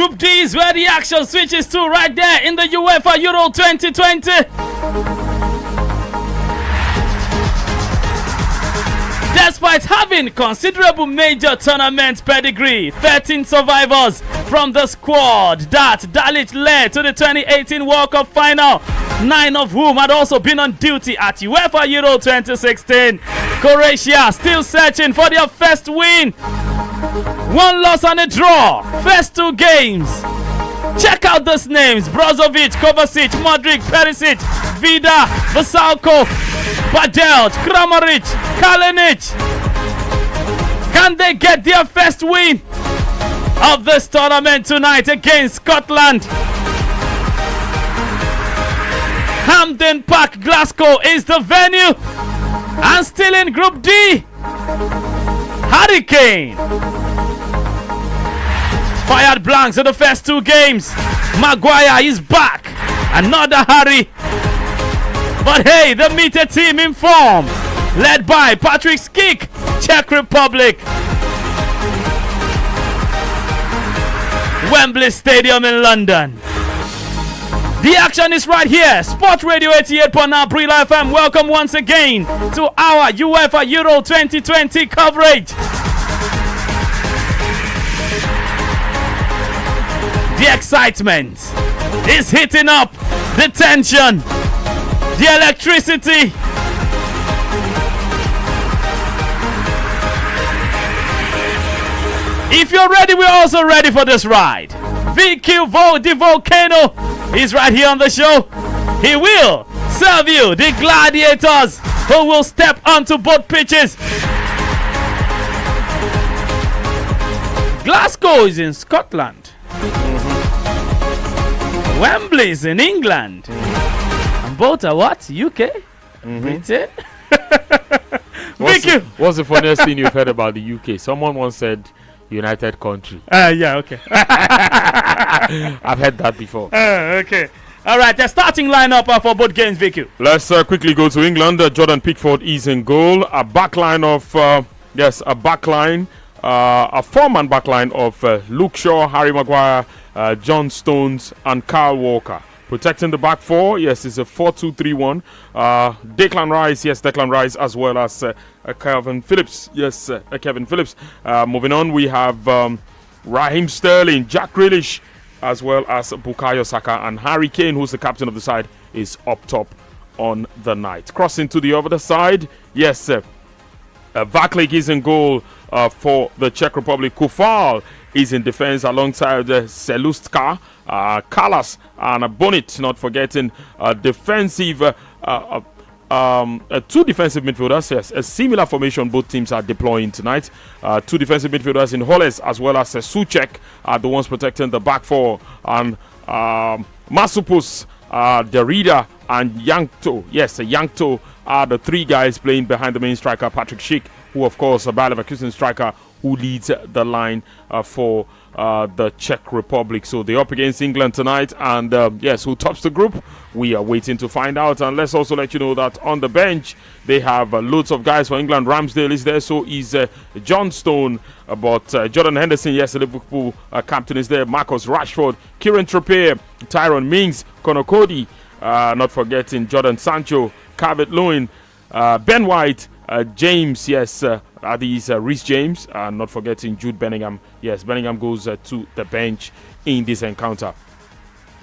Group D is where the action switches to right there in the UEFA Euro 2020. Despite having considerable major tournament pedigree, 13 survivors from the squad that Dalic led to the 2018 World Cup final, 9 of whom had also been on duty at UEFA Euro 2016. Croatia still searching for their first win. 1 loss and a draw. First 2 games. Check out those names: Brozovic, Kovacic, Modric, Perisic, Vida, Vasalko, Badelt, Kramaric, Kalinic. Can they get their first win of this tournament tonight against Scotland? Hampden Park, Glasgow is the venue. And still in Group D, Hurricane fired blanks in the first 2 games. Maguire is back. Another Harry. But hey, the meter team in form, led by Patrick Schick, Czech Republic. Wembley Stadium in London. The action is right here. Sport Radio 88.9 Brila FM. Welcome once again to our UEFA Euro 2020 coverage. The excitement is hitting up. The tension, the electricity. If you're ready, we're also ready for this ride. VQ the Volcano is right here on the show. He will serve you the gladiators who will step onto both pitches. Glasgow is in Scotland. Wembley is in England. And both are what? UK? Britain? What's the funniest thing you've heard about the UK? Someone once said United Country. Yeah, okay. I've heard that before. Okay. All right, the starting lineup for both games, VQ. Let's quickly go to England. Jordan Pickford is in goal. A backline of, a four-man backline of Luke Shaw, Harry Maguire, John Stones, and Kyle Walker. Protecting the back four, yes, it's a 4-2-3-1. Declan Rice, as well as Kevin Phillips. Yes, Kevin Phillips. Moving on, we have Raheem Sterling, Jack Grealish, as well as Bukayo Saka, and Harry Kane, who's the captain of the side, is up top on the night. Crossing to the other side, yes, Vaklik is in goal for the Czech Republic. Kufal is in defense alongside Selustka, Kalas, and Bonit, not forgetting defensive, two defensive midfielders. Yes, a similar formation both teams are deploying tonight. Two defensive midfielders in Holles as well as Suchek are the ones protecting the back four, and Masupus, Derrida, and Yankto. Yes, Yankto are the 3 guys playing behind the main striker, Patrick Schick, who of course a Bayer Leverkusen striker who leads the line for the Czech Republic. So they're up against England tonight, and yes, who tops the group? We are waiting to find out. And let's also let you know that on the bench they have loads of guys for England. Ramsdale is there, so is John Stone, but Jordan Henderson, yes, the Liverpool captain, is there. Marcus Rashford, Kieran Trippier, Tyrone Mings, Conor Cody, not forgetting Jordan Sancho, Calvert-Lewin, Ben White, James, yes, these Reece James, not forgetting Jude Bellingham. Yes, Bellingham goes to the bench in this encounter.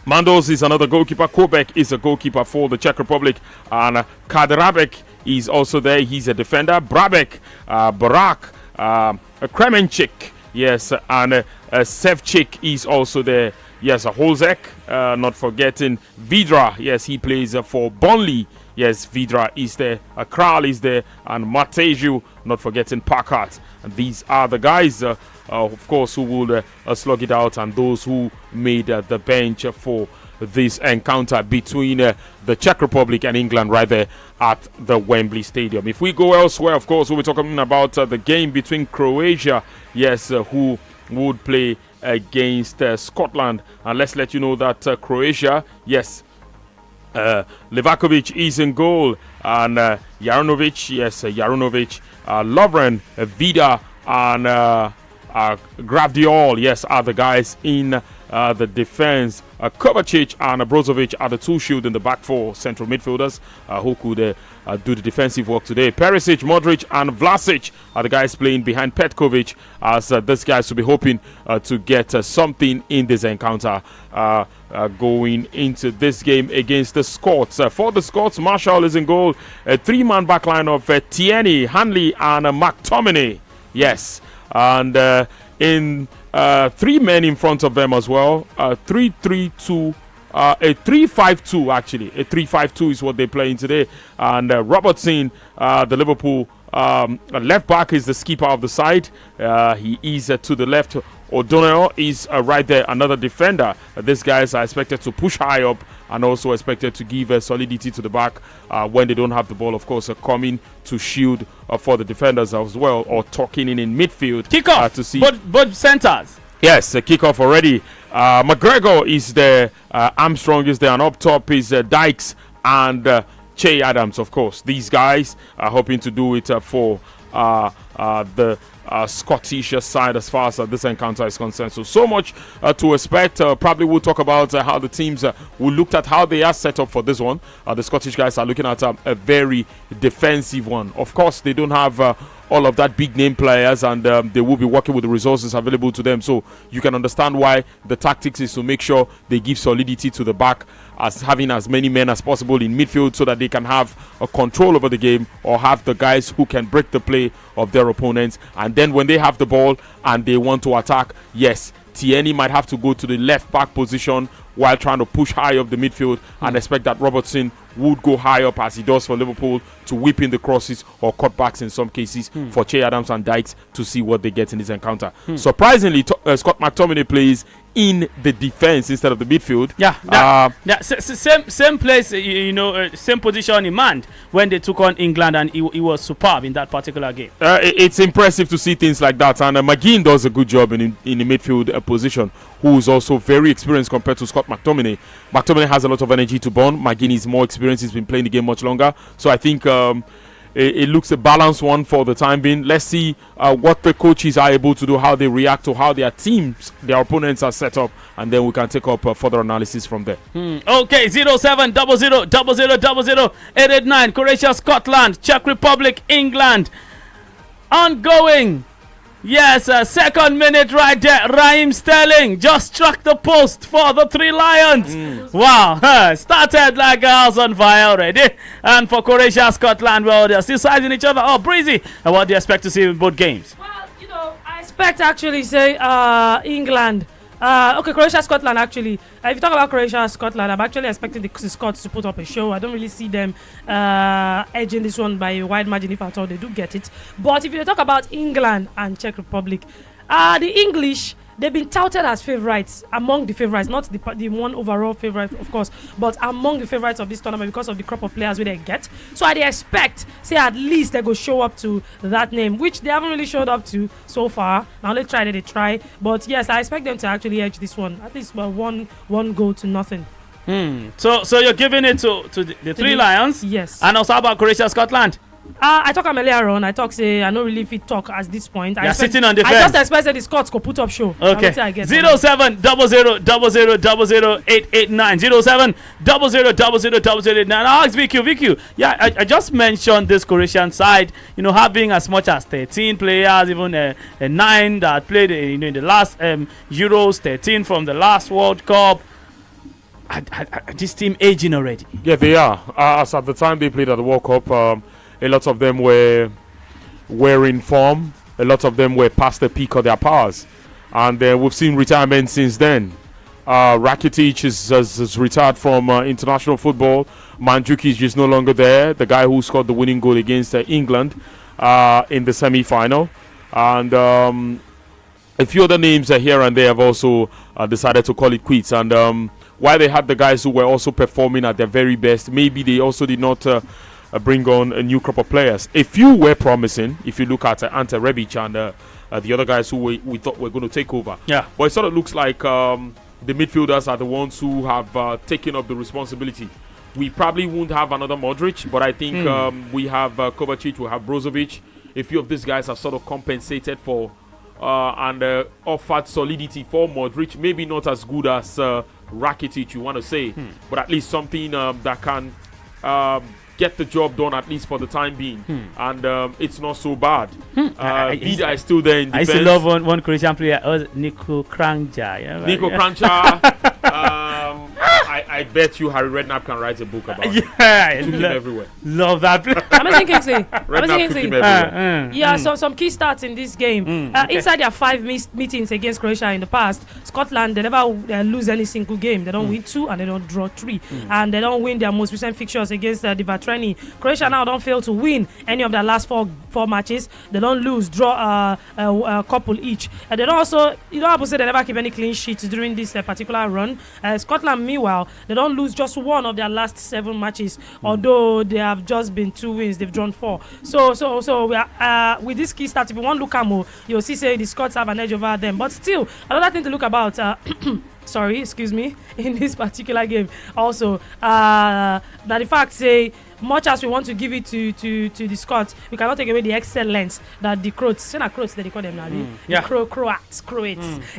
Mandos is another goalkeeper. Kobek is a goalkeeper for the Czech Republic, and Kaderabek is also there. He's a defender. Brabek, Barak, Kremenchik, yes, and Sevchik is also there. Yes, Holzek, not forgetting Vidra. Yes, he plays for Burnley. Yes, Vidra is there, Kral is there, and Mateju, not forgetting Packard. And these are the guys, of course, who will slug it out, and those who made the bench for this encounter between the Czech Republic and England right there at the Wembley Stadium. If we go elsewhere, of course, we'll be talking about the game between Croatia, yes, who would play against Scotland. And let's let you know that Croatia, yes, Livakovic is in goal, and Jaranovic, yes, Jaranovic, Lovren, Vida, and Gravdiol, yes, are the guys in the defense. Kovacic and Brozovic are the two shield in the back four central midfielders who could do the defensive work today. Perisic, Modric, and Vlasic are the guys playing behind Petkovic, as this guys will be hoping to get something in this encounter going into this game against the Scots. For the Scots, Marshall is in goal. A three-man backline of Tierney, Hanley, and McTominay. Yes, and in 3 men in front of them as well. 3-3-2. A 3-5-2 actually. A 3-5-2 is what they're playing today. And Robertson, the Liverpool left back, is the skipper of the side. He is to the left. O'Donnell is right there, another defender. These guys are expected to push high up and also expected to give solidity to the back when they don't have the ball, of course, coming to shield for the defenders as well, or tucking in midfield. Kickoff to see both centers. Yes, a kickoff already. McGregor is there, Armstrong is there, and up top is Dykes and Che Adams, of course. These guys are hoping to do it for the Scottish side as far as this encounter is concerned. So much to expect. Probably we'll talk about how the teams will look at how they are set up for this one. The Scottish guys are looking at a very defensive one. Of course, they don't have all of that big name players, and they will be working with the resources available to them. So you can understand why the tactics is to make sure they give solidity to the back, as having as many men as possible in midfield so that they can have a control over the game, or have the guys who can break the play of their opponents. And then when they have the ball and they want to attack, yes, Tierney might have to go to the left back position while trying to push high up the midfield, and expect that Robertson would go high up, as he does for Liverpool, to whip in the crosses or cutbacks in some cases for Che Adams and Dykes to see what they get in this encounter. Surprisingly, Scott McTominay plays in the defense instead of the midfield. Same place, same position in mind when they took on England, and he was superb in that particular game. It's impressive to see things like that, and McGinn does a good job in the midfield position, who is also very experienced compared to Scott McTominay. McTominay has a lot of energy to burn. McGinn is more experienced. He's been playing the game much longer. So I think it looks a balanced one for the time being. Let's see what the coaches are able to do, how they react to how their teams, their opponents are set up, and then we can take up further analysis from there. Okay, 070000000889, Croatia, Scotland, Czech Republic, England. Ongoing. Yes, second minute right there. Raheem Sterling just struck the post for the Three Lions. Wow, started like a house on fire already. And for Croatia, Scotland, well, they're still sizing each other. Oh, breezy. And what do you expect to see in both games? Well, I expect actually say England. Croatia, Scotland, actually. If you talk about Croatia, Scotland, I'm actually expecting the Scots to put up a show. I don't really see them edging this one by a wide margin, if at all they do get it. But if you talk about England and Czech Republic, the English, they've been touted as favourites, among the favourites, not the one overall favourite, of course, but among the favourites of this tournament because of the crop of players they get. So I expect, say, at least they go show up to that name, which they haven't really showed up to so far. Now they try. But yes, I expect them to actually edge this one, at least one goal to nothing. So you're giving it to the Three Lions? Yes. And also about Croatia, Scotland? I talk earlier on. I don't really fit talk at this point. You're sitting on the fence. I just expected the Scots could put up show. Okay. 0700000889. 0700000889. I'll ask VQ. Yeah, I just mentioned this Croatian side. Having as much as 13 players, even a 9 that played in the last Euros, 13 from the last World Cup. This team aging already. Yeah, they are. As at the time they played at the World Cup, a lot of them were in form. A lot of them were past the peak of their powers. And we've seen retirement since then. Rakitic has retired from international football. Mandzukic is no longer there. The guy who scored the winning goal against England in the semi-final. And a few other names here and there have also decided to call it quits. And while they had the guys who were also performing at their very best, maybe they also did not bring on a new crop of players. A few were promising, if you look at Ante Rebic and the other guys who we thought were going to take over. Yeah. But it sort of looks like the midfielders are the ones who have taken up the responsibility. We probably won't have another Modric, but I think we have Kovacic, we have Brozovic. A few of these guys have sort of compensated for and offered solidity for Modric. Maybe not as good as Rakitic, you want to say, but at least something that can get the job done, at least for the time being. And it's not so bad. Vida is still there in defense. I used to love one Croatian player, Niko Kranja. Niko Kranja. I bet you Harry Redknapp can write a book about him. Yeah, Took him everywhere. love that. Amazing Kingsley. Redknapp took him everywhere. Yeah, so some key stats in this game. Okay. Inside their 5 meetings against Croatia in the past, Scotland, they never lose any single game. They don't win 2 and they don't draw 3. And they don't win their most recent fixtures against the Vatreni. Croatia now don't fail to win any of their last four matches. They don't lose, draw a couple each. And they don't also, you don't have to say they never keep any clean sheets during this particular run. Scotland, meanwhile, they don't lose just one of their last 7 matches, although they have just been 2 wins. They've drawn 4. So we are, with this key start, if you want to look at more, you'll see say the Scots have an edge over them. But still, another thing to look about. Sorry, excuse me. In this particular game, also that the fact say, much as we want to give it to the Scots, we cannot take away the excellence that the Croats, they call them now, yeah, Croats.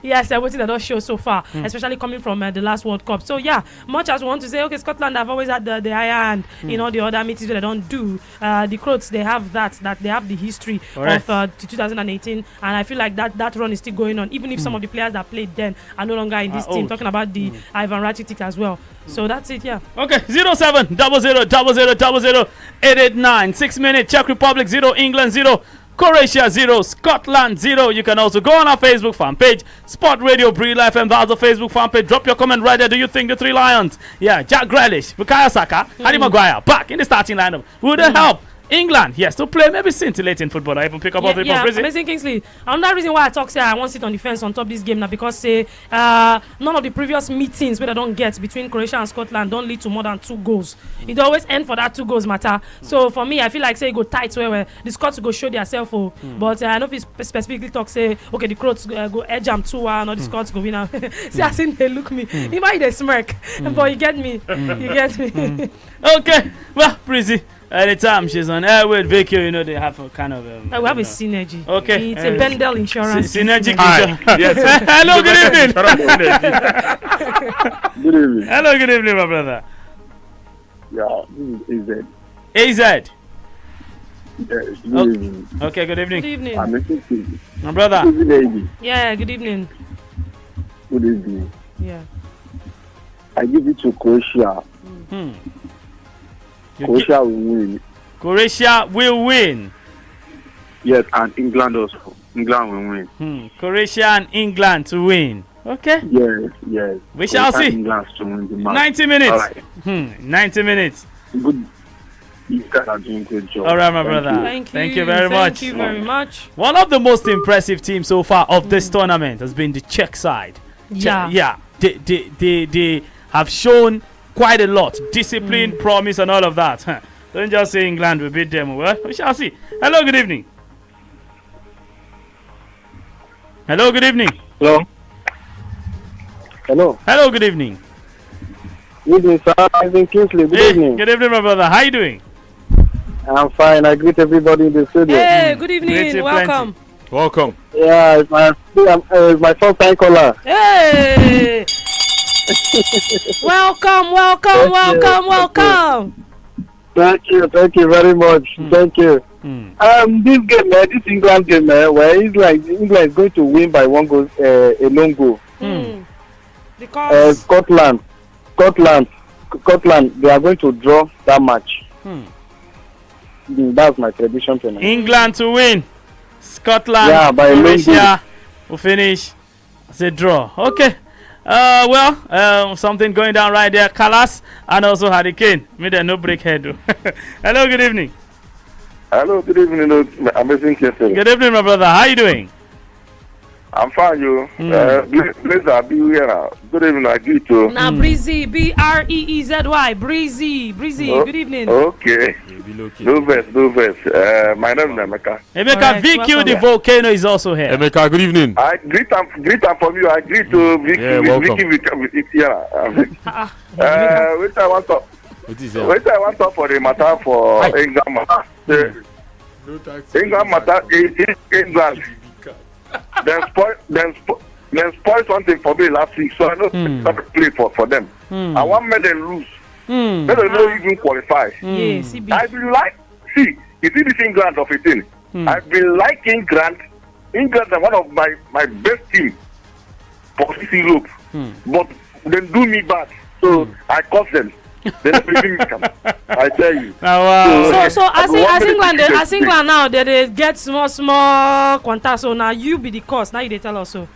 Yes, everything that does show so far, especially coming from the last World Cup. So yeah, much as we want to say, okay, Scotland have always had the higher hand in all the other meetings that they don't do. The Croats, they have that they have the history of 2018, and I feel like that run is still going on, even if some of the players that played then are no longer in this team. Talking about the Ivan Rakitic as well. So that's it, yeah. Okay, 0700000889. 6 minutes. Czech Republic 0, England 0, Croatia 0, Scotland 0. You can also go on our Facebook fan page, Sport Radio Breed Life, and that's the Facebook fan page. Drop your comment right there. Do you think the 3 Lions? Yeah, Jack Grealish, Bukayo Saka, Harry Maguire back in the starting lineup? Would it help England, yes, to play maybe scintillating football or even pick up all 3 points. Amazing Kingsley. Another reason why I talk say I want to sit on the fence on top this game now, because say none of the previous meetings where I don't get between Croatia and Scotland don't lead to more than 2 goals. It always end for that 2 goals matter. So for me, I feel like say it go tight where the Scots go show themselves. But I know if it specifically talk say okay the Croats go edge them 2-1 or the Scots go win out. See, I seen they look me. He might they smirk, but you get me. You get me. Okay, well, Breezy. Anytime she's on air with Vicky, you know they have a kind of we have a synergy. Okay, it's a Bendel Insurance. Synergy. Yes. Hello, good evening. Good evening. Hello, good evening, my brother. Yeah, this is AZ. Yes, good evening. Okay, good evening. Good evening. I'm listening. My brother. Good evening. Yeah, good evening. Good evening. Yeah. I give it to Croatia. Croatia will win. Croatia will win. Yes, and England also. England will win. Croatia and England to win. Okay. Yes. We shall see. England to win the match. 90 minutes. All right. 90 minutes. Good. You guys are doing a good job. All right, my brother. Thank you very much. Thank you very much. One of the most impressive teams so far of this tournament has been the Czech side. Yeah. They have shown quite a lot. Discipline, promise, and all of that. Don't just say England will beat them. Well, we shall see. Hello, good evening. Hello, good evening. Hello. Hello, good evening. Good evening, sir. I'm Kingsley. Good evening. Good evening, my brother. How you doing? I'm fine. I greet everybody in the studio. Hey, good evening. Welcome. Welcome. Yeah, it's my first time caller. Hey. Welcome. Thank you very much. Thank you. This game, this England game, where it's like England is going to win by 1 goal, a lone goal. Because Scotland, they are going to draw that match. That's my prediction tonight. England to win. Scotland, by Croatia will finish as a draw. Okay. Something going down right there. Callas and also Hurricane. Made a no break head. Hello, good evening. Hello, good evening. Amazing Kingsley. Good evening, my brother. How you doing? I'm fine, you. Please, I'll be here. Good evening, I greet you. Now, Breezy, Breezy. Breezy. Good evening. Okay. No verse. My name is Emeka. Emeka, VQ the volcano is also here. Emeka, good evening. I greet from you. I greet to Vicky. Welcome. Wait, I want to. Wait, I want to for the matter for England matter. England matter is England. then spoil something for me last week, so I know not to play for them. I want me them lose. They don't even qualify. Yes, I will like see. You see this England of 18. I will like England. England are one of my best team for this Europe, but they do me bad, so I cost them. They don't believe me. I tell you. So as England now, they get small quanta. So now you be the cause. Now they tell us so.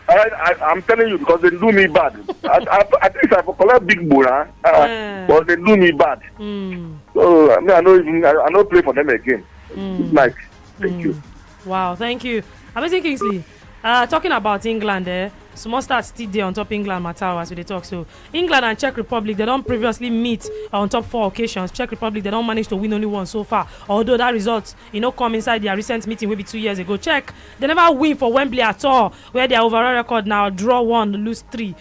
I'm telling you because they do me bad. At least I collect big bola, but they do me bad. So I don't play for them again. Like, thank you. Wow, thank you. Amazing Kingsley. Talking about England, small start still there on top England matter as we talk. So England and Czech Republic, they don't previously meet on top 4 occasions. Czech Republic, they don't manage to win only one so far. Although that result, come inside their recent meeting maybe 2 years ago. Czech, they never win for Wembley at all, where their overall record now draw 1, lose 3.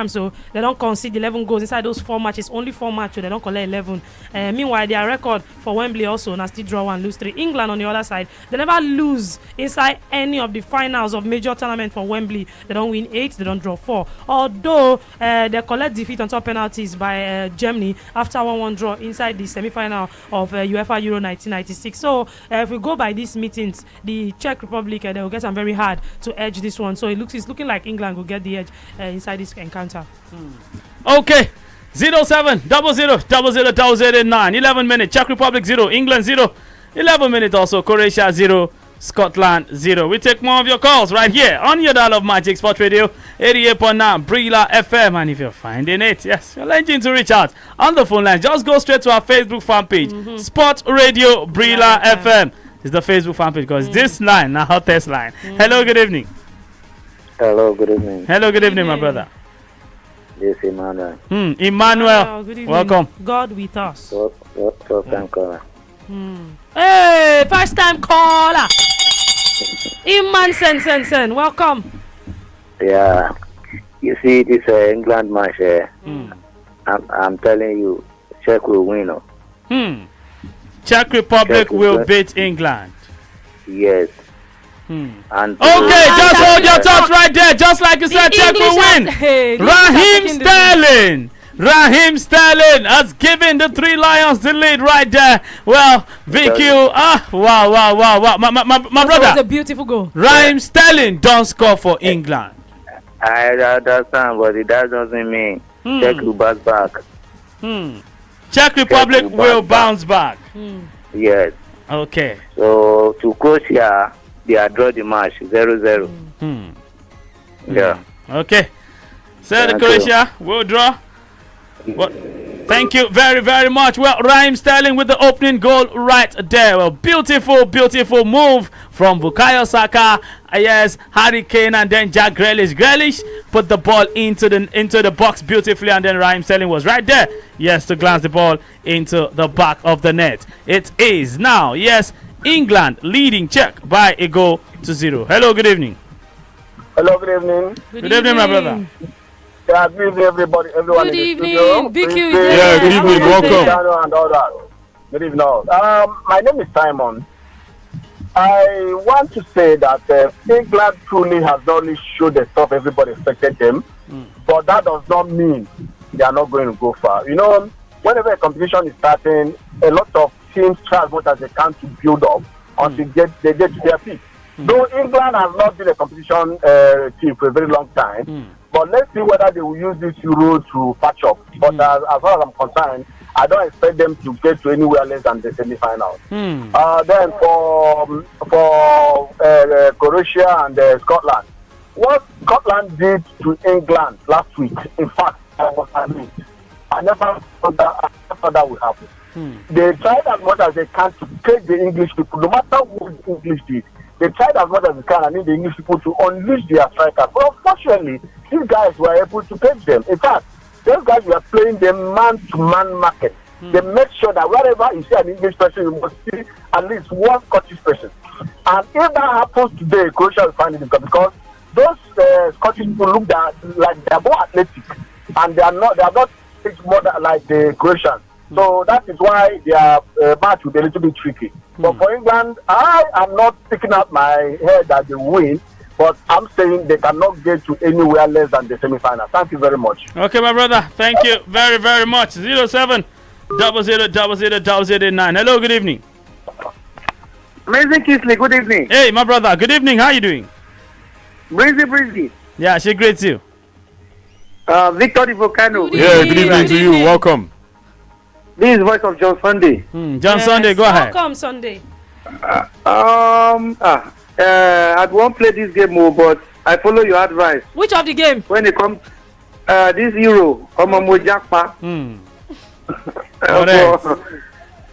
So they don't concede 11 goals inside those 4 matches. Only 4 matches, they don't collect 11. Meanwhile, their record for Wembley also now still draw 1, lose 3. England on the other side, they never lose inside any of the finals of major tournament for Wembley. They don't win 8, they don't draw 4. Although they collect defeat on top penalties by Germany after 1-1 draw inside the semi-final of UEFA Euro 1996. So if we go by these meetings, the Czech Republic they will get some very hard to edge this one. So it's looking like England will get the edge inside this encounter. Okay. 07000009. 11 minutes. Czech Republic 0. England 0. 11 minutes also. Croatia 0. Scotland 0. We take more of your calls right here on your dial of Magic Sport Radio 88.9 Brila FM. And if you're finding it, yes, you're legend to reach out on the phone line. Just go straight to our Facebook fan page, Sport Radio Brila FM. It's the Facebook fan page because this line, now hottest line. Hello, good evening. Hello, good evening. Hello, good evening, my brother. This is Emmanuel. Emmanuel, good evening. welcome. God with us. Welcome, caller. Hey, first time caller. Iman Sen. Welcome. Yeah. You see this England match, I'm telling you, Czech will win. Czech Republic will beat England. Yes. And okay, just hold your thoughts right there. Just like you said, Czech will win. Raheem Sterling has given the 3 Lions the lead right there. Well, VQ, wow. My brother. That was a beautiful goal. Raheem Sterling don't score for England. I understand, but that doesn't mean Czech will bounce back. Czech Republic will bounce back. Yes. Okay. So, to Croatia, they are draw the match 0-0. Yeah. Okay. So, the Croatia will draw. Well, thank you very, very much. Well, Raheem Sterling with the opening goal right there. Well, beautiful move from Bukayo Saka. Yes, Harry Kane and then Jack Grealish. Grealish put the ball into the box beautifully, and then Raheem Sterling was right there. Yes, to glance the ball into the back of the net. It is now, yes, England leading Czech by 1-0. Hello, good evening. Hello, good evening. Good evening, my brother. Yeah, good evening, everyone. Good evening, VQ. Yeah, good evening, welcome. And all that. Good evening. My name is Simon. I want to say that England truly has not only showed the stuff everybody expected them, but that does not mean they are not going to go far. You know, whenever a competition is starting, a lot of teams try as much as they can to build up until they get to their peak. Though England has not been a competition team for a very long time, but let's see whether they will use this Euro to patch up. But as far as I'm concerned, I don't expect them to get to anywhere less than the semi-final. Then for Croatia and Scotland, what Scotland did to England last week, in fact, I was amazed. I never thought that would happen. They tried as much as they can to take the English people, no matter what the English did. They tried as much as they can, and need the English people to unleash their strikers. But unfortunately, these guys were able to catch them. In fact, those guys were playing the man-to-man market. They make sure that wherever you see an English person, you must see at least one Scottish person. And if that happens today, Croatia will find it difficult because those Scottish people look like they are more athletic, and they are not more like the Croatians. So that is why their match will be a little bit tricky. But for England, I am not sticking out my head that they win, but I'm saying they cannot get to anywhere less than the semi-final. Thank you very much. Okay, my brother. Thank you very, very much. 07 00 00 9. Hello, good evening. Amazing Kingsley, good evening. Hey, my brother. Good evening. How you doing? Breezy. Yeah, she greets you. Victor the Volcano. Yeah, good evening to you. Welcome. This is voice of John Sunday. John Sunday, go ahead. Welcome, Sunday. I won't play this game more, but I follow your advice. Which of the game? When it comes this Euro, Mojakpa.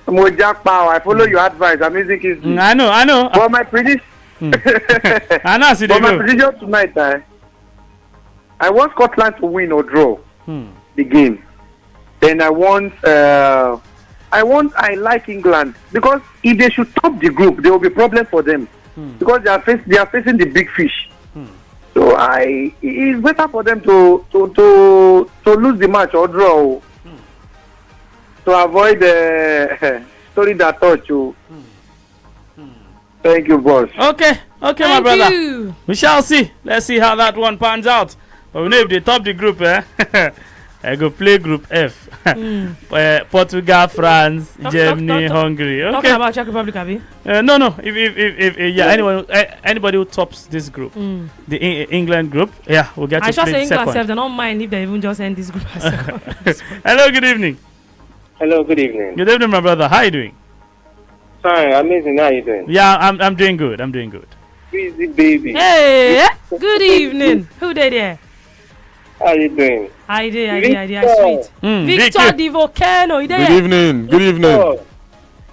Mojakpa, I follow your advice. Amazing Kingsley. I know. For my prediction, I know. See, for my prediction tonight, I want Scotland to win or draw the game. Then I like England because if they should top the group, there will be problem for them because they are facing the big fish. So it's better for them to lose the match or draw to avoid the story that touch you. Thank you, boss. Okay, my brother. We shall see. Let's see how that one pans out. But we know if they top the group, I go play Group F. Portugal, France, Germany, Hungary. Okay. Talking about Czech Republic, Abi? No. If anybody who tops this group, the England group, we'll get to play England second. They don't mind if they even just end this group as second. Hello, good evening. Hello, good evening. Good evening, my brother. How are you doing? Fine, amazing. How are you doing? Yeah, I'm doing good. Easy, baby. Hey, good evening. Who they there? How are you doing? I did. Sweet. Victor the Volcano. Good evening. Oh,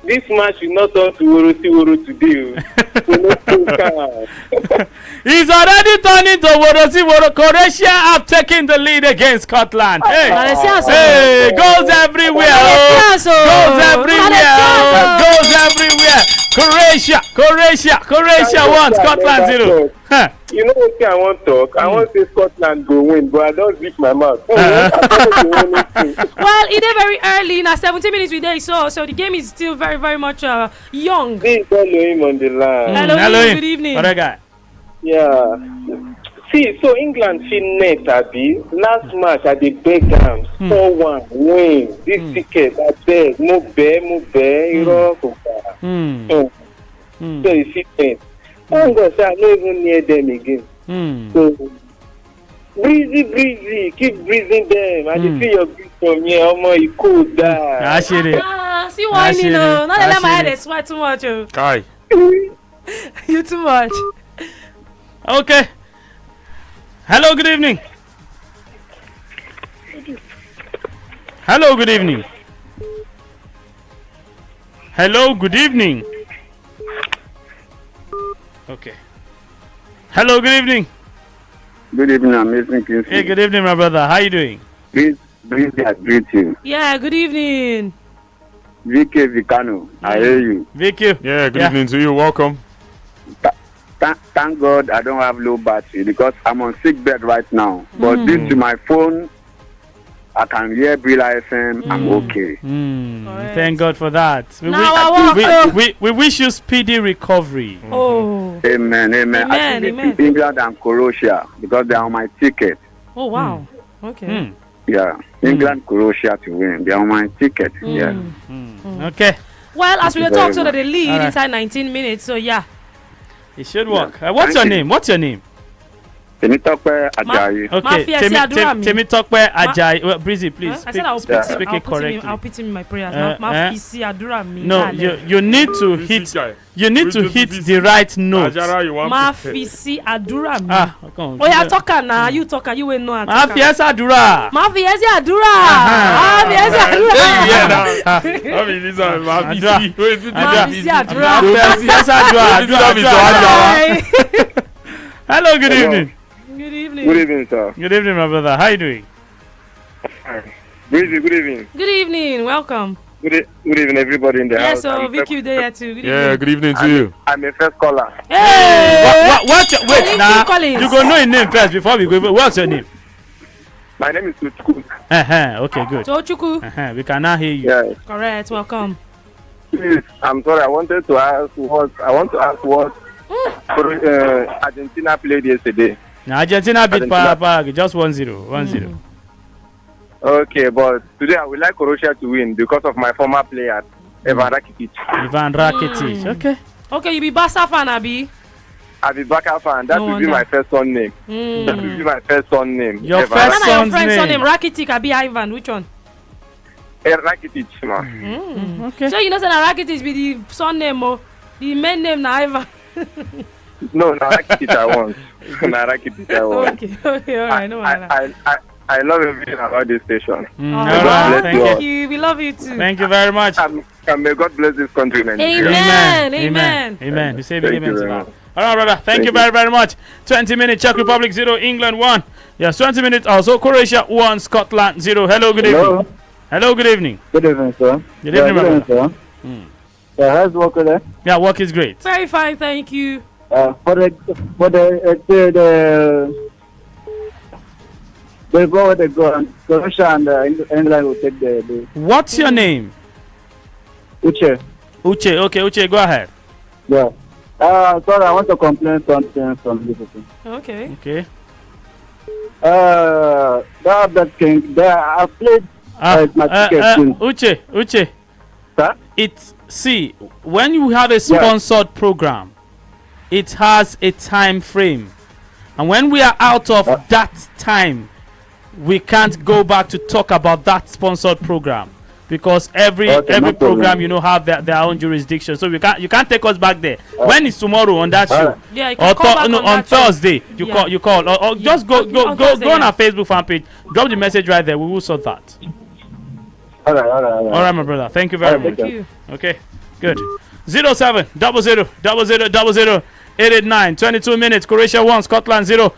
this match will not turn to Woro today. He's already turning to Woro. Croatia have taken the lead against Scotland. Hey, goes everywhere. Goes everywhere. Croatia won. Scotland 0. You know what I want to talk? I want to say Scotland go win, but I don't reach my mouth. Well, it is very early. Now 17 minutes we there, so the game is still very, very much young. Please follow him on the line. Hello, good evening. What a guy. Yeah. See, so England net Abi. Last match at the Beckham 4-1 win. This ticket, I beg, move there, you know. So you see it. I'm going to say I'm not even near them again. So, breezy, keep breathing them. I just feel your breath from here. You could die. See why you know? Not let my head sweat too much. Kai. You too much. Okay. Hello, good evening. Hello, good evening. Okay. Hello, good evening. Good evening, amazing Kingsley. Hey, good evening, my brother. How you doing? Breezy, I greet you. Yeah, good evening. VK Vicano, I hear you. Vicky. Yeah, good evening to you. Welcome. Thank God I don't have low battery because I'm on sick bed right now. But due to my phone, I can hear Brilla FM. I'm okay. Thank God for that. We wish you speedy recovery. Oh. Amen. I think it's England and Croatia because they are on my ticket. Oh, wow. Okay. Yeah, England, Croatia to win. They are on my ticket. Yeah. Okay. Well, as we were talking, so that they lead inside 19 minutes. So, yeah. It should work. What's your name? Temitope Ajayi. Okay, Temitope Ajayi. Well, Breezy, please. I said I'll put him in my prayers. No, you need to hit. You need to hit the right note. Mafisi Adura mi. Come on. Oh, yeah, talker now. You talker. You will know. Mafisi Adura. Mafisi Adura. Hello, good evening. Good evening. Good evening, sir. Good evening, my brother. How you doing? Breezy, good evening. Good evening. Welcome. Good evening, everybody in the house. Yes, so Vicky there too. Good Yeah, evening. good evening to you. I'm a first caller. Hey! Wait, you go know your name first before we go. What's your name? My name is Tutuku. Okay, good. So Chuku. We can now hear you. Yeah. Correct. Welcome. Please, I'm sorry. I want to ask what Argentina played yesterday. Now Argentina beat Paraguay just 1-0. 1-0. Okay, but today I would like Croatia to win because of my former player, Ivan Rakitic. Okay, you be Barca fan, Abi? I'll be Barca fan. That will be my first son name. That will be my first son name. Your first son's name? Rakitic, Abi Ivan. Which one? Rakitic, man. Okay. So you know, Rakitic be the son name, or the main name, na Ivan. No, Rakitic I want. Rakitic I want. Okay, all right, no matter. I love everything about this station. Thank you. We love you too. Thank you very much. And may God bless this country, Nigeria. Amen. You say amen. All right, brother. Thank you very, very much. 20 minutes, Czech Republic 0, England 1. Yes, 20 minutes. Also, Croatia 1, Scotland 0. Hello, good evening. Hello, good evening. Good evening, sir. Good evening, brother. Yeah, how's work there? Yeah, work is great. Very fine, thank you. For the they go. Croatia and England will take the. What's your name? Uche. Okay, Uche, go ahead. Yeah. Sorry, I want to complain something from Liverpool. Okay. That king there. I played my ticket. Uche. Sir? See, when you have a sponsored program, it has a time frame, and when we are out of that time, we can't go back to talk about that sponsored program, because every program have their own jurisdiction. So you can't take us back there. When it's tomorrow on that show, you can call back on Thursday, you call or just go on our Facebook fan page, drop the message right there. We will sort that. All right, my brother. Thank you very much. Thank you. Okay, good. 070000000889. 22 minutes. Croatia 1, Scotland 0,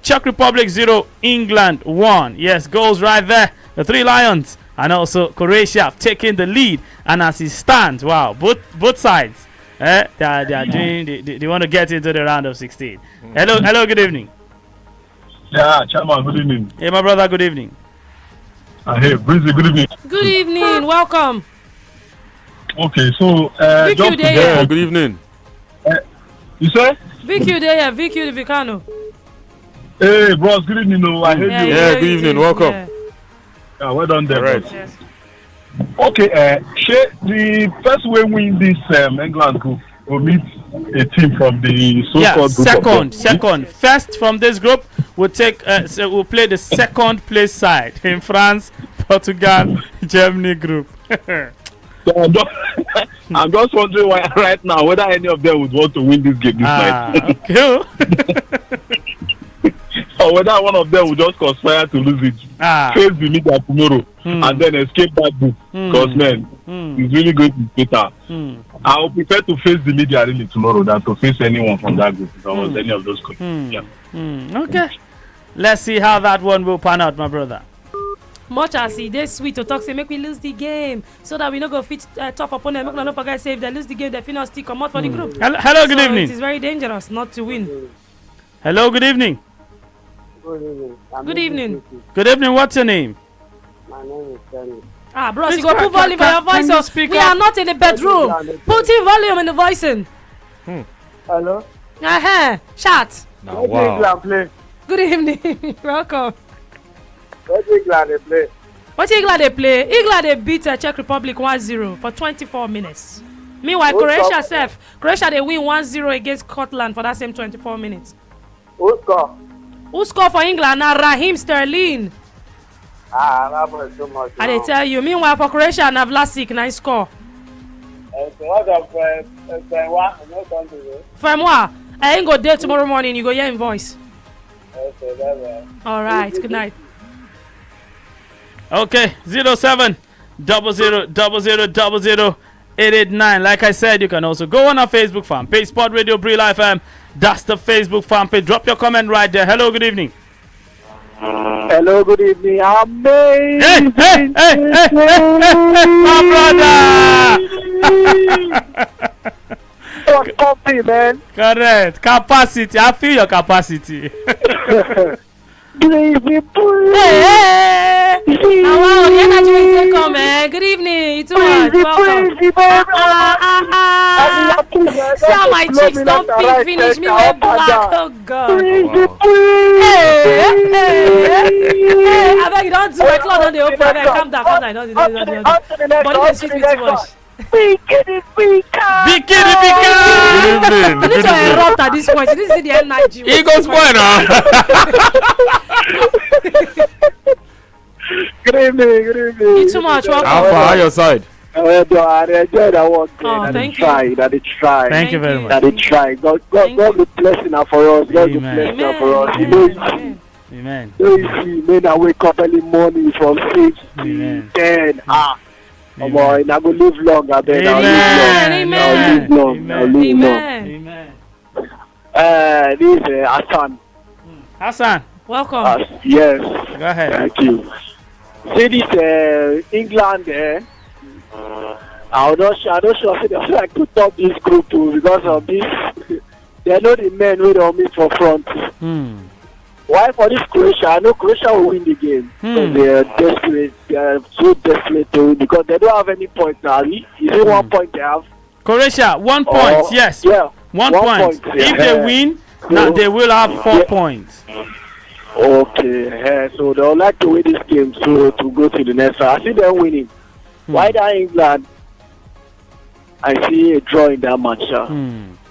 Czech Republic 0, England 1. Yes, goals right there. The Three Lions and also Croatia taking the lead. And as it stands, wow, both sides, they are doing. They want to get into the round of 16. Hello, good evening. Yeah, Chairman, good evening. Hey, my brother, good evening. Hey, Breezy, good evening. Good evening, welcome. Okay, so VQ there. Good evening. You say? VQ there, VQ the Vicano. Hey, bros, good evening. I heard you. Yeah, good evening. Welcome. Yeah, well done there. Right. Yes. Okay, the first way win this England group will meet a team from the so-called group. Second. First from this group, we'll play the second place side in France, Portugal, Germany group. So I'm just wondering why right now whether any of them would want to win this game this night. Okay. Or whether one of them would just conspire to lose it, face the media tomorrow, and then escape that group. Because man, it's really going to be better. I would prefer to face the media really tomorrow than to face anyone from that group or any of those countries. Okay. Let's see how that one will pan out, my brother. Much as it is sweet to talk, say make we lose the game so that we no go fit tough opponent. Make no forget, say if they lose the game, they finna still come out for the group. Hello, good evening. It is very dangerous not to win. Hello, good evening. Good evening. Good evening. What's your name? My name is Kenny. Bros, you go put volume on your voice. So we are not in the bedroom. Put in volume in the voicing. Hello. Chat. Wow. Good evening. Welcome. What's England they play? What's England they play? England they beat Czech Republic 1-0 for 24 minutes. Meanwhile, Croatia they win 1-0 against Scotland for that same 24 minutes. Who score? Who scored for England? Now Raheem Sterling. That was too much. I they tell you. Meanwhile, for Croatia, now Vlasic 9 score. What of For moi, I ain't go there tomorrow morning. You go hear in voice. Okay, bye. All right. Good night. Okay, 0700000889. Like I said, you can also go on our Facebook fan page, Sport Radio Breel FM. That's the Facebook fan page. Drop your comment right there. Hello, good evening. Hello, good evening. Amazing. Hey, my brother. What coffee, man? Correct. Capacity. I feel your capacity. Crazy boy. Hey. The energy will take on, man. Good evening. You too much. Welcome. See how my cheeks don't finish me with black. Oh God. Hey, I beg you don't do my cloth on the open. Calm down. But it sweet me too much. Bikini. You need to erupt at this point. You need to see the energy. He goes for now. Good evening. It's too much. Welcome. How far your side? I enjoyed that one. Thank you. Try. Thank you very much. That they try. God be blessing her for us. God be blessing her for us. Amen. You see, men I wake up early morning from 6 to 10. Oh boy, I go live long. I bet I'll live long. This is Hassan. Hassan, welcome. Yes. Go ahead. Thank you. See this England. I'm not sure they like to top this group too because of this. They know the men who don't meet for front. Why for this Croatia? I know Croatia will win the game. Because they are desperate. They are so desperate to win because they don't have any points now. Is it 1 point they have? Croatia, 1 point. Yes. Yeah. 1 point. If they win, now they will have 4 points. Okay. So they'll like to win this game to go to the next round. I see them winning. Why that England? I see a draw in that match.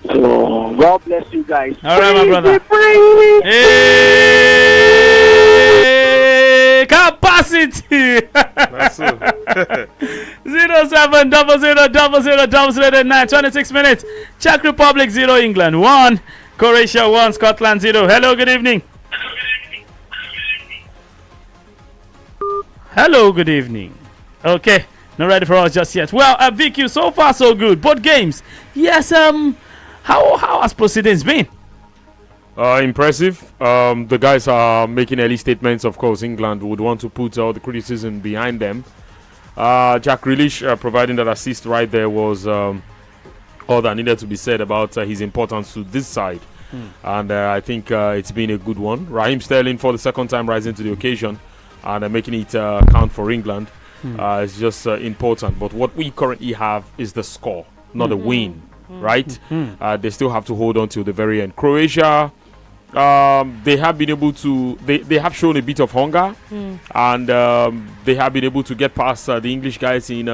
So God bless you guys. All right, my brother. Hey, capacity. That's it. 070000009. 26 minutes. Czech Republic 0, England 1, Croatia 1, Scotland 0. Hello, good evening. Hello, good evening. Okay, not ready for us just yet. Well, VQ, so far so good. Both games. Yes. How has proceedings been? Impressive. The guys are making early statements. Of course, England would want to put all the criticism behind them. Jack Grealish providing that assist right there was all that needed to be said about his importance to this side. And I think it's been a good one. Raheem Sterling for the second time rising to the occasion and making it count for England. It's just important. But what we currently have is the score, not a win. Right? They still have to hold on till the very end. Croatia, they have been able to, they have shown a bit of hunger, and they have been able to get past the English guys in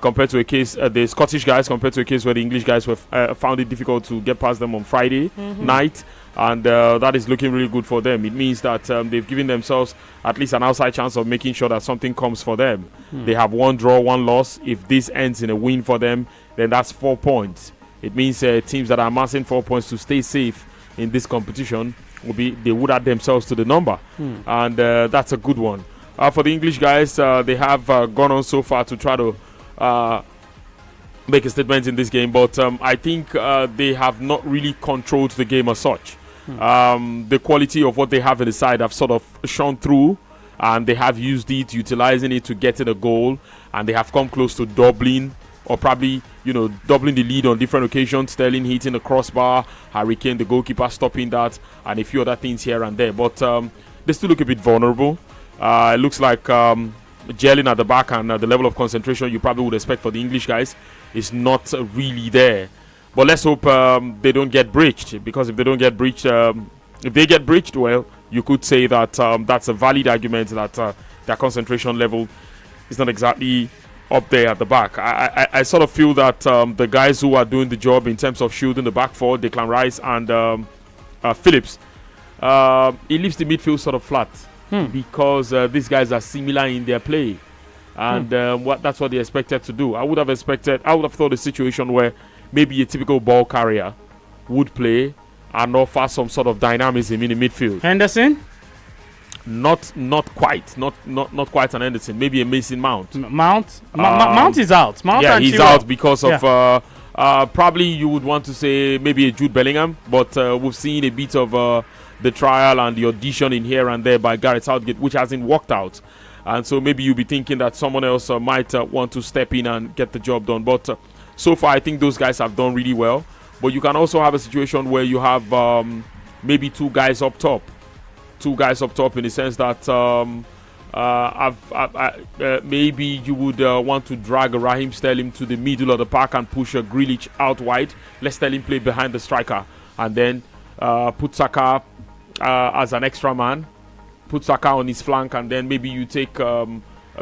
compared to a case, the Scottish guys compared to a case where the English guys were found it difficult to get past them on Friday night, and that is looking really good for them. It means that they've given themselves at least an outside chance of making sure that something comes for them. They have 1 draw, 1 loss. If this ends in a win for them, then that's 4 points. It means teams that are amassing 4 points to stay safe in this competition they would add themselves to the number, and that's a good one. For the English guys, they have gone on so far to try to make a statement in this game, but I think they have not really controlled the game as such. The quality of what they have in the side have sort of shone through, and they have used it, utilizing it to get in a goal, and they have come close to doubling or probably, doubling the lead on different occasions. Sterling hitting the crossbar, Harry Kane, the goalkeeper, stopping that, and a few other things here and there. But they still look a bit vulnerable. It looks like gelling at the back, and the level of concentration you probably would expect for the English guys is not really there. But let's hope they don't get breached, because if they don't get breached, if they get breached, well, you could say that that's a valid argument that their concentration level is not exactly up there at the back. I sort of feel that the guys who are doing the job in terms of shielding the back four, Declan Rice and Phillips, it leaves the midfield sort of flat because these guys are similar in their play, and that's what they expected to do. I would have thought a situation where maybe a typical ball carrier would play and offer some sort of dynamism in the midfield. Henderson? Not quite an Henderson. Maybe a Mason Mount. Mount is out. He's out because of probably you would want to say maybe a Jude Bellingham, but we've seen a bit of the trial and the audition in here and there by Gareth Southgate, which hasn't worked out, and so maybe you'll be thinking that someone else might want to step in and get the job done. But so far, I think those guys have done really well. But you can also have a situation where you have maybe two guys up top in the sense that maybe you would want to drag Raheem Sterling to the middle of the park and push a Grealish out wide. Let Sterling play behind the striker, and then put Saka as an extra man. Put Saka on his flank, and then maybe you take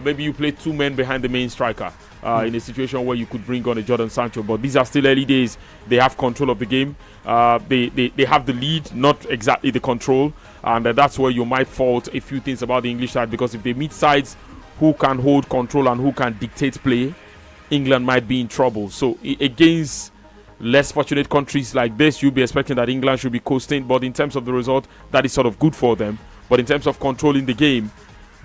maybe you play 2 men behind the main striker in a situation where you could bring on a Jadon Sancho. But these are still early days. They have control of the game. They have the lead, not exactly the control. And that's where you might fault a few things about the English side, because if they meet sides who can hold control and who can dictate play, England might be in trouble. So against less fortunate countries like this, you'll be expecting that England should be coasting. But in terms of the result, that is sort of good for them. But in terms of controlling the game,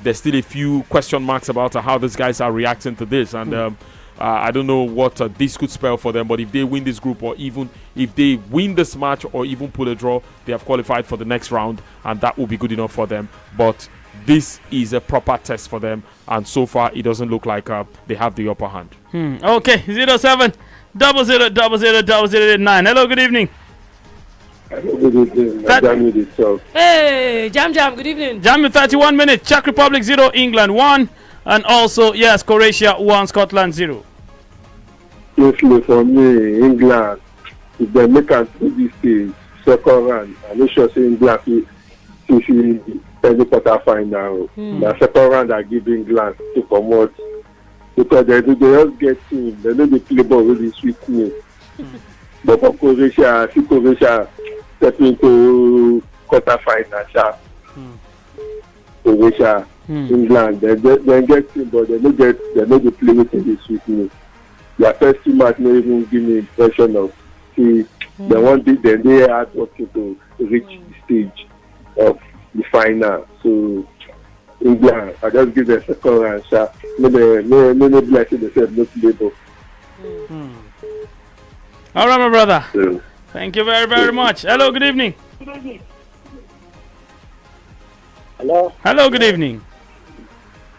there's still a few question marks about how these guys are reacting to this. And I don't know what this could spell for them, but if they win this group, or even if they win this match or even pull a draw, they have qualified for the next round, and that will be good enough for them. But this is a proper test for them, and so far it doesn't look like they have the upper hand. Okay, 07 00 00 9. Hello, good evening. Good evening. Hey, Jam, good evening. Jam, 31 minutes. Czech Republic 0, England 1. And also, yes, Croatia 1, Scotland 0. Mostly for me, England, if they make it to this stage, second round, I'm not sure say England will see the quarter final. The second round, I give England to come out, because they just get team. They know the play ball really sweet me. But for Croatia, I see Croatia step into quarter final. Croatia, England, they get team, but they know the play with the sweet me. Their first 2 matches not even give me impression of see they want it, then they are working to reach the stage of the final. So England, I just give them second round shot. No blessing themselves, no play ball. All right, my brother. Thank you very, very much. Hello, good evening. Hello. Hello, good evening.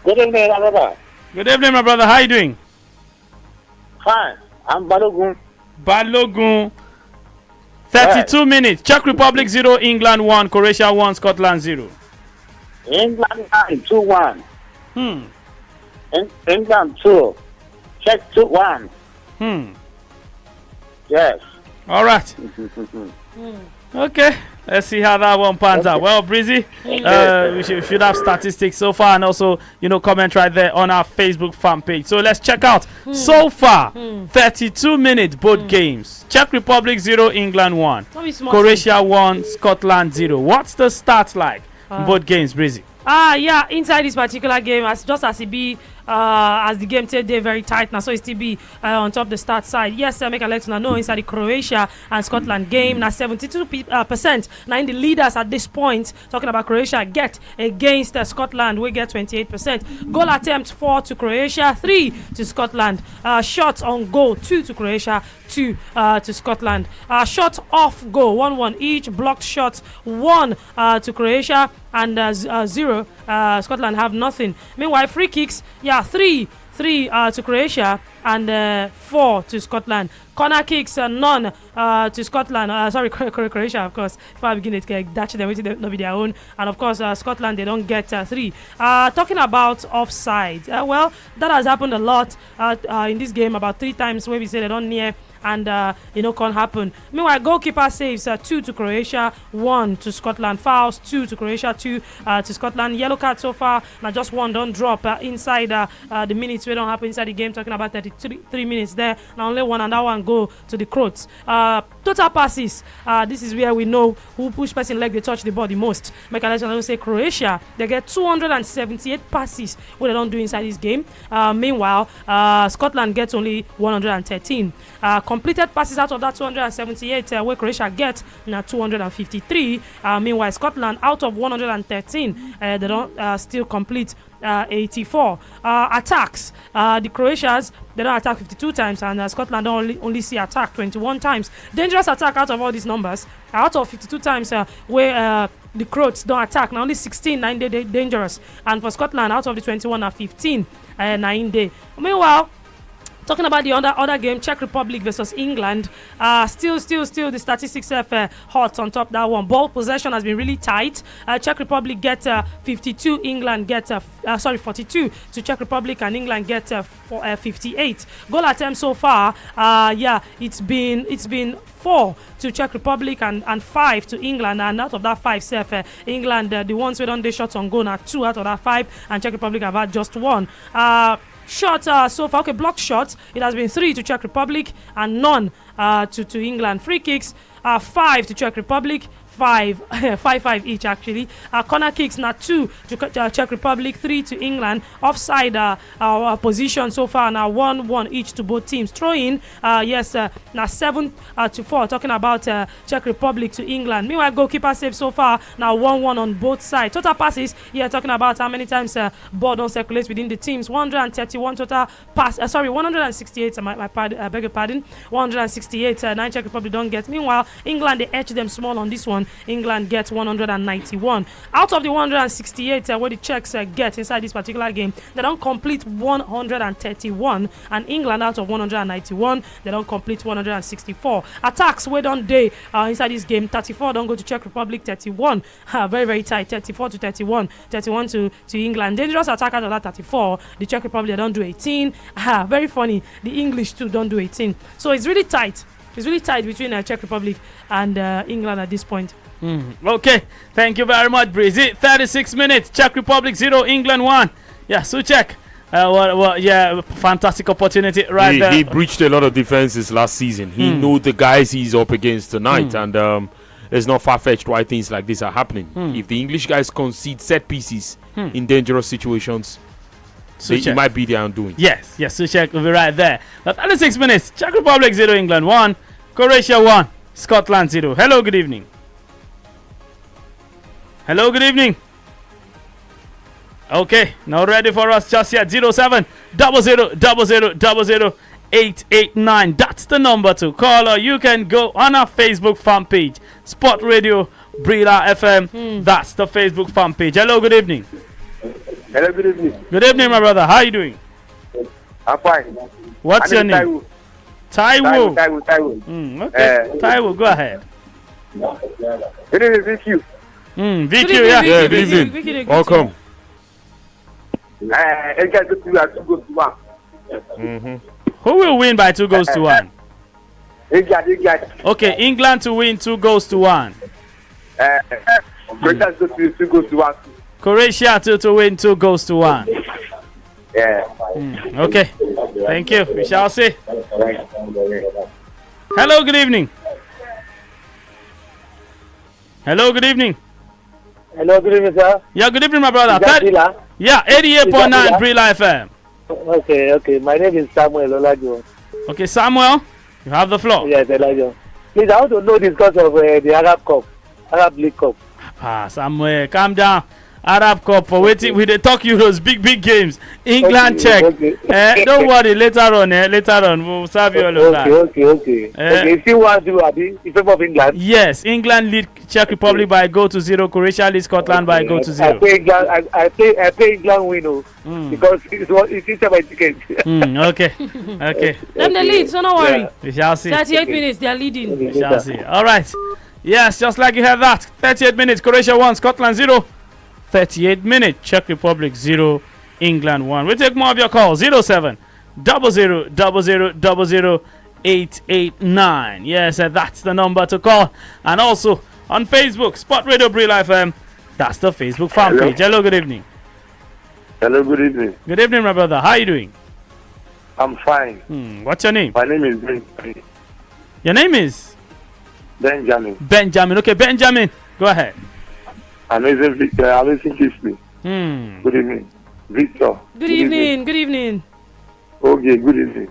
Good evening, my brother. Good evening, my brother. How you doing? Fine. I'm Balogun. Balogun. 32 minutes. Czech Republic 0, England 1, Croatia 1, Scotland 0. England 2-1. England 2. Czech 2-1. Yes. All right. Okay. Let's see how that one pans out. Well, Breezy, we should have statistics so far, and also, comment right there on our Facebook fan page. So let's check out so far 32 minutes both games. Czech Republic 0, England 1. Croatia 1, Scotland 0. What's the stats like in both games, Breezy? Yeah, inside this particular game, as it be, as the game today very tight now, so it still be on top the start side. Yes, make a let you know inside the Croatia and Scotland game, now 72% now in the leaders at this point. Talking about Croatia get against Scotland, we get 28%. Goal attempt 4 to Croatia, 3 to Scotland. Shots on goal 2 to Croatia, 2 to Scotland. Shots off goal 1-1 each. Blocked shots 1 to Croatia and 0 Scotland have nothing. Meanwhile, free kicks, 3 to Croatia and 4 to Scotland. Corner kicks, none to Scotland. Sorry, Croatia, of course. If I begin it, dash them, waiting not be their own. And of course, Scotland, they don't get 3. Talking about offside, well, that has happened a lot in this game. About 3 times where we say they don't near. And can't happen. Meanwhile, goalkeeper saves 2 to Croatia, 1 to Scotland. Fouls 2 to Croatia, 2 to Scotland. Yellow card so far, now just 1 don't drop inside the minutes. We don't happen inside the game. Talking about 33 minutes there. Now only 1 and that one go to the Croats. Total passes. This is where we know who push person leg they touch the ball the most. Make a don't say Croatia. They get 278 passes what they don't do inside this game. Meanwhile, Scotland gets only 113. Completed passes out of that 278 where Croatia get now 253. Meanwhile, Scotland out of 113 they don't still complete 84. Attacks, the Croatians they don't attack 52 times and Scotland don't only see attack 21 times. Dangerous attack out of all these numbers, out of 52 times where the Croats don't attack, now only 16 9 day dangerous, and for Scotland out of the 21 are 15 9 day. Meanwhile, Talking about the other game, Czech Republic versus England. Still the statistics have hot on top that one. Ball possession has been really tight. Czech Republic get 52, England get 42 to Czech Republic, and England get 58. Goal attempts so far, it's been 4 to Czech Republic and 5 to England, and out of that 5, England the ones we don't they shots on goal are 2 out of that 5, and Czech Republic have had just 1. Shots so far, okay, block shots, it has been 3 to Czech Republic and none to England. Free kicks 5 to Czech Republic, 5 each actually. Corner kicks now 2 to Czech Republic, 3 to England. Offside position so far now 1-1 each to both teams. Throw in now 7 to 4, talking about Czech Republic to England. Meanwhile, goalkeeper save so far now 1-1 on both sides. Total passes, talking about how many times ball don't circulate within the teams. 131 total pass, 168, I beg your pardon, 168, 9 Czech Republic don't get. Meanwhile, England, they edge them small on this one. England gets 191. Out of the 168 what the Czechs get inside this particular game, they don't complete 131, and England, out of 191, they don't complete 164. Attacks where don't they inside this game, 34 don't go to Czech Republic, 31 very very tight, 34 to 31, 31 to England. Dangerous attack out of that 34. The Czech Republic, they don't do 18. Very funny, the English too don't do 18. So it's really tight. It's really tight between Czech Republic and England at this point. Okay, thank you very much, Breezy. 36 minutes, Czech Republic 0, England 1. Yeah, Souček. Fantastic opportunity there. He breached a lot of defenses last season. He knows the guys he's up against tonight, and it's not far-fetched why things like this are happening. If the English guys concede set pieces in dangerous situations, it might be their undoing. Yes, Souček will be right there. 36 minutes, Czech Republic 0, England 1, Croatia 1, Scotland 0. Hello, good evening. Hello, good evening. Okay, now ready for us just yet. 07 00 00 889. That's the number to call, or you can go on our Facebook fan page, Sport Radio Brila FM. That's the Facebook fan page. Hello, good evening. Hello, good evening. Good evening, my brother. How are you doing? I'm fine. What's your name? Taiwo. Okay, Taiwo, go ahead. Good evening, VQ. VQ, yeah. Good evening. Welcome. Who will win by 2 goals to 1? Okay, England to win 2 goals to 1. Croatia to 2 goals to 1. Croatia to win 2 goals to 1. Yeah. Okay. Thank you. We shall see. Hello, good evening. Hello, good evening. Hello, good evening, sir. Yeah, good evening, my brother. Yeah, 88.9 Brila FM. Okay. My name is Samuel Olajuwon. Okay, Samuel, you have the floor. Yes, Elijah. Please, I want to know this because of the Arab League Cup. Samuel, calm down. Arab Cup for waiting. We talk Euros, big games. England, Czech. Don't worry. Later on, we'll serve you all of that. Okay. If you want to, in favor of England. Yes, England lead Czech Republic by goal to 0. Croatia lead Scotland by goal to 0. I play England win, because it's my ticket. Okay. Then they lead, so don't worry. We shall see. 38 minutes, they are leading. We shall see. All right. Yes, just like you heard that. 38 minutes, Croatia 1, Scotland 0. 38 minutes, Czech Republic 0, England 1. We take more of your calls. 07 00 00 889. Yes, that's the number to call. And also on Facebook, Sport Radio Brila FM. That's the Facebook fan page. Hello, good evening. Hello, good evening. Good evening, my brother. How are you doing? I'm fine. What's your name? My name is Benjamin. Your name is? Benjamin. Okay, Benjamin. Go ahead. Amazing Victor. Amazing Kisly. Good evening. Victor. Good evening. Okay, good evening.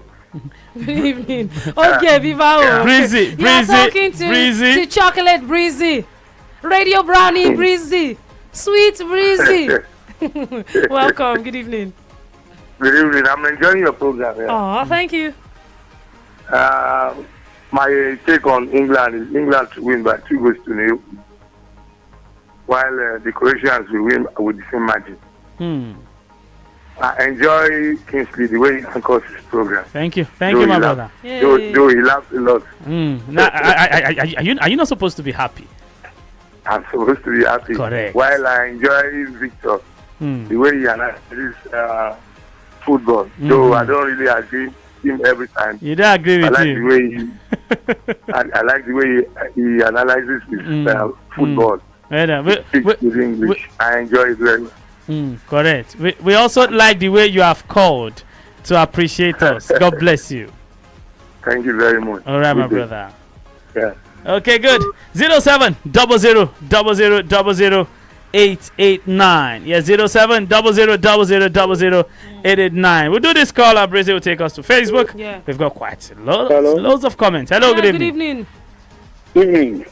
Good evening. Okay, Viva. Breezy. You are talking to Chocolate Breezy. Radio Brownie Breezy. Sweet Breezy. Welcome. Good evening. Good evening. I'm enjoying your program. Oh, thank you. My take on England is England to win by 2 goals to 0. While the Croatians will win with the same margin. I enjoy Kingsley the way he anchors his program. Thank you, my brother. Though he laughs a lot. Now, are you not supposed to be happy? I'm supposed to be happy. Correct. While I enjoy Victor, the way he analyzes football. Though I don't really agree with him every time. You don't agree with him? The way I like the way he analyzes his football. With English. I enjoy it very much. Correct. We also like the way you have called to appreciate us. God bless you. Thank you very much. All right, my brother. Yeah. Okay, good. 0700000889. Yeah, 0700000889. We'll do this call. Brazil will take us to Facebook. Yeah. We've got quite loads of comments. Hello, good evening. Good evening.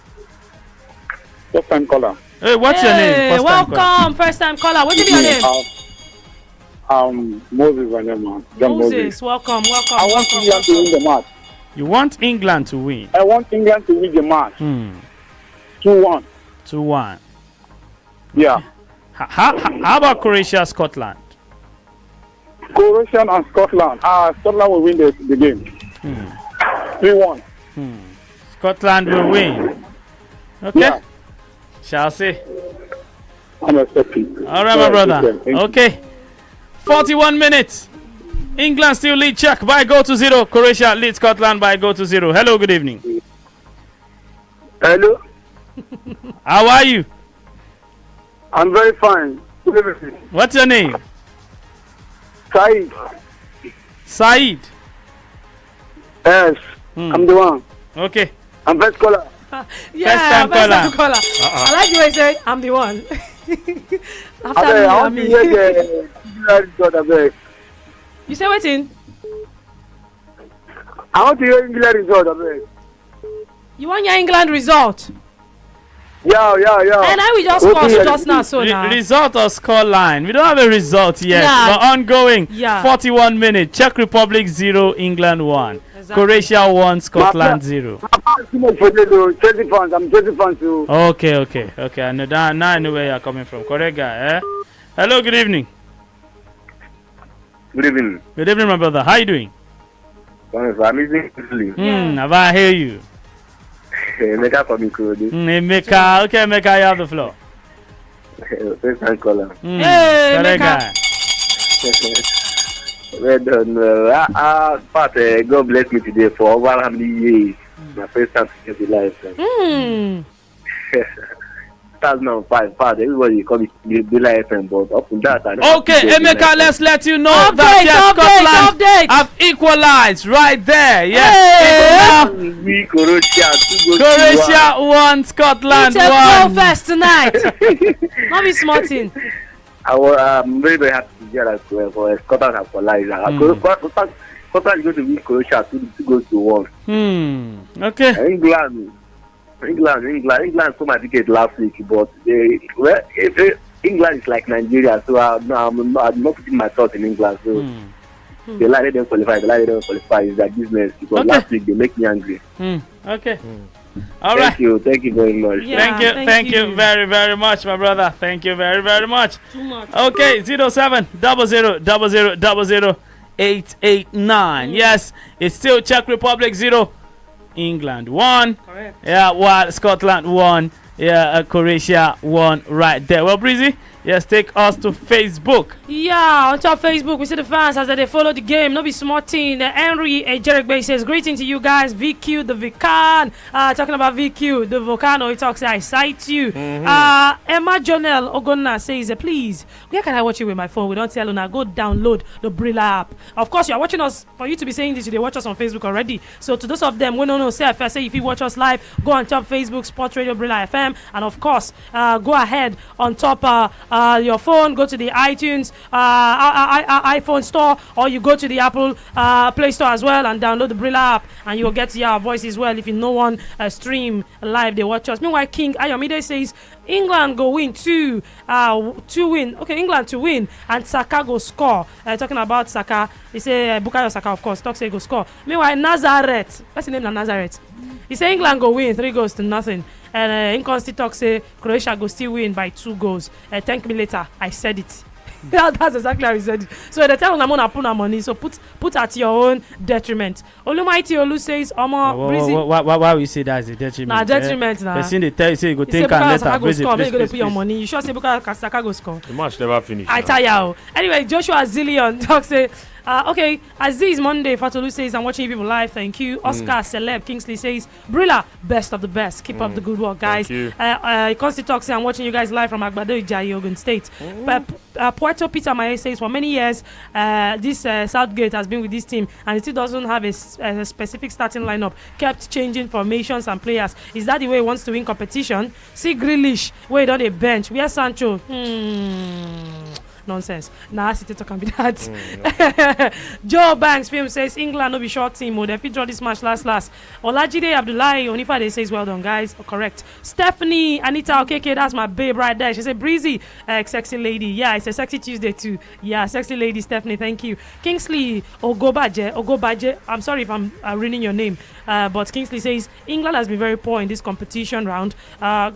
First time caller. Hey, what's your name? Welcome, first time caller. What's your name? Moses Wanyama. Moses, welcome. I want England to win the match. You want England to win? I want England to win the match. 2-1. 2-1. Yeah. How about Croatia, Scotland? Croatia and Scotland. Scotland will win the game. 3-1. Scotland will win. Okay. Yeah. Shall see. I'm expecting. All right, my brother. Okay. 41 minutes. England still lead Czech by goal to 0. Croatia lead Scotland by goal to 0. Hello, good evening. Hello. How are you? I'm very fine. Good evening. What's your name? Said. Said. Yes. I'm the one. Okay. I'm first caller. Yeah, first time caller. I like the way you say I'm the one. After I want to hear the result. You say waiting? I want to hear England result. You want your England result? Yeah. And I will just score just now, so now. Result or score line? We don't have a result yet, but ongoing. 41 minutes. Czech Republic 0, England 1. Exactly. Croatia 1, Scotland 0. I'm Chelsea fans too. Okay. I know that. Now I know where you're coming from. Correct guy, eh? Hello, good evening. Good evening. Good evening, my brother. How you doing? Amazing. Have I hear you? Emeka from Ikorodu. Emeka. Okay, Emeka, you have the floor. First time caller. Hey, Emeka. Well done. But God bless me today for over how many years. My first time to get the life. 2005, everybody call it the life, but up to that. Okay, Emeka, let's let you know that Scotland have equalized right there. Yes. Croatia 1, Scotland 1. It's a goal first tonight. Not be smarting. I'm very, very happy to hear that for Scotland have equalized. Scotland is going to win Croatia 2 goals to 1. Okay. England sold my ticket last week, but England is like Nigeria, so I'm not putting my thoughts in England. So they let them qualify. It's their business, because last week they make me angry. Okay. All right. Thank you very much. Yeah, thank you very, very much, my brother. Thank you very, very much. Too much. Okay, 0700000889. Yes, it's still Czech Republic 0. England 1. Correct. Yeah, while Scotland 1. Yeah, Croatia 1 right there. Well, Breezy, yes, take us to Facebook. Yeah, on top of Facebook, we see the fans as they follow the game. No be smart team. Henry Jerek says, greeting to you guys. VQ, the Vican. Talking about VQ, the Volcano. He talks, I cite you. Emma Jonelle Ogonna says, please, where can I watch it with my phone? We don't tell Una. Go download the Brilla app. Of course, you are watching us. For you to be saying this, they watch us on Facebook already. So to those of them, we don't know, say if you watch us live, go on top Facebook, Sports Radio Brilla FM. And of course, go ahead on top your phone, go to the iTunes iPhone store, or you go to the Apple Play Store as well and download the Brilla app, and you'll get your voice as well. If you no one stream live, they watch us. Meanwhile, King Ayomide says England go win 2 win. Okay, England to win, and Saka go score. Talking about Saka, he say Bukayo Saka, of course. Talk say go score. Meanwhile, Nazareth, what's the name of Nazareth? He say England go win 3 goals to nothing. And Inconsti talk say Croatia go still win by 2 goals. Thank me later. I said it. That's exactly how he said it. So they tell Unamon to put our money. So put at your own detriment. Olumaiti Olu says, Breezy. Why we say that is a detriment? Nah, detriment. Nah. Person they tell you say you go He think and later. Breezy, please, you go to put your money. You sure say Bukayo Saka go score? The match never finished. I tell you. Anyway, Joshua Zillion talk say. Okay, Aziz Monday Fatolu says I'm watching you people live. Thank you. Oscar Celeb Kingsley says Brilla, best of the best. Keep up the good work, guys. Consti talk say I'm watching you guys live from Agbado Ijayi, Ogun State. Puerto Peter Maye says for many years this Southgate has been with this team and it still doesn't have a specific starting lineup. Kept changing formations and players. Is that the way he wants to win competition? See Grealish, wait on a bench. Where's Sancho? Nonsense. Nah, City can be that. Joe Banks film says England no be short team. They fit draw this match last. Olajide Abdullahi Onifa they says well done guys. Correct. Stephanie Anita Okeke, that's my babe right there. She said Breezy, sexy lady. Yeah, it's a sexy Tuesday too. Yeah, sexy lady Stephanie. Thank you. Kingsley Ogobaje. I'm sorry if I'm ruining your name. But Kingsley says England has been very poor in this competition round.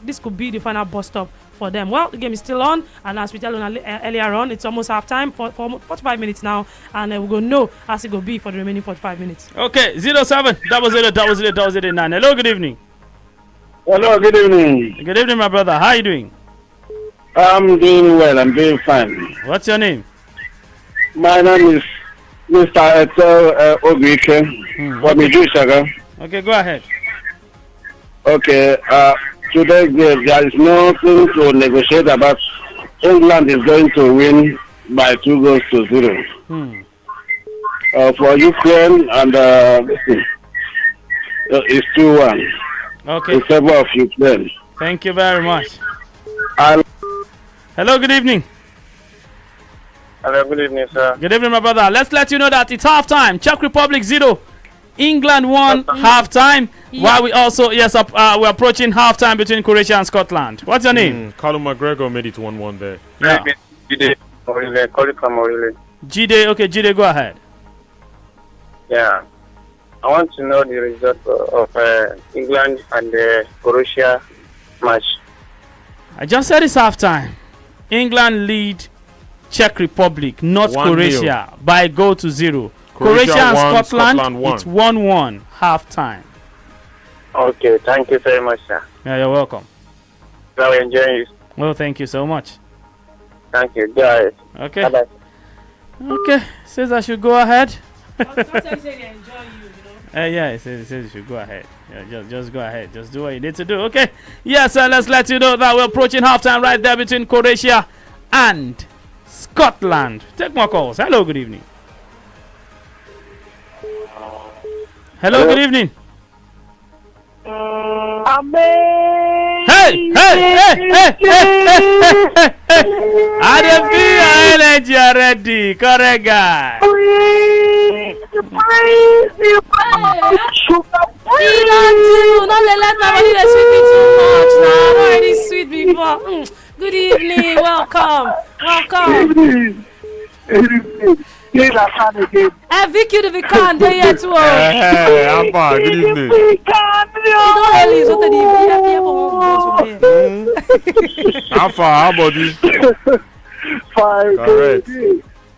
This could be the final bus stop for them. Well, the game is still on, and as we tell you earlier on, it's almost half time for 45 minutes now, and we're going to know as it will be for the remaining 45 minutes. Okay, 07000009. Hello, good evening. Hello, good evening. Good evening, my brother. How are you doing? I'm doing well. I'm doing fine. What's your name? My name is Mr. Etel Ogwike from Ijusaga. Okay, go ahead. Okay, today there is nothing to negotiate about. England is going to win by 2-0. For Ukraine and it's 2-1. Okay. In favor of Ukraine. Thank you very much. Hello, good evening. Hello, good evening, sir. Good evening, my brother. Let's let you know that it's half time. Czech Republic 0. England 1 half time. While we also we're approaching half time between Croatia and Scotland. What's your name? Callum McGregor made it 1-1 there. Yeah. Jide, calling from Orile. Jide, okay, Jide, go ahead. Yeah, I want to know the result of England and the Croatia match. I just said it's half time. England lead Czech Republic, not 1-0. Croatia, by a goal to 0. Croatia and Scotland, it's 1-1 half time. Okay, thank you very much, sir. Yeah, you're welcome. Now we're enjoying you. Well, thank you so much. Thank you, guys. Okay. Bye-bye. Okay, says I should go ahead. Yeah, it says you should go ahead. Yeah, just go ahead. Just do what you need to do. Okay. Yes, let's let you know that we're approaching halftime right there between Croatia and Scotland. Take more calls. Hello, good evening. Hello, good evening. Hey! I don't feel energy already. Correct guy. Not let nobody sweet me too much now. I'm already sweet before. Good evening. Welcome. VQ the Vican, they yet to Hey, I'm fine. Good evening. How far? How about you? Fine. Correct.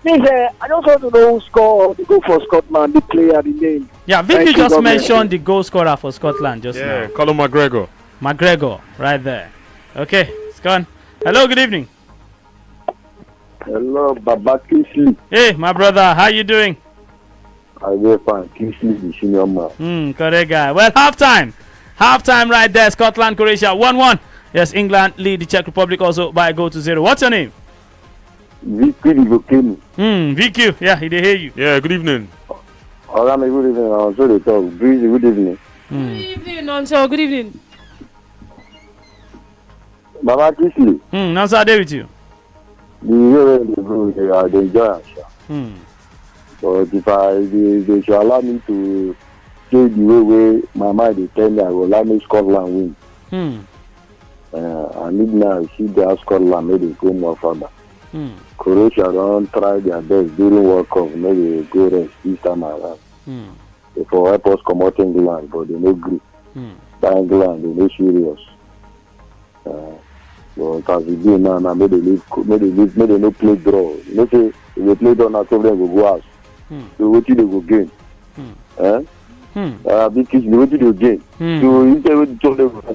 I just want to know who scored the goal for Scotland, the player, the name. Yeah, Vicky just mentioned the goal scorer for Scotland just now. Yeah, Colin McGregor. McGregor, right there. Okay, it's gone. Hello, good evening. Hello, Baba Kingsley. Hey, my brother, how you doing? I'm very fine. Kingsley, the senior man. Correct guy. Well, halftime right there. Scotland, Croatia, 1-1. Yes, England lead the Czech Republic also by a goal to 0. What's your name? VQ. Yeah, he did hear you. Yeah, good evening. Good evening. I'm sorry to talk. Breezy, good evening. Good evening, Nonso. Good evening. Baba Kingsley. Nonso, I with you. The way they enjoy it. But if they should allow me to say the way my mind is telling me, I will allow me Scotland win. I need now to see the Scotland maybe go more further. Croatia don't try their best during World Cup, maybe go rest this time around. For help us come out England, but they no agree. By England, they no serious. But as we do now, make they no play draw. You know, say if they play draw now, some of them go house. So what they go gain? Big kids, what they go gain? So instead of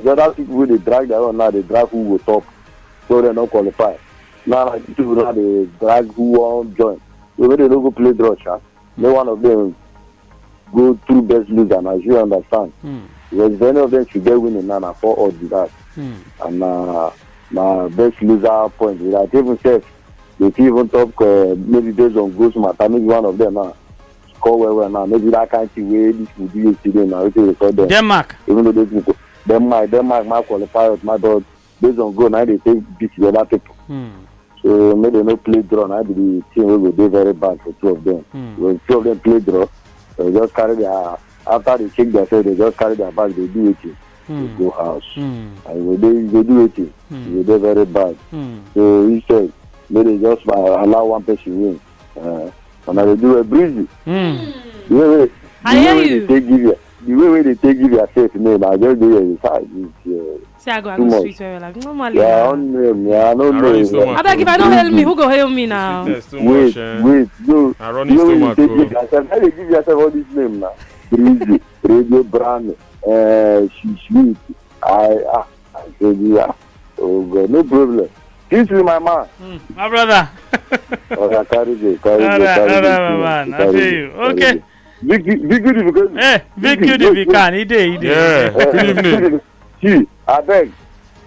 the other people wey dey drag their own now, they drag who go top, so they not qualify. Now people now they drag who won't join. So when they don't go play draw, no one of them go through best loser. As you understand, because if any of them should get winning now, 4 odds with that, and my best loser point with that. Even says they even talk maybe based on goals matter. Maybe one of them now score well now. Maybe that can't see where this will be yesterday now. If they record them. Denmark. Even though they people Denmark might qualify my dog based on goal. Now they take beat the other people. So maybe they no play draw. Now the team will be very bad for 2 of them. When 2 of them play draw, they just carry their after they check themselves, they just carry their bag. They do it. They go house, and when they do it, they do very bad. So instead, maybe they just allow one person win, and now they do a breezy. The way they take give you a safe name, I just do it inside. See, I go sweet where like normally. Yeah, I don't know. I beg if I don't help me, who go help me now? Wait, no. I run his stomach. How they give yourself all this name now? Breezy, Radio Brand, sweet. I said, yeah. Oh God, no problem. This is my man. My brother. Okay, carry it. Man. I feel you. Okay. Big good if you can. Big good if you can. He did. Yeah. Good evening. See, I beg.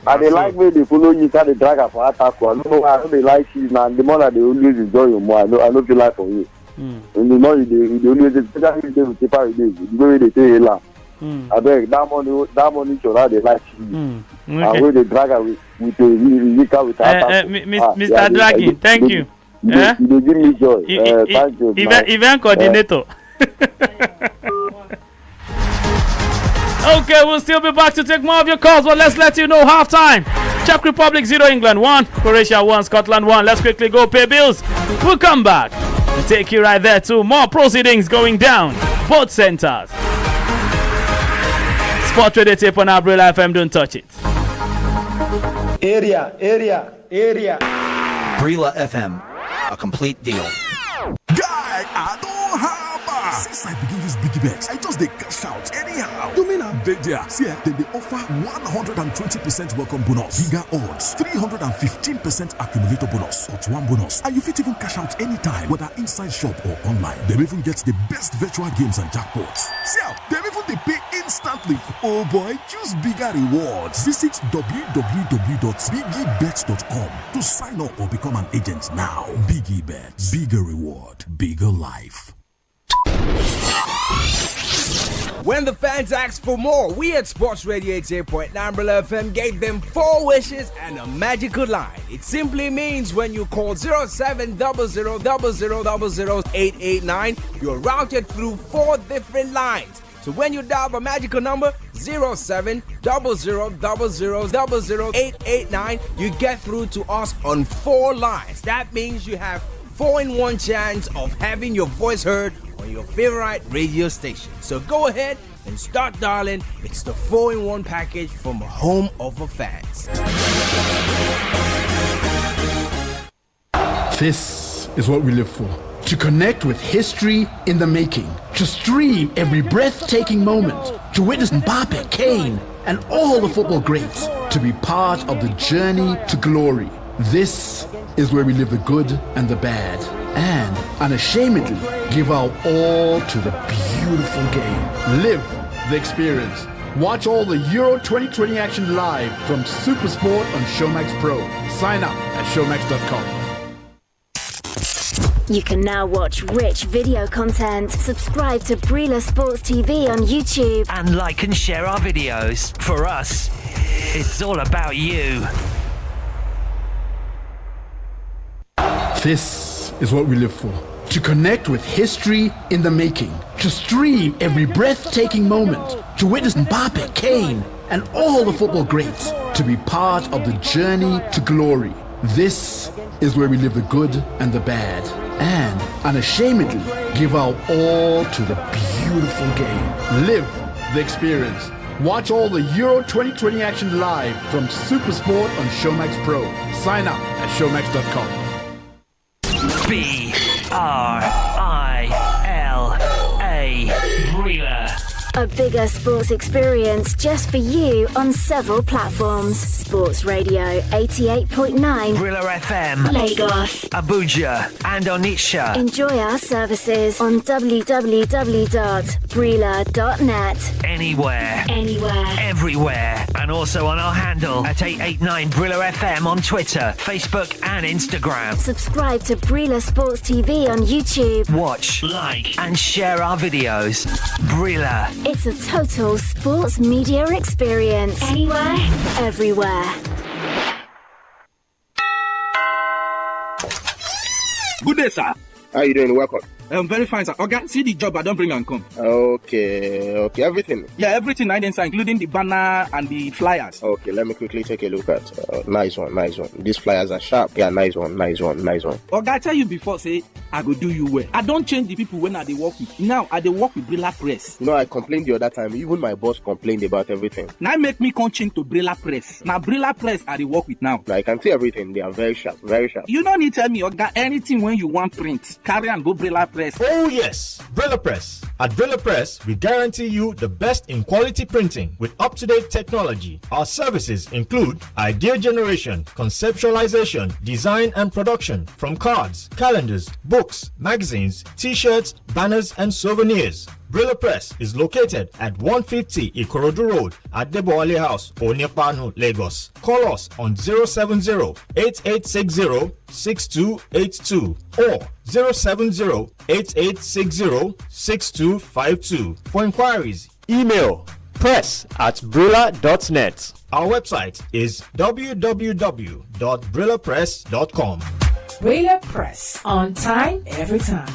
And they like me, they follow you, they drag up for attack. I don't know why they like you, and the more that they always enjoy you more. I know feel like for you. And the more they always, especially if they will take out the way they say, hey, I beg, that money should have they like you. And when they drag with attack. Mr. Dragging, thank you. They give me joy. Thank you. Event coordinator. Okay, we'll still be back to take more of your calls, but let's let you know halftime. Czech Republic 0, England 1, Croatia 1, Scotland 1. Let's quickly go pay bills. We'll come back and take you right there to more proceedings going down both centers. Sport Radio tape on Abril FM, don't touch it. Area. Brila FM, a complete deal. Guy, I don't have since I begin use Biggie Bet, I just they cash out anyhow. You mean I'm dead there? See, then they offer 120% welcome bonus, bigger odds, 315% accumulator bonus, +1 bonus, and you fit even cash out anytime, whether inside shop or online. They even get the best virtual games and jackpots. See, they even they pay instantly. Oh boy, choose bigger rewards. Visit www.biggiebet.com to sign up or become an agent now. Biggie Bet, bigger reward, bigger life. When the fans asked for more, we at Sports Radio 88.9 FM gave them 4 wishes and a magical line. It simply means when you call 0700000889, you're routed through 4 different lines. So when you dial the magical number 0700000889, you get through to us on 4 lines. That means you have 4-in-1 chance of having your voice heard on your favorite radio station. So go ahead and start dialing. It's the 4-in-1 package from home of the fans. This is what we live for. To connect with history in the making. To stream every breathtaking moment. To witness Mbappe, Kane, and all the football greats. To be part of the journey to glory. This is where we live the good and the bad, and unashamedly give our all to the beautiful game. Live the experience. Watch all the Euro 2020 action live from Supersport on Showmax Pro. Sign up at showmax.com. You can now watch rich video content. Subscribe to Brila Sports TV on YouTube. And like and share our videos. For us, it's all about you. This is what we live for. To connect with history in the making. To stream every breathtaking moment. To witness Mbappe, Kane, and all the football greats. To be part of the journey to glory. This is where we live the good and the bad. And unashamedly give our all to the beautiful game. Live the experience. Watch all the Euro 2020 action live from Supersport on Showmax Pro. Sign up at showmax.com. BRILA. Brila. A bigger sports experience just for you on several platforms. Sports Radio 88.9 Brila FM. Lagos, Abuja and Onitsha. Enjoy our services on www.brila.net. Anywhere. Anywhere. Everywhere. And also on our handle at 889 Brila FM on Twitter, Facebook and Instagram. Subscribe to Brila Sports TV on YouTube. Watch, like and share our videos. Brila. It's a total sports media experience. Anywhere, everywhere. Good day, sir. How you doing? Welcome. I'm very fine, sir. Okay, see the job I don't bring and come. Okay, everything. Yeah, everything I didn't, sir, including the banner and the flyers. Okay, let me quickly take a look at. Nice one. These flyers are sharp. Yeah, nice one. Okay, I tell you before, say I go do you well. I don't change the people when I dey work with. Now I dey work with Brila Press. You know, I complained the other time. Even my boss complained about everything. Now make me come change to Brila Press. Now Brila Press I dey work with now. I can see everything. They are very sharp. You don't need to tell me, okay, anything when you want print, carry and go Brila Press. Oh yes, Brila Press. At Brila Press, we guarantee you the best in quality printing with up-to-date technology. Our services include idea generation, conceptualization, design and production from cards, calendars, books, magazines, t-shirts, banners and souvenirs. Brila Press is located at 150 Ikorodu Road at Deboale House, Onyepanu, Lagos. Call us on 070-8860-6282 or 070-8860-6252. For inquiries, email press@brila.net. Our website is www.brilapress.com. Brila Press, on time, every time.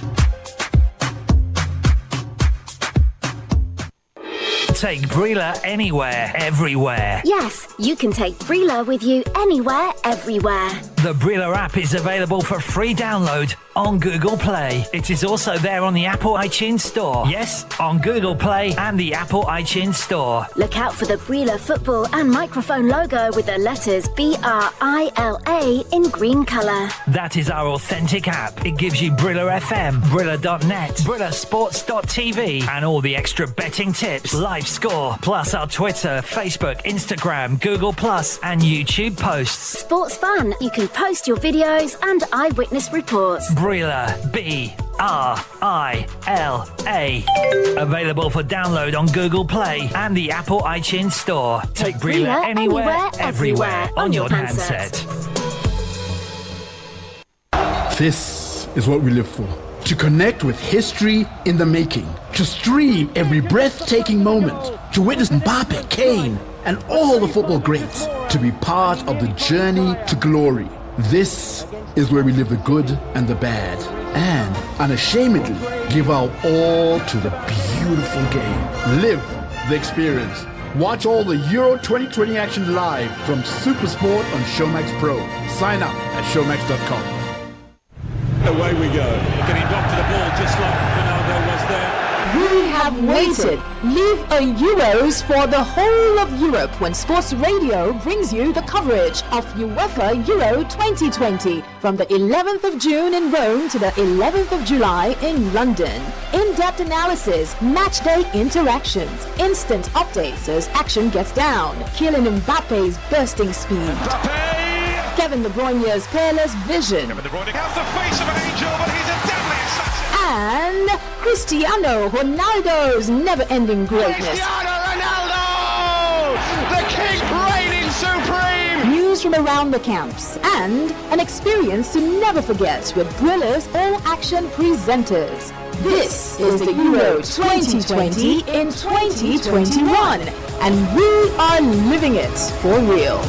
Take Brila anywhere, everywhere. Yes, you can take Brila with you anywhere, everywhere. The Brila app is available for free download on Google Play. It is also there on the Apple iTunes Store. Yes, on Google Play and the Apple iTunes Store. Look out for the Brila football and microphone logo with the letters BRILA in green colour. That is our authentic app. It gives you Brila FM, Brila.net, BrilaSports.tv and all the extra betting tips, live score, plus our Twitter, Facebook, Instagram, Google Plus and YouTube posts. Sports fun. You can post your videos and eyewitness reports. Brila, BRILA. Available for download on Google Play and the Apple iTunes Store. Take Brila anywhere, everywhere on your handset. This is what we live for. To connect with history in the making. To stream every breathtaking moment. To witness Mbappe, Kane, and all the football greats. To be part of the journey to glory. This is where we live the good and the bad. And unashamedly give our all to the beautiful game. Live the experience. Watch all the Euro 2020 action live from Supersport on Showmax Pro. Sign up at showmax.com. Away we go. Getting back to the ball just like Ronaldo was there. We have waited. Live on Euros for the whole of Europe when Sports Radio brings you the coverage of UEFA Euro 2020 from the 11th of June in Rome to the 11th of July in London. In-depth analysis, match day interactions, instant updates as action gets down, Kylian Mbappe's bursting speed, Kevin De Bruyne's peerless vision, Kevin De Bruyne has the face of an angel, but he's a deadly assassin. and Cristiano Ronaldo's never-ending greatness. Cristiano Ronaldo, the king reigning supreme. News from around the camps and an experience to never forget with Brilla's all-action presenters. This is the Euro 2020 in 2021, and we are living it for real.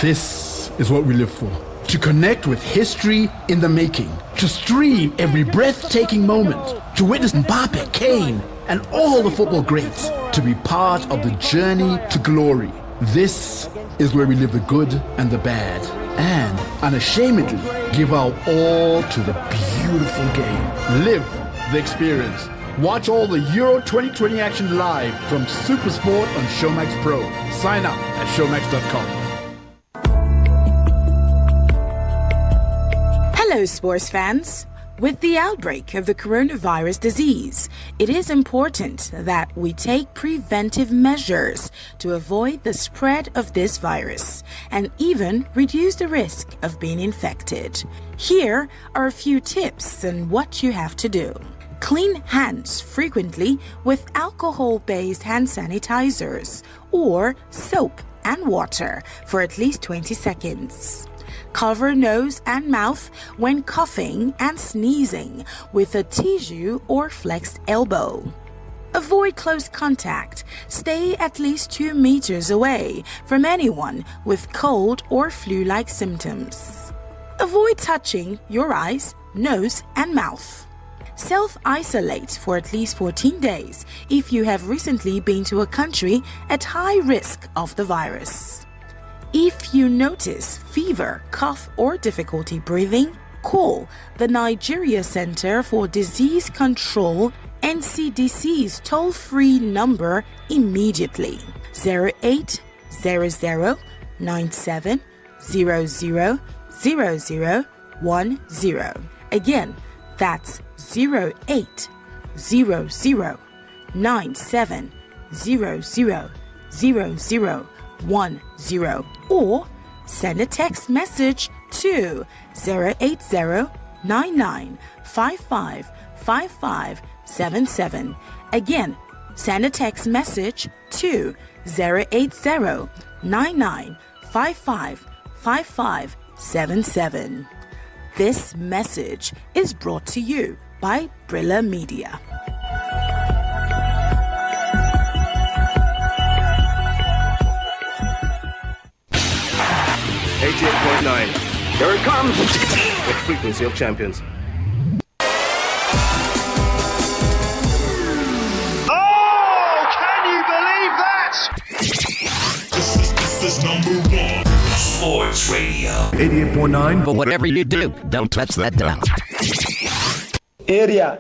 This is what we live for. To connect with history in the making. To stream every breathtaking moment. To witness Mbappe, Kane, and all the football greats. To be part of the journey to glory. This is where we live the good and the bad. And unashamedly give our all to the beautiful game. Live the experience. Watch all the Euro 2020 action live from Supersport on Showmax Pro. Sign up at showmax.com. Hello, sports fans. With the outbreak of the coronavirus disease, it is important that we take preventive measures to avoid the spread of this virus and even reduce the risk of being infected. Here are a few tips on what you have to do. Clean hands frequently with alcohol-based hand sanitizers or soap and water for at least 20 seconds. Cover nose and mouth when coughing and sneezing with a tissue or flexed elbow. Avoid close contact. Stay at least 2 meters away from anyone with cold or flu-like symptoms. Avoid touching your eyes, nose, and mouth. Self-isolate for at least 14 days if you have recently been to a country at high risk of the virus. If you notice fever, cough, or difficulty breathing, call the Nigeria Center for Disease Control NCDC's toll-free number immediately. 0800 97 000010. Again, that's 0800 97 000010, or send a text message to 080-9955-5577. Again, send a text message to 080-9955-5577. This message is brought to you by Brilla Media. 88.9. Here it comes. The frequency of champions. Oh, can you believe that? This is number 1. Sports Radio. 88.9. But whatever you do, don't touch that dial. Area.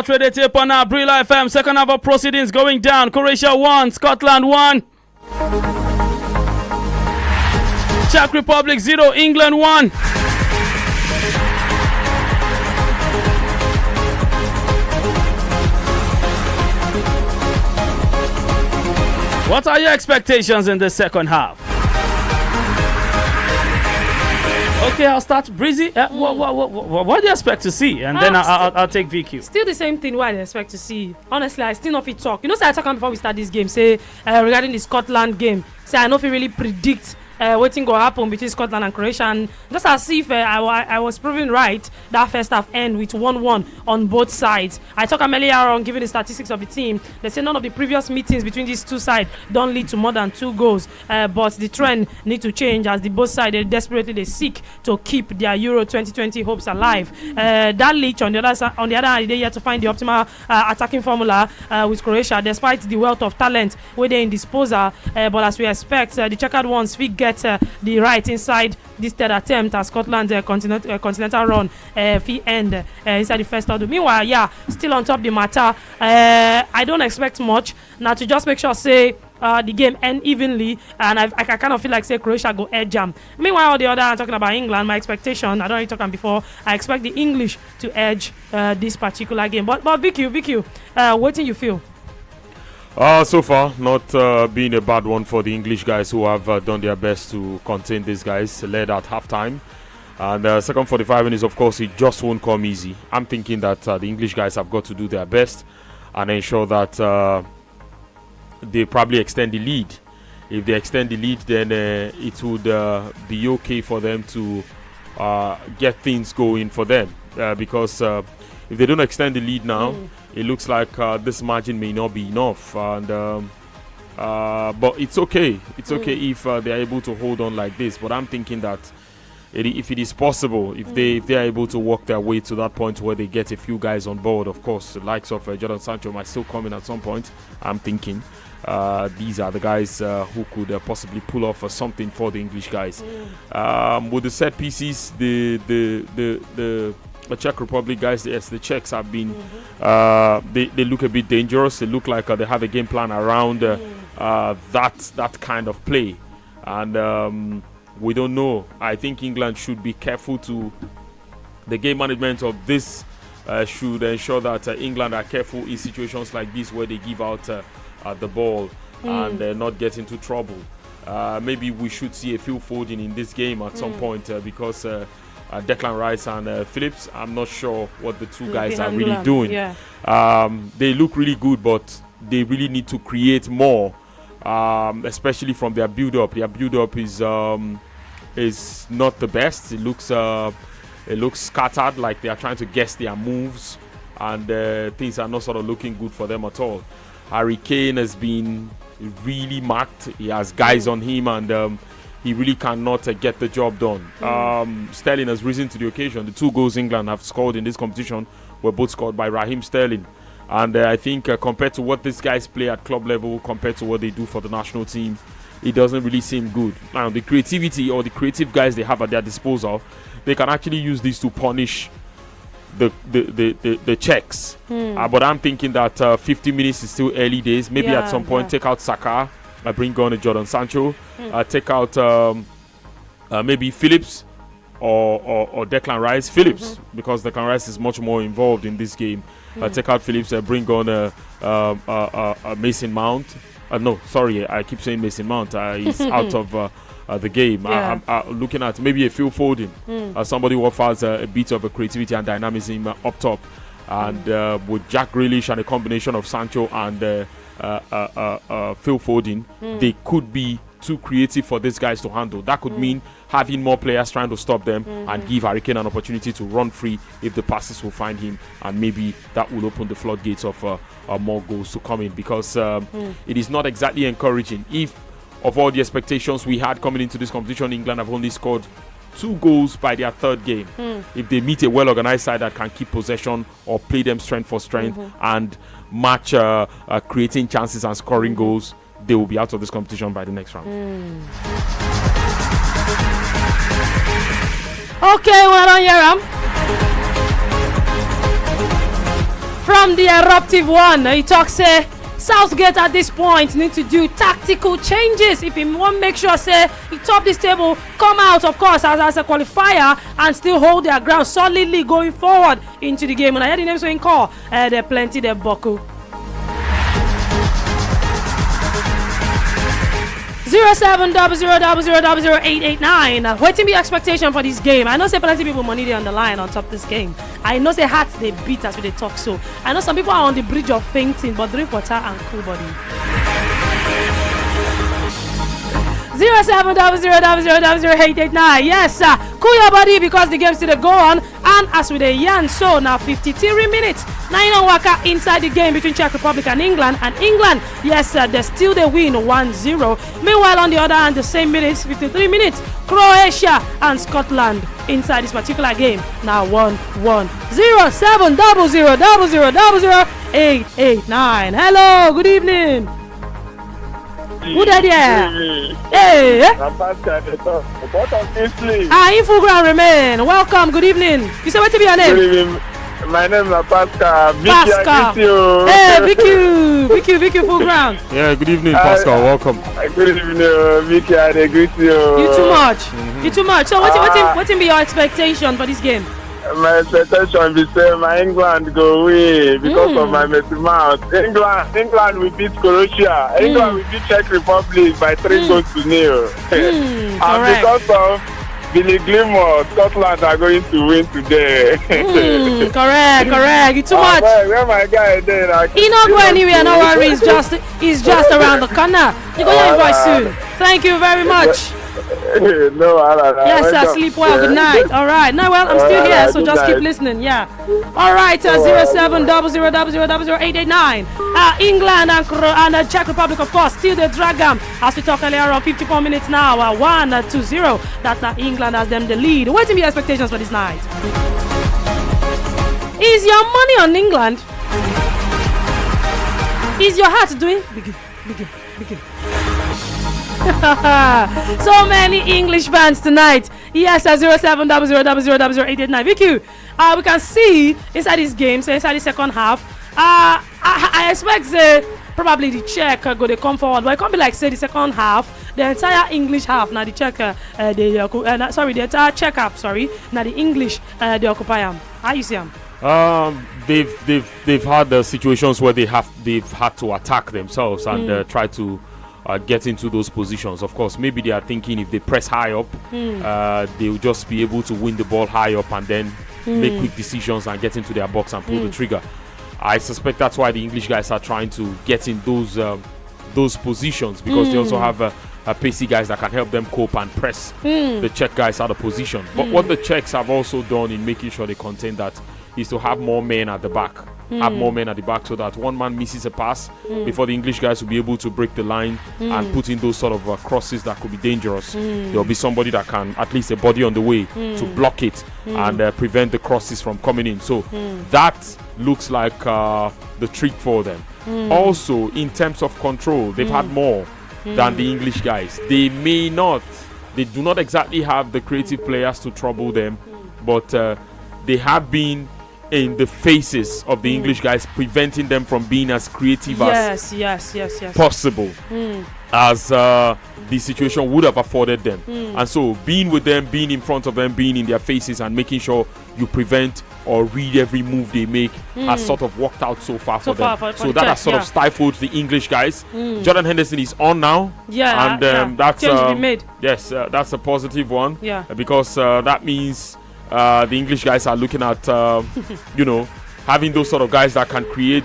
Sport Radio tape on our Brilla FM. Second half of proceedings going down. Croatia 1, Scotland 1. Czech Republic 0, England 1. What are your expectations in the second half? Okay, I'll start. Breezy, what do you expect to see? And then I'll take VQ. Still the same thing what I expect to see. Honestly, I still not fit talk. You know, say I talk before we start this game, say regarding the Scotland game. Say I know if you really predict what thing go happen between Scotland and Croatia, and just as if I was proven right, that first half end with 1-1 on both sides. I talked earlier on giving the statistics of the team. They say none of the previous meetings between these two sides don't lead to more than 2 goals, but the trend need to change as the both sides they seek to keep their Euro 2020 hopes alive. That leach on the other hand, they yet to find the optimal attacking formula with Croatia, despite the wealth of talent where they in disposal. But as we expect, the checkered ones get the right inside this third attempt as Scotland's continental run fee end inside the first third. Meanwhile, still on top of the matter, I don't expect much now to just make sure say the game end evenly, and I kind of feel like say Croatia go edge jam. Meanwhile, on the other hand, talking about England, my expectation, I don't really talking before, I expect the English to edge this particular game. But VQ, what do you feel? So far, not been a bad one for the English guys who have done their best to contain these guys, led at halftime. And second 45 minutes, of course, it just won't come easy. I'm thinking that the English guys have got to do their best and ensure that they probably extend the lead. If they extend the lead, then it would be okay for them to get things going for them. Because if they don't extend the lead now, it looks like this margin may not be enough. And but it's okay. It's okay if they're able to hold on like this. But I'm thinking that if it is possible, if they are able to work their way to that point where they get a few guys on board, of course, the likes of Jadon Sancho might still come in at some point. I'm thinking these are the guys who could possibly pull off something for the English guys. With the set pieces, the Czech Republic guys, yes, the Czechs have been they look a bit dangerous. They look like they have a game plan around that kind of play, and we don't know. I think England should be careful to the game management of this. Should ensure that England are careful in situations like this where they give out the ball and not get into trouble. Maybe we should see a few folding in this game at some point because Declan Rice and Phillips, I'm not sure what the two guys are really doing. They look really good, but they really need to create more, especially from their build-up. Their build-up is not the best. It looks scattered, like they are trying to guess their moves, and things are not sort of looking good for them at all. Harry Kane has been really marked. He has guys on him, and he really cannot get the job done. Sterling has risen to the occasion. The 2 goals England have scored in this competition were both scored by Raheem Sterling. And I think compared to what these guys play at club level, compared to what they do for the national team, it doesn't really seem good. Now, the creativity or the creative guys they have at their disposal, they can actually use this to punish the Czechs. But I'm thinking that 50 minutes is still early days. Maybe at some point take out Saka, bring on Jadon Sancho, take out maybe Phillips or Declan Rice. Phillips, because Declan Rice is much more involved in this game. Take out Phillips, bring on Mason Mount. No, sorry, I keep saying Mason Mount. He's out of the game. Yeah. I'm looking at maybe a Phil Foden, somebody who offers a bit of a creativity and dynamism up top. And with Jack Grealish and a combination of Sancho and Phil Foden, they could be too creative for these guys to handle. That could mean having more players trying to stop them and give Harry Kane an opportunity to run free if the passes will find him, and maybe that will open the floodgates of more goals to come in, because it is not exactly encouraging. If of all the expectations we had coming into this competition, England have only scored 2 goals by their 3rd game. If they meet a well-organized side that can keep possession or play them strength for strength and match creating chances and scoring goals, they will be out of this competition by the next round. Okay, well, I don't hear him. From the eruptive one, he talks, Southgate at this point need to do tactical changes if he want to make sure, say, he top this table, come out, of course, as a qualifier and still hold their ground solidly going forward into the game. And I heard the names so in call, there plenty, there buckle. 0700000889. What will be expectation for this game? I know say plenty people money on the line on top of this game. I know say hearts they beat as we they talk so. I know some people are on the bridge of fainting, but drink water and cool body. 0700000889. Yes, sir. Cool your body because the game still go on. And as with a yarn, so now 53 minutes. 9 waka inside the game between Czech Republic and England. And England, yes, sir, they still they win 1-0. Meanwhile, on the other hand, the same minutes, 53 minutes, Croatia and Scotland inside this particular game. Now 1-1. 0700000889. Hello, good evening. Good idea. Hey. In full ground remain. Welcome. Good evening. You say what to be your name? Good evening. My name is Pascal. Pascal. Hey, Vicky, full ground. Yeah, good evening, Pascal. Welcome. Good evening, Vicky. I greet you. You too much. You too much. So what will be your expectation for this game? My expectation is say my England go win because of my Messi Mount. England will beat Croatia. England will beat Czech Republic by 3-0. And because of Billy Gilmore, Scotland are going to win today. Correct. It's too much. Where my guy then? He not go anywhere. No worry. He's just around the corner. You gonna hear voice soon. Thank you very much. No, yes, sir. Sleep well. Good night. All right. No, well, I'm still here, so just keep listening. Yeah. All right. 0700000889. England and Czech Republic, of course, still the drag them as we talk earlier on. 54 minutes now. 1-0. That's now England has them the lead. What are your expectations for this night? Is your money on England? Is your heart doing big? So many English fans tonight. Yes, at 0700000889. VQ, we can see inside this game, so inside the second half, I expect probably the Czech go to come forward, but it can't be like say the second half, the entire English half. Now the Czech, the entire Czech half. Sorry, now the English they occupy them. How you see them? They've had the situations where they've had to attack themselves and try to get into those positions. Of course, maybe they are thinking if they press high up, they'll just be able to win the ball high up and then make quick decisions and get into their box and pull the trigger. I suspect that's why the English guys are trying to get in those positions, because they also have pacey guys that can help them cope and press the Czech guys out of position. But what the Czechs have also done in making sure they contain that is to have more men at the back. Have more men at the back so that one man misses a pass before the English guys will be able to break the line and put in those sort of crosses that could be dangerous. There'll be somebody that can, at least a body on the way, to block it and prevent the crosses from coming in. So that looks like the trick for them. Also, in terms of control, they've had more than the English guys. They do not exactly have the creative players to trouble them, but they have been in the faces of the English guys, preventing them from being as creative as possible. as the situation would have afforded them. And so being with them, being in front of them, being in their faces and making sure you prevent or read every move they make has sort of worked out so far for them. So that has sort of stifled the English guys. Jordan Henderson is on now. Yeah, and that's change been made. Yes, that's a positive one. Yeah. Because that means the English guys are looking at having those sort of guys that can create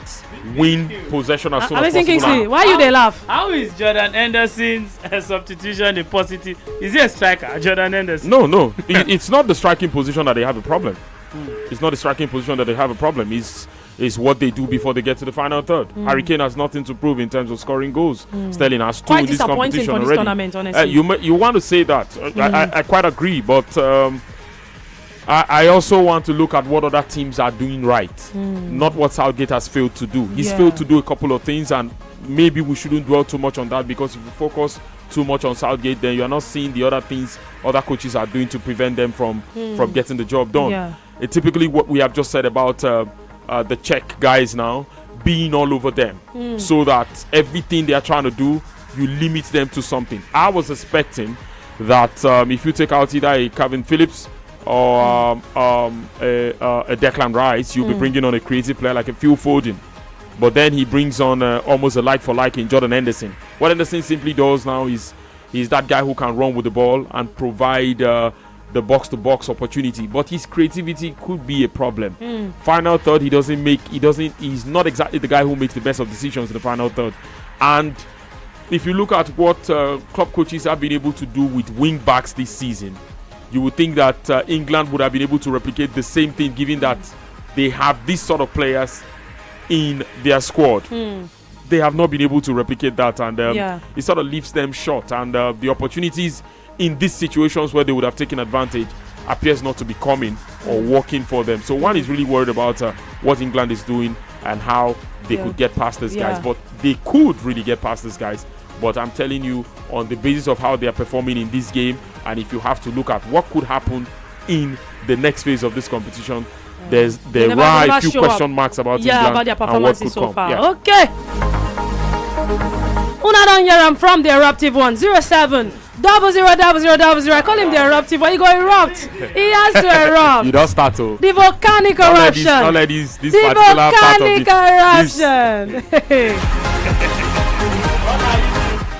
win possession as soon as possible. Kingsley, why you they laugh? How is Jordan Henderson's substitution a positive? Is he a striker, Jordan Henderson? No. It's not the striking position that they have a problem. It's not the striking position that they have a problem. It's what they do before they get to the final third. Harry Kane has nothing to prove in terms of scoring goals. Sterling has 2 in this competition for this already. Tournament, honestly. You want to say that? I quite agree, but I also want to look at what other teams are doing right, not what Southgate has failed to do. He's failed to do a couple of things, and maybe we shouldn't dwell too much on that, because if you focus too much on Southgate, then you're not seeing the other things other coaches are doing to prevent them from getting the job done. Typically what we have just said about the Czech guys now being all over them, so that everything they are trying to do, you limit them to something. I was expecting that if you take out either a Calvin Phillips or a Declan Rice, you'll be bringing on a creative player like a Phil Foden. But then he brings on almost a like for like in Jordan Henderson. What Henderson simply does now is he's that guy who can run with the ball and provide the box-to-box opportunity. But his creativity could be a problem. Final third, he's not exactly the guy who makes the best of decisions in the final third. And if you look at what club coaches have been able to do with wing backs this season, you would think that England would have been able to replicate the same thing, given that they have these sort of players in their squad. They have not been able to replicate that, and it sort of leaves them short. And the opportunities in these situations where they would have taken advantage appears not to be coming or working for them. So one is really worried about what England is doing and how they could get past these guys. But they could really get past these guys. But I'm telling you, on the basis of how they are performing in this game, and if you have to look at what could happen in the next phase of this competition, there are a few question marks about England about their performances and what could so far. come. Okay. Una don't hear I'm from the eruptive one. 07 000000. I call him the eruptive. Why you go erupt? He has to erupt. You don't start to. The volcanic eruption. Not like this the particular part of volcanic eruption.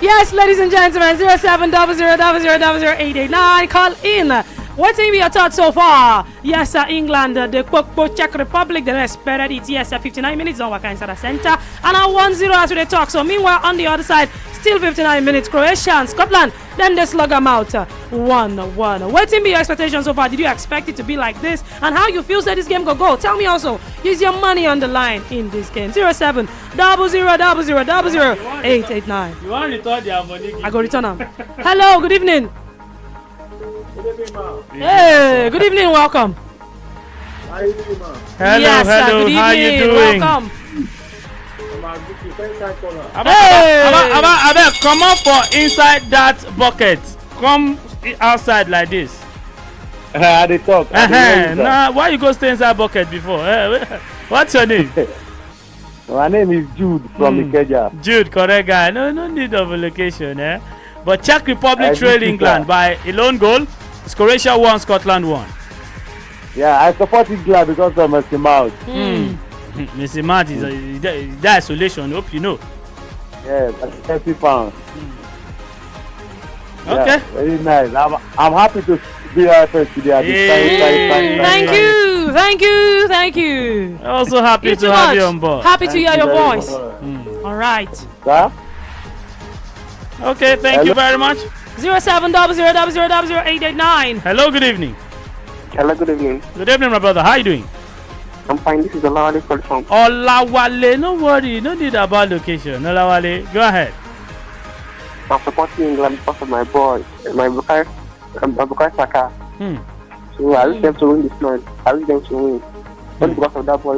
Yes, ladies and gentlemen, 07 00000889. Call in. What are your thoughts so far? Yes, England, the Czech Republic, the rest better it. Yes, 59 minutes on Waka inside the center. And a 1-0 as we talk. So meanwhile, on the other side, still 59 minutes. Croatia and Scotland, then they slug them out 1-1. What be your expectations so far? Did you expect it to be like this? And how you feel that this game could go? Tell me also. Use your money on the line in this game. 07 00000889. You want to return their money? I go return them. Hello, good evening. Hey, good evening, welcome. How you doing, man? Hello, yes, hello, good how you evening, doing? welcome. Abba, come up for inside that bucket. Come outside like this. They talk. Nah, why you go stay inside bucket before? What's your name? My name is Jude from Ikeja. Jude, correct guy. No need of a location, eh? But Czech Republic trailed England by a lone goal. Croatia 1, Scotland 1. Yeah, I support England because of Mr. Mount. Mr. Mount is that isolation. Hope you know. Yeah, that's 30 pounds. Okay. Yeah, very nice. I'm happy to be here first today. Thank you. Also happy to have you on board. Happy to hear your voice. All right. Sir? Okay, thank you very much. 07 00000889. Hello, good evening. Hello, good evening. Good evening, my brother. How are you doing? I'm fine. This is Olawale from. Olawale, no worry. No need about location. Olawale, go ahead. I'm supporting England because of my boy, my Bukai Saka. So I wish them to win this night. I wish them to win. Not because of that boy,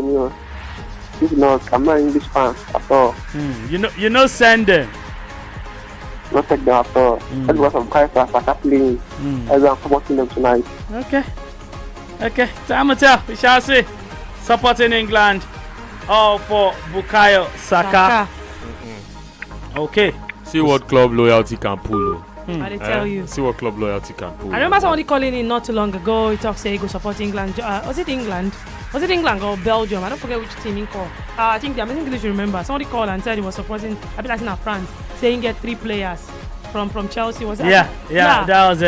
If not, I'm not English fan at all. You know, send them. Not take them at all. Not because of Bukai Saka playing. As I'm supporting them tonight. Okay. Time will tell. We shall see. Supporting England. All for Bukayo Saka. Okay. See what club loyalty can pull. I tell you. See what club loyalty can pull. I remember somebody calling in not too long ago. He talked, say he go support England. Was it England? Was it England or Belgium? I don't forget which team he called. I think the amazing English remember. Somebody called and said he was supporting. I think in France, saying get 3 players from Chelsea. Was it? Yeah. That was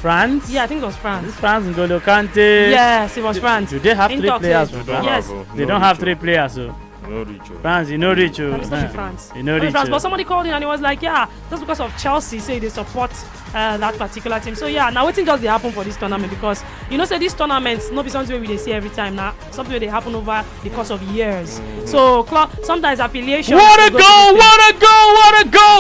France. Yeah, I think it was France. France and N'Golo Kante. Yes, it was France. Do they have 3 players? Yes. They don't have 3 players. So. France, you know rich. France. You know rich. But somebody called in and he was like, yeah, just because of Chelsea, say they support that particular team. So yeah, now waiting just they happen for this tournament because say these tournaments not be something we they see every time now. Something they happen over the course of years. So sometimes affiliation. What a goal!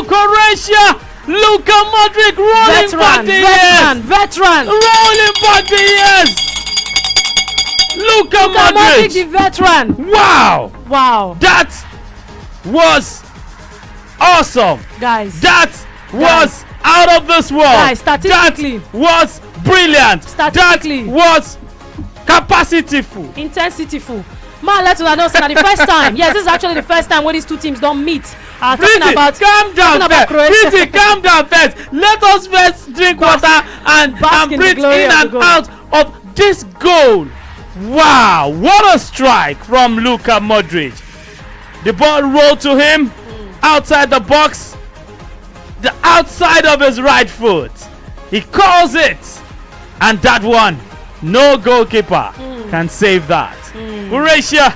Croatia! Luka Modric rolling back the years. Veteran. Rolling back the years. Luka Modric, the veteran. Wow. That was awesome. Guys. That was out of this world. Guys, statistically. That was brilliant. Statistically. That was capacity-full. Intensity-full. Man, let's know that the first time. Yes, this is actually the first time where these two teams don't meet. Calm down first. Let us first drink water and breathe in and out of this goal. Wow, what a strike from Luka Modric. The ball rolled to him outside the box, the outside of his right foot. He calls it, and that one, no goalkeeper can save that. Croatia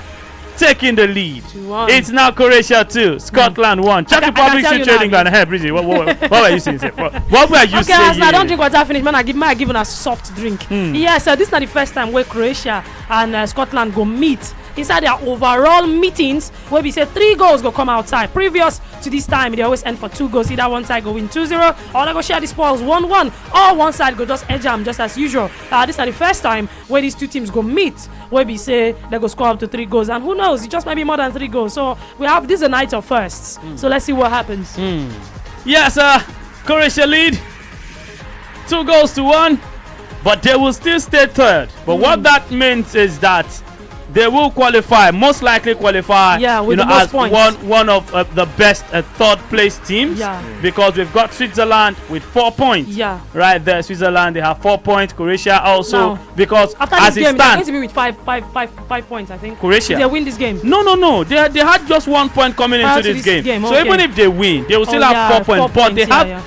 taking the lead. It's now Croatia 2, Scotland 1. Czech Republic still trading on ahead. Bridget, what were you saying? What were you saying? Okay, I don't drink water finish, man. I give a soft drink. Yes, this is not the first time where Croatia and Scotland go meet. Inside their overall meetings, where we say 3 goals go come outside. Previous to this time, they always end for 2 goals. Either one side go win 2-0, or they go share the spoils 1-1, or one side go just edge them just as usual. This is not the first time where these two teams go meet, where we say they go score up to 3 goals, and who knows, it just might be more than 3 goals. So we have this is a night of firsts. So let's see what happens. Yes, Croatia lead 2-1, but they will still stay third. But what that means is that they will qualify, most likely qualify, with the most as points. one of the best third place teams. Because we've got Switzerland with 4 points. Right there, Switzerland, they have 4 points. Croatia also, because after as this game, it they're stands, going to be with 5 points, I think. Croatia, if they win this game. No, they had just 1 point coming into this game. So even if they win, they will still have 4 points. But they have,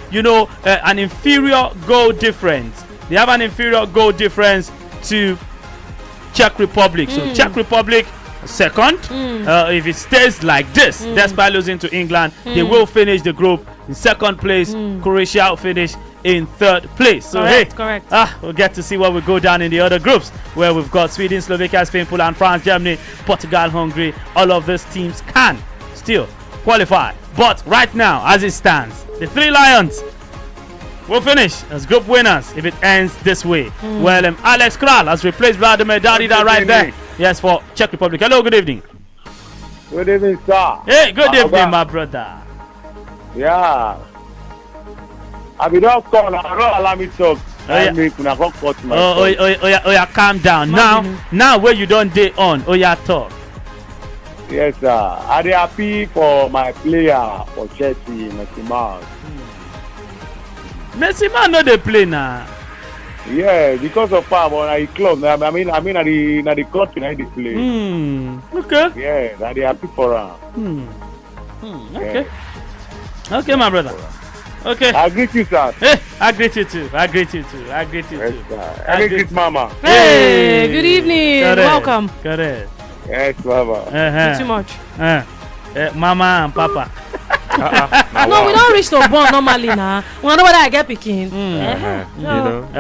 an inferior goal difference. They have an inferior goal difference to Czech Republic. So Czech Republic second. If it stays like this, despite losing to England, they will finish the group in second place. Croatia will finish in third place. So correct. We'll get to see what will go down in the other groups, where we've got Sweden, Slovakia, Spain, Poland, France, Germany, Portugal, Hungary. All of these teams can still qualify. But right now, as it stands, the 3 Lions will finish as group winners if it ends this way. Well, Alex Kral has replaced Vladimir Darida right there. Yes, for Czech Republic. Hello, good evening. Good evening, sir. Hey, good evening, my brother. Yeah. I be don't call. Don't allow me talk. Calm down. Now where you don't day on. Talk. Yes, sir. I'm happy for my player for Chelsea, Messi Mount. Messi man no dey play now. Yeah, because of power, but the club. I mean, at the club tonight they play. Okay. Yeah, I dey happy for him. Okay. Okay, my brother. Okay. I greet you, sir. Hey, I greet you too. I greet you. I greet Mama. Hey, good evening. Welcome. Correct. Yes, Mama. Not too much. Mama and Papa. No, we don't reach to born normally now. We know whether I get picking. You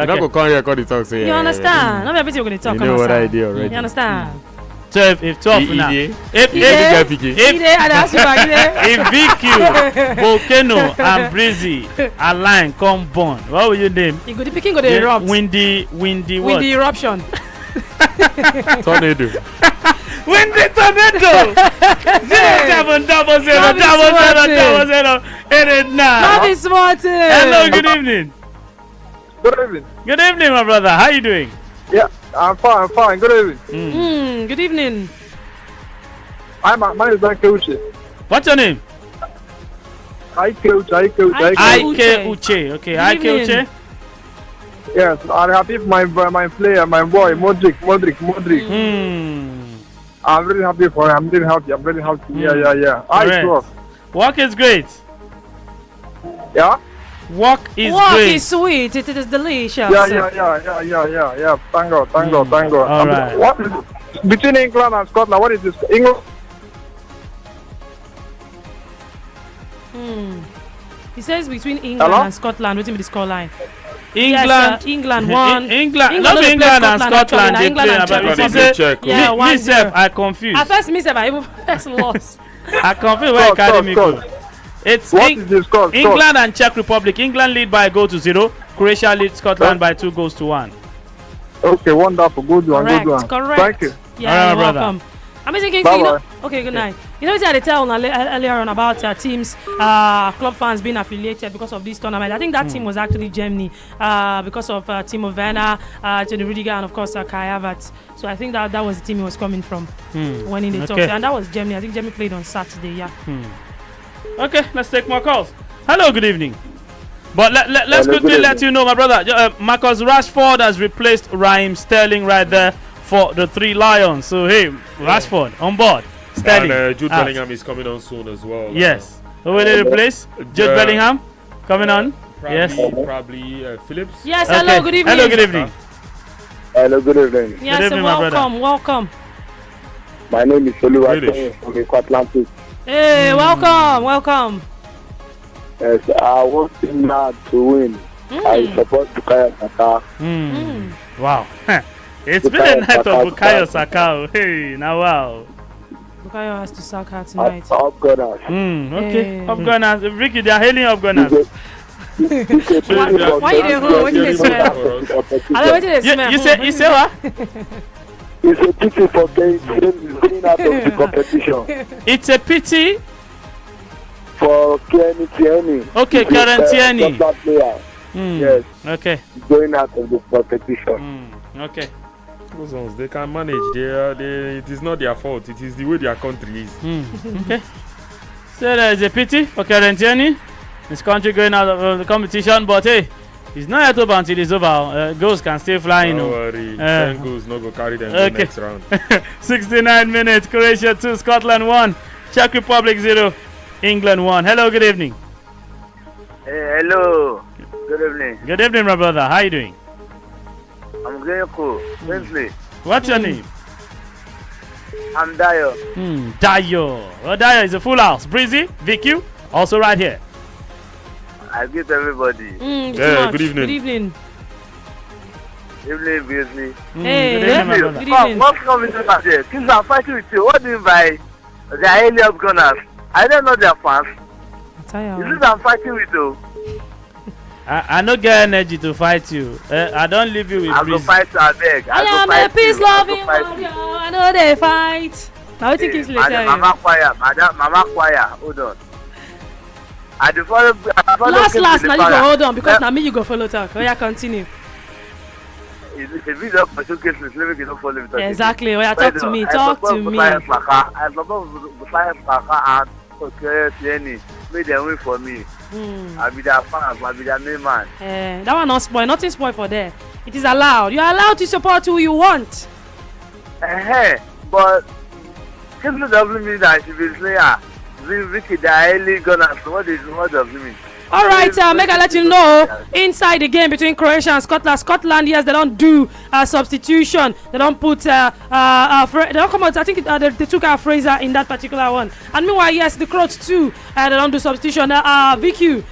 don't go come here the talk. Say, you understand? Not everything we're going to talk. You know what I did already. You understand? So if 12 now, if VQ, Volcano and Breezy align come born, what will you name? You go the picking go the erupt. Windy what? Windy eruption. Tornado. Windy tornado. 0700000089. Happy Smarty. Hello, good evening. Good evening. Good evening, my brother. How you doing? Yeah, I'm fine. Good evening. Good evening. My name is Dan Keuchi. What's your name? Ike Uche. Okay, Ike Uche. Yes, I'm happy for my player, my boy, Modric. I'm really happy for him. I'm really happy. Yeah. Work is great. Yeah? Work is Work great. is sweet. It is delicious. Yeah. Thank God. All right. What is between England and Scotland? What is this? England. He says between England and Scotland, waiting with the scoreline. England won. England and Scotland they play. I confused. At first, I even first lost. I confused where academy go. It's England and Czech Republic. England lead by a goal to 0. Croatia leads Scotland by 2 goals to 1. Okay, wonderful. Good one. Correct. Thank you. Yeah, you're welcome. I'm thinking, okay, good night. You know, I tell earlier on about teams, club fans being affiliated because of this tournament. I think that team was actually Germany because of Timo Werner, Tony Rudiger, and of course Kai Havertz. So I think that was the team he was coming from when in the talks. And that was Germany. I think Germany played on Saturday. Yeah. Okay, let's take more calls. Hello, good evening. But let's quickly let you know, my brother, Marcus Rashford has replaced Raheem Sterling right there for the 3 Lions. So hey, Rashford on board. Sterling. And Jude Bellingham is coming on soon as well. Yes. Who will they replace? Jude Bellingham coming on. Probably Phillips. Yes. Okay. Hello. Good evening. Hello. Good evening. Hello. Good evening. Yes. Good evening, Welcome. My name is Oluwatoyin from Atlantic. Hey, welcome. Yes, I want England to win. I support Bukayo Saka. Wow. It's been a night of Bukayo Saka. Hey, now wow. Bukayo has to Saka tonight. Up Gunners. Okay. Up Gunners. Ricky, they are hailing Up Gunners. Why you doing? What you smell? You say what? It's a pity for getting out of the competition. It's a pity for Kenny Tierney. Okay, Karen Tierney. Yes. Okay. Going out of the competition. Okay. Those ones, they can manage. It is not their fault. It is the way their country is. Okay. So there is a pity for Karen Tierney. His country going out of the competition, but hey, it's not yet over until it's over. Goals can still fly, you know. Don't worry. 10 goals, no go carry them the next round. 69 minutes. Croatia 2, Scotland 1, Czech Republic 0, England 1. Hello, good evening. Hey, hello. Good evening. Good evening, my brother. How are you doing? I'm very cool. Wednesday. What's your name? I'm Dio. Dio. Well, Dio is a full house. Breezy, VQ, also right here. I greet everybody. Good evening. Good evening. Evening, Breezy. Hey, good evening, my brother. Good evening. What's coming to here? Since I'm fighting with you, what do you mean by the Helium Gunners? I don't know their fans. This is I'm fighting with you. I no get energy to fight you. I don't leave you with I go fight you, I beg. I am a peace loving warrior. I know they fight. Now you think it's later. Mama Choir, hold on. Last, now you go hold on because now me you go follow talk. Oh yeah, continue. If you don't pursue cases, let me not follow me. Exactly. Oh yeah, talk to me. Talk to me. I suppose Bukayo Saka and Tierney made them win for me. I'll be their fan, I'll be their main man. That one not spoil, nothing spoil for there. It is allowed. You are allowed to support who you want. But simply doesn't mean that she will say, Vicky, they are early gunners. What does it mean? All right, make I let you know inside the game between Croatia and Scotland. Scotland, yes, they don't do substitution. They don't put they don't come out. I think they took out Fraser in that particular one. And meanwhile, yes, the Croats too. They don't do substitution. Vicky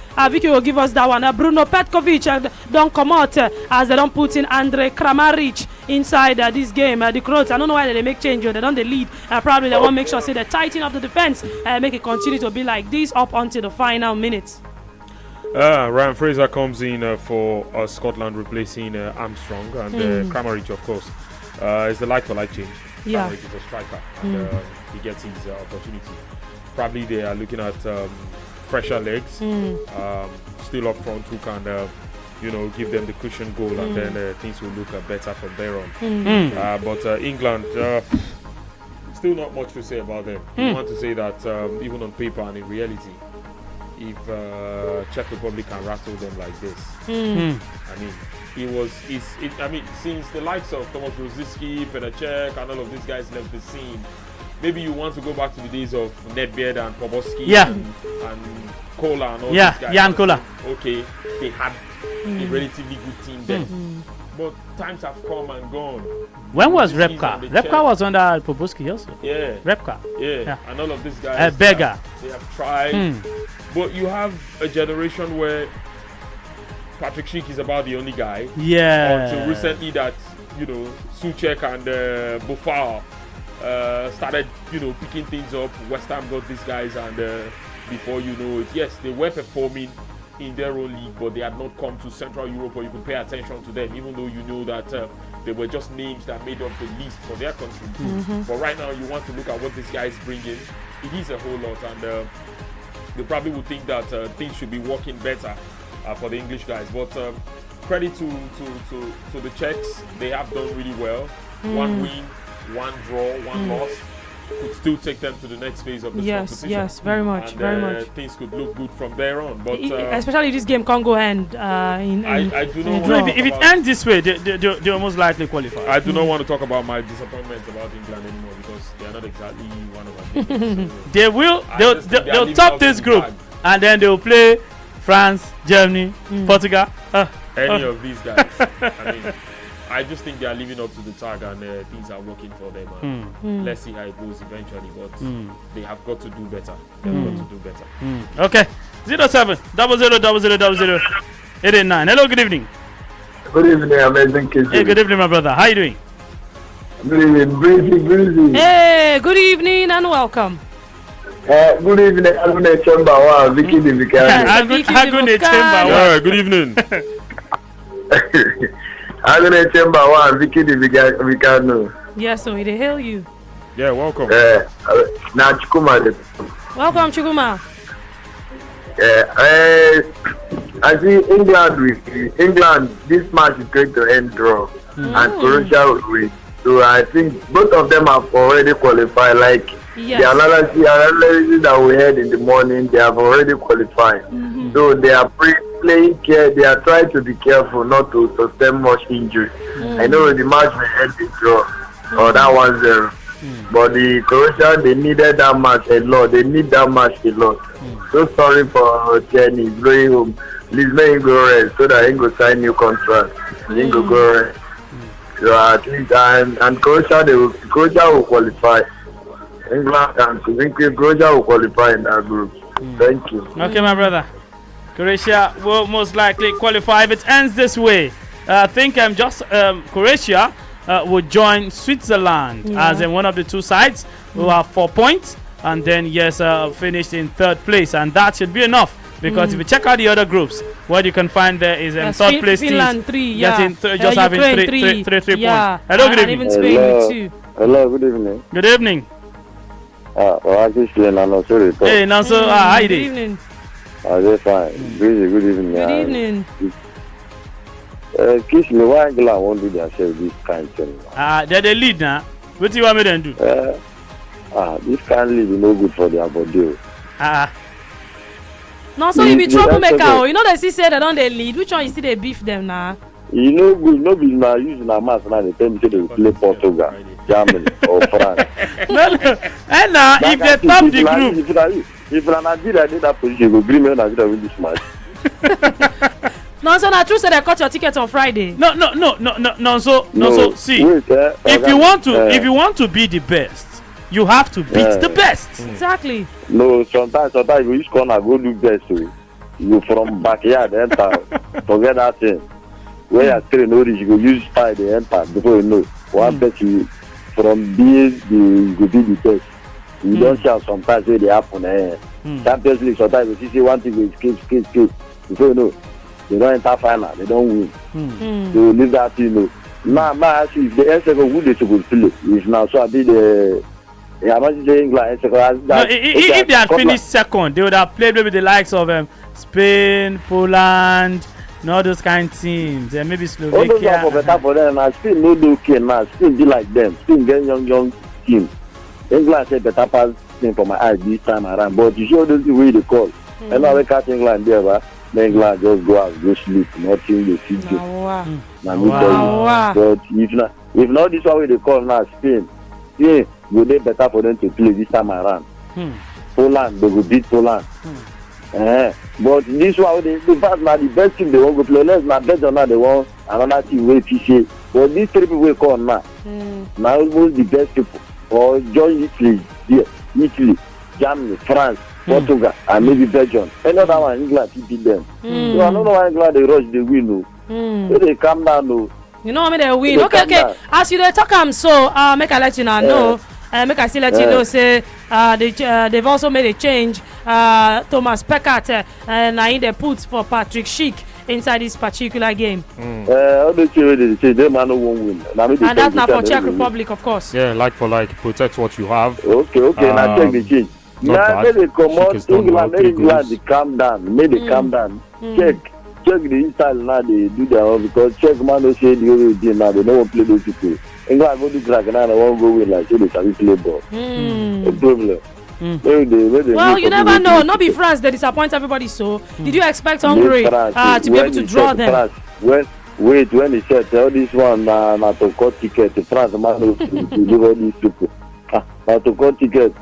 will give us that one. Bruno Petkovic don't come out as they don't put in Andre Kramaric inside this game. The Croats, I don't know why they make change. They don't lead. Probably they want to make sure they tighten up the defense, make it continue to be like this up until the final minutes. Ryan Fraser comes in for Scotland, replacing Armstrong, and Kramaric, of course, is the like-for-like change. Yeah. Kramaric is a striker, and he gets his opportunity. Probably they are looking at fresher legs, still up front, who can, give them the cushion goal, and then things will look better from there on. But England, still not much to say about them. You want to say that even on paper and in reality, if Czech Republic can rattle them like this. Mm. I mean, since the likes of Tomasz Rosicky, Cech, and all of these guys left the scene, maybe you want to go back to the days of Nedved and Poborski and Kola and all these guys. Jan Kola. Okay, they had a relatively good team then. But times have come and gone. When was Repka? Repka was under Poborski also. Yeah. Repka. Yeah. And all of these guys. Beggar. They have tried. But you have a generation where Patrick Schick is about the only guy. Yeah. Until recently that, Souček and Bofar started, picking things up. West Ham got these guys, and before you know it, yes, they were performing in their own league, but they had not come to Central Europe where you could pay attention to them, even though you know that they were just names that made up the list for their country. But right now, you want to look at what these guys bring in. It is a whole lot, and they probably would think that things should be working better for the English guys. But credit to the Czechs, they have done really well. One win, one draw, one loss could still take them to the next phase of the competition. Yes, very much, and, very much. Things could look good from there on. But especially this game can't go end. I do not want if it ends this way, they'll most likely qualify. I do not want to talk about my disappointments about England anymore because they are not exactly one of our favorites. They'll top this group and then they'll play France, Germany, Portugal. Any of these guys. I mean, I just think they are living up to the tag and things are working for them. And let's see how it goes eventually. But they have got to do better. They have got to do better. Okay. 07 0000 889. Hello, good evening. Good evening, amazing kids. Hey, good evening, my brother. How you doing? Good evening, breezy. Hey, good evening and welcome. Good evening, Agune Chamber One, Vicky the Vicarious. Agune Chamber One. Good evening. Agune Chamber One, Vicky the Vicarious. Yes, so they hail you. Yeah, welcome. Now Chukuma. Welcome, Chukuma. I see England. This match is going to end draw, and Croatia will win. So I think both of them have already qualified. Like the analysis that we had in the morning, they have already qualified. So they are playing care. They are trying to be careful not to sustain much injury. I know the match may end in draw or that 1-0. But the Croatia, they needed that match a lot. They need that match a lot. So sorry for Kenny. He's going home. Please make him go rest so that he can sign new contract. He can go rest. So I think and Croatia, Croatia will qualify. England and Croatia will qualify in that group. Thank you. Okay, my brother. Croatia will most likely qualify if it ends this way. I think Croatia will join Switzerland as in one of the two sides who have 4 points, and then finished in third place, and that should be enough. Because if you check out the other groups, what you can find there is third place Finland teams 3, just having three points. Hello, good evening. Even Spain with 2. Hello, good evening. Good evening. Hey, Nanso, how you doing? Good evening. They're fine. Good evening. Good evening. Kiss me, why England won't do their share this kind of thing? They're the lead now. What do you want me to do? This kind of lead is no good for their body. No, so you be troublemaker. You know they say they don't they lead. Which one you see they beef them now? You know, good. No be now using a mass now. They tell me they play Portugal, Germany, or France. No. And now if they top the group, if Nigeria did that position, go bring me Nigeria with this match. No, so na true say they cut your ticket on Friday. No. So see, wait, if you want to be the best, you have to beat the best. Exactly. No, sometimes you use corner go do best. So you from backyard enter, forget that thing. Where you train no reach, you go use style they enter before you know. One bet you from being you go be the best. You don't shout sometimes where they happen. Champions League sometimes you see one thing go escape. Before you know, they don't enter final, they don't win. They will leave that thing. Now actually if the S7 who they supposed to play is now so I be the England. If they had finished second, they would have played with the likes of Spain, Poland, and all those kind of teams, and maybe Slovakia. All those are better for them. Now Spain no do okay now. Spain be like them. Spain get young team. England say better pass team for my eye this time around. But you show those the way they call. And now we catch England there, but England just go out, go sleep, nothing they see. Now me tell you. But if not this one they call now Spain, yeah, go they better for them to play this time around. Poland, they will beat Poland. But this one, the fact now the best team they want to play. Let's not bet on now they want another team way PC. But these 3 people will call now. Now almost the best people. Or join Italy, yeah, Italy, Germany, France, Portugal, and maybe Belgium. Another one, England, he beat them. So I don't know why England they rush, they win. So they calm down. You know what I mean? They win. Okay. As you talk, so make I let you know. Make I still let you know. Say they've also made a change. Thomas Peckett and they put for Patrick Schick inside this particular game. How they say they man won't win. And that's now for Czech Republic, of course. Yeah, like for like, protect what you have. Okay. Now check the change. Now they come out England, they calm down. May they calm down. Check the inside now they do their own because Czech man don't say the other team now they don't play those people. England go do crack and I won't go win like so they can play ball. No problem. Well, you never know. Not be France they disappoint everybody. So did you expect Hungary to be able to draw them? When he said tell this one not to cut ticket to France man to deliver these people. Not to cut ticket.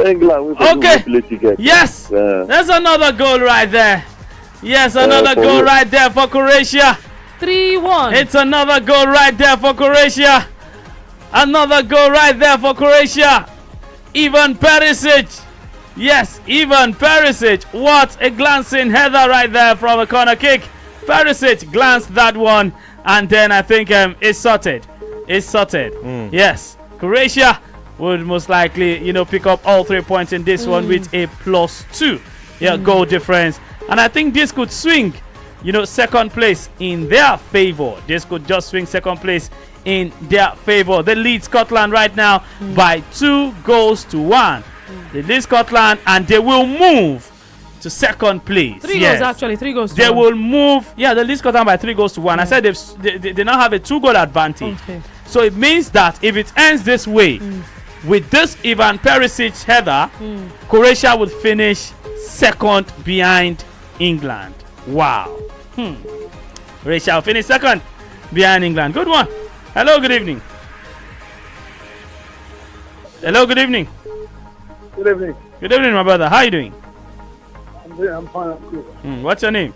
England okay. Play ticket. Yes. There's another goal right there. Yes, another goal right there for Croatia. 3-1. It's another goal right there for Croatia. Another goal right there for Croatia. Ivan Perisic. Yes, Ivan Perisic. What a glancing header right there from a corner kick. Perisic glanced that one, and then I think it's sorted. It's sorted. Yes, Croatia would most likely, pick up all 3 points in this one with a +2 goal difference. And I think this could swing, second place in their favor. This could just swing second place in their favor. They lead Scotland right now by 2-1. They lead Scotland and they will move to second place. 3 goals actually, 3 goals. They will move. Yeah, they lead Scotland by 3-1. I said they now have a 2-goal advantage. Okay. So it means that if it ends this way, with this Ivan Perisic header, Croatia will finish second behind England. Wow. Croatia will finish second behind England. Good one. Hello, good evening. Hello, good evening. Good evening. Good evening, my brother. How are you doing? I'm fine. I'm good. What's your name?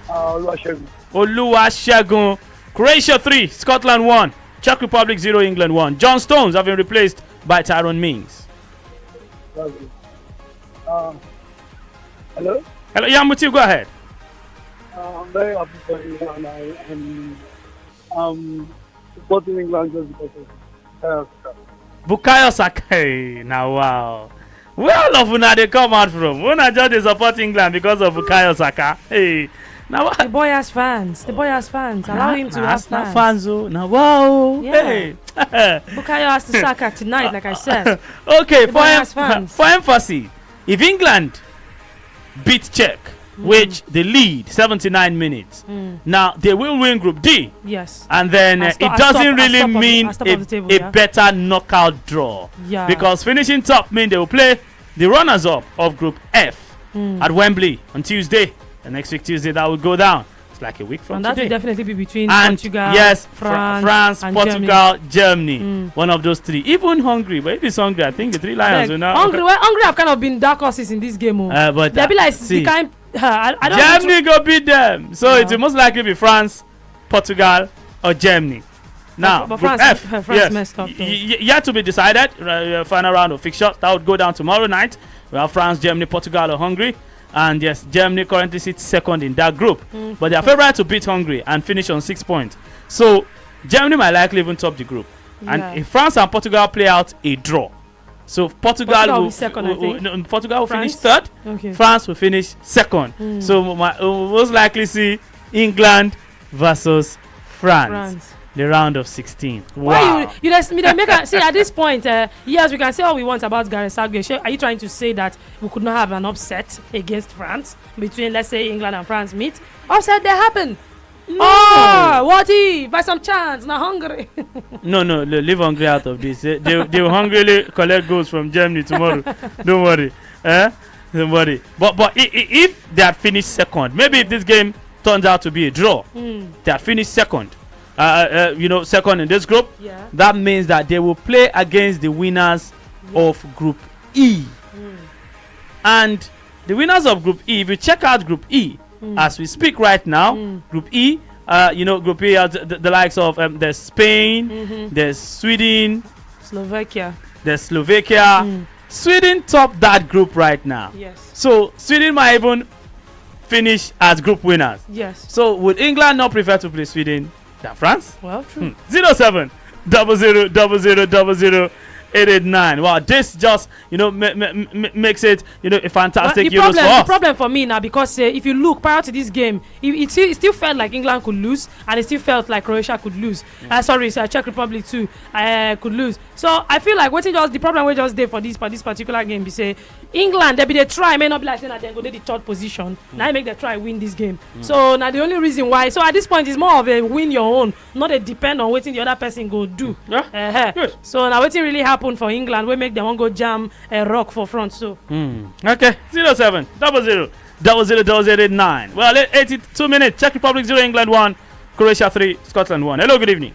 Oluwasegun. Oluwasegun. Croatia 3, Scotland 1, Czech Republic 0, England 1. John Stones have been replaced by Tyrone Mings. That's good. Hello? Hello, Yamuti, go ahead. I'm very happy for England. I'm supporting England just because of Bukayo Saka. Hey, now wow. Where all of una they come out from? Una just they support England because of Bukayo Saka. Hey, now the boy has fans. Allow him to have fans. Now wow. Yeah. Hey. Bukayo has to Saka tonight, like I said. Okay, for emphasis, if England beat Czech, which they lead 79 minutes. Now they will win Group D. Yes. And then it doesn't really mean a better knockout draw. Yeah. Because finishing top means they will play the runners-up of Group F at Wembley on Tuesday. The next week Tuesday that will go down. It's like a week from today. And that will definitely be between Portugal, France, Portugal, Germany. One of those three. Even Hungary. But if it's Hungary, I think the three lions will now. Hungary have kind of been dark horses in this game. But they'll be like the kind. I don't Germany go beat them. So it will most likely be France, Portugal, or Germany. Now, but France messed up. Yet to be decided. Final round of fixtures. That would go down tomorrow night. We have France, Germany, Portugal, or Hungary. And yes, Germany currently sits second in that group. But they are favourite to beat Hungary and finish on 6 points. So Germany might likely even top the group. And if France and Portugal play out a draw, so Portugal will second, Portugal will finish third. Okay. France will finish second. So we'll most likely see England versus France. The round of 16. Wow. You let me make see at this point, yes, we can say all we want about Gareth Southgate. Are you trying to say that we could not have an upset against France between, let's say, England and France meet? Upset they happen. No. Oh, what if by some chance now Hungary? No, leave Hungary out of this. They will hungrily collect goals from Germany tomorrow. Don't worry. Don't worry. But if they had finished second, maybe if this game turns out to be a draw, they had finished second. Second in this group. Yeah. That means that they will play against the winners of Group E. And the winners of Group E, if you check out Group E, as we speak right now, Group E, Group E has the likes of there's Spain, there's Sweden, there's Slovakia. Sweden top that group right now. Yes. So Sweden might even finish as group winners. Yes. So would England not prefer to play Sweden than France? Well, true. 07 00 00 889. Wow, this just makes it a fantastic Euros for us. The problem for me now, because if you look prior to this game, it still felt like England could lose, and it still felt like Croatia could lose. Czech Republic too could lose. So I feel like the problem we just did for this particular game be say England they try, may not be like saying that they go to the third position. Now make them try win this game. So now the only reason why, so at this point it's more of a win your own, not a depend on waiting the other person go do. So now waiting really happen for England, we make them want go jam a rock for front. So okay, 07 00 00 Well, 82 minutes. Czech Republic 0, England 1, Croatia 3, Scotland 1. Hello, good evening.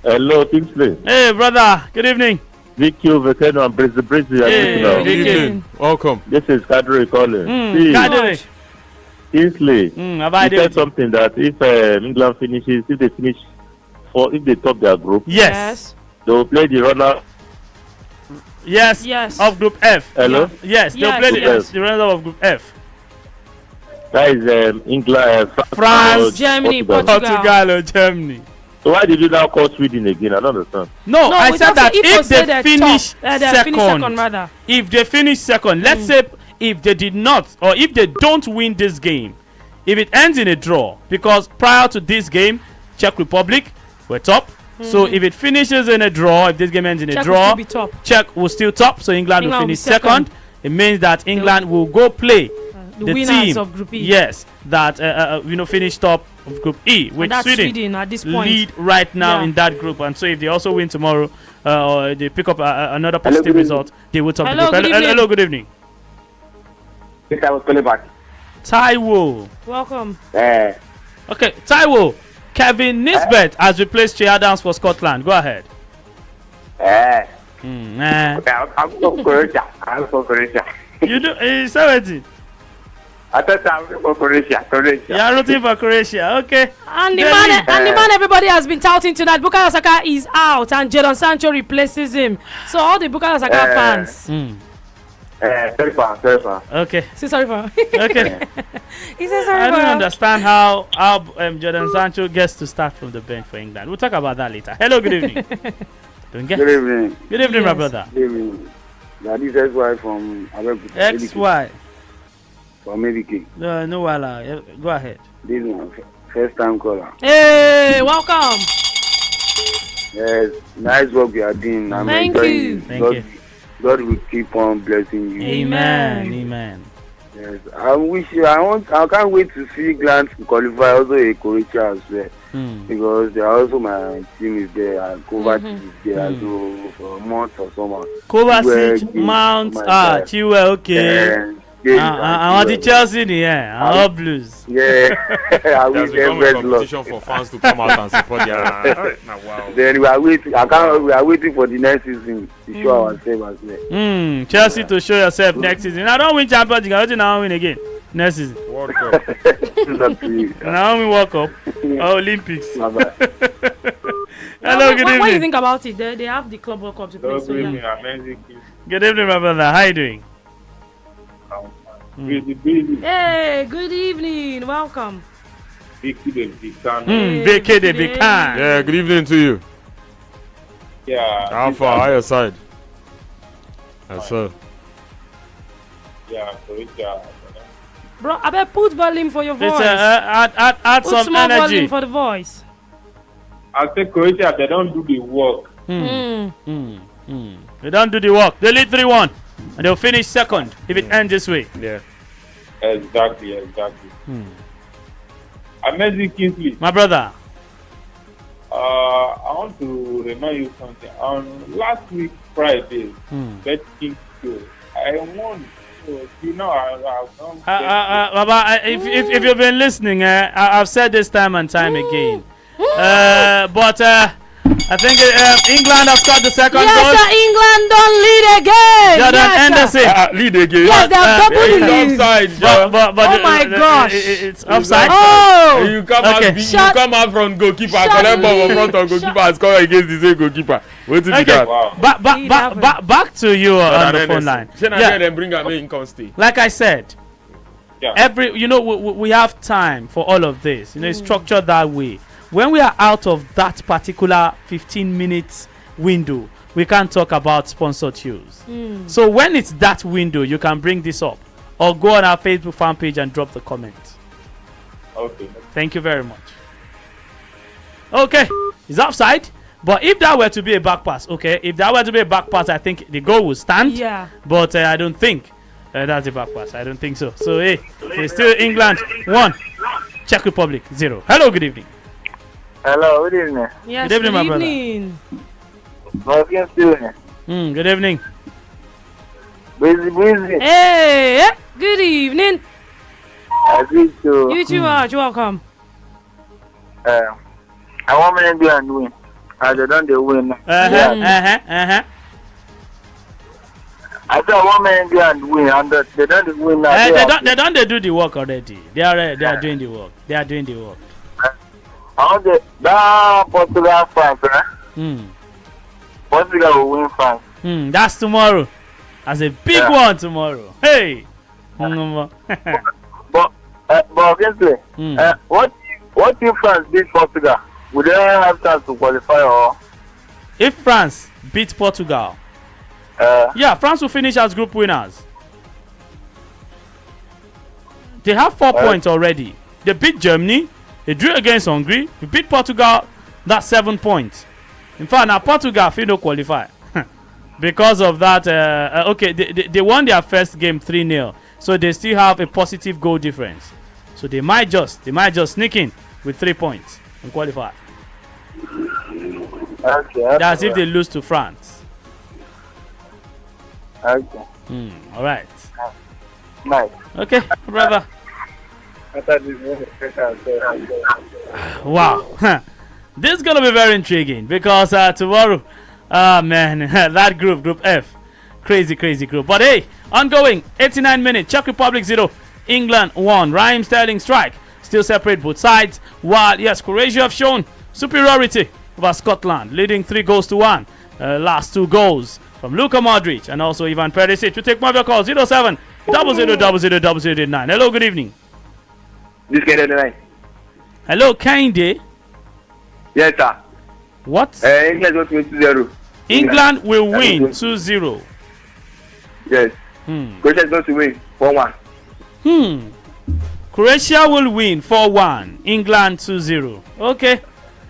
Hello, Kingsley. Hey, brother. Good evening. VQ Vekeno and Brizzy. Hey, good evening. Welcome. This is Kadri calling. Kadri. Kingsley, you said something that if England finishes, if they top their group, yes, they will play the runner. Yes. Of Group F. Hello. Yes, they'll play the runner of Group F. That is England, France, Germany, Portugal, or Germany. So why did you now call Sweden again? I don't understand. No, I said that if they finish second, if they finish second, let's say if they did not, or if they don't win this game, if it ends in a draw, because prior to this game, Czech Republic were top. So if it finishes in a draw, if this game ends in a draw, Czech will still top. So England will finish second. It means that England will go play the winners of Group E. Yes, that finish top of Group E, which Sweden at this point lead right now in that group. And so if they also win tomorrow, or they pick up another positive result, they will top the group. Hello, good evening. I was calling back. Taiwo. Welcome. Okay, Taiwo. Kevin Nisbet has replaced Che Adams for Scotland. Go ahead. Okay, I'm from Croatia. You do? 17. I thought I'm from Croatia. You are rooting for Croatia. Okay. And the man everybody has been touting tonight, Bukayo Saka is out and Jadon Sancho replaces him. So all the Bukayo Saka fans. Sorry for. Okay. Say sorry for. Okay. He says sorry I for. don't understand how Jadon Sancho gets to start from the bench for England. We'll talk about that later. Hello, good evening. Good evening. Good evening, my brother. Good evening. That is XY from XY. From Medicare. No, wala. Go ahead. This is my first time caller. Hey, welcome. Yes, nice work you are doing. Thank you. Thank you. God will keep on blessing you. Amen. Yes, I can't wait to see England qualify also a Croatia as well. Because they are also my team is there and Kovacic is there so for months or summer. Kovacic, Mount, Chilwell, okay. I want the Chelsea in the air. All Blues. Yeah. I wish them best luck. Competition for fans to come out and support their. Wow. Then we are waiting. We are waiting for the next season to show ourselves as well. Chelsea to show yourself next season. I don't win Champions League. I don't now win again next season. World Cup. Now we World Cup. Olympics. Hello, good evening. What do you think about it? They have the Club World Cup to play. Good evening, Good evening, my brother. How you doing? Hey, good evening. Welcome. Beke the Big Can. Yeah, good evening to you. Yeah. How far? Higher side. Yes, sir. Yeah, Croatia. Bro, I better put volume for your voice. Add some small energy. Volume for the voice. I say Croatia, they don't do the work. They don't do the work. They lead 3-1. And they'll finish second if it ends this way. Yeah. Exactly. Amazing Kingsley. My brother. I want to remind you something. On last week Friday, Bet King show, I won You know, I don't. Baba, if you've been listening, I've said this time and time again. But I think England have scored the second goal. Yes, sir, England don't lead again. Jordan yes, Henderson lead again. Yes, they have doubled the lead. Offside, but oh my gosh, it's offside. Oh, you come out from goalkeeper, collect ball in front of goalkeeper, and score against the same goalkeeper. Wait till that. Wow. Back to you on the phone line. Then bring a main constant. Like I said, we have time for all of this. It's structured that way. When we are out of that particular 15 minutes window, we can't talk about sponsored use. So when it's that window, you can bring this up or go on our Facebook fan page and drop the comment. Okay. Thank you very much. Okay, it's offside. But if that were to be a back pass, I think the goal will stand. Yeah. But I don't think that's a back pass. I don't think so. So, it's still England 1, Czech Republic 0. Hello, good evening. Hello, good evening. Yes, good evening, my brother. Good evening. Busy. Hey, good evening. You too. You too, you're welcome. I want England to win. They don't win. I said I want England to win, and they don't win. They do the work already. They are doing the work. They are doing the work. I want that Portugal France. Portugal will win France. That's tomorrow. That's a big one tomorrow. Hey. But obviously, what if France beat Portugal? Would they have chance to qualify or? If France beat Portugal, France will finish as group winners. They have 4 points already. They beat Germany. They drew against Hungary. They beat Portugal. That's 7 points. In fact, now Portugal will qualify because of that. They won their first game 3-0, so they still have a positive goal difference. So they might just sneak in with 3 points and qualify. Okay. That's if they lose to France. Okay. All right. Nice. Okay, brother. I thought this was a special. Wow. This is going to be very intriguing because tomorrow, that group F, crazy group. But hey, ongoing, 89 minutes, Czech Republic 0, England 1. Raheem Sterling strike, still separate both sides. While, Croatia have shown superiority over Scotland, leading 3-1. Last 2 goals from Luka Modric and also Ivan Perisic. We take more of your calls, 07 0000 009. Hello, good evening. This guy tonight. Hello, Kinde. Yes, sir. What? England will win 2-0. England will win 2-0. Yes. Croatia is going to win 4-1. Croatia will win 4-1. England 2-0. Okay.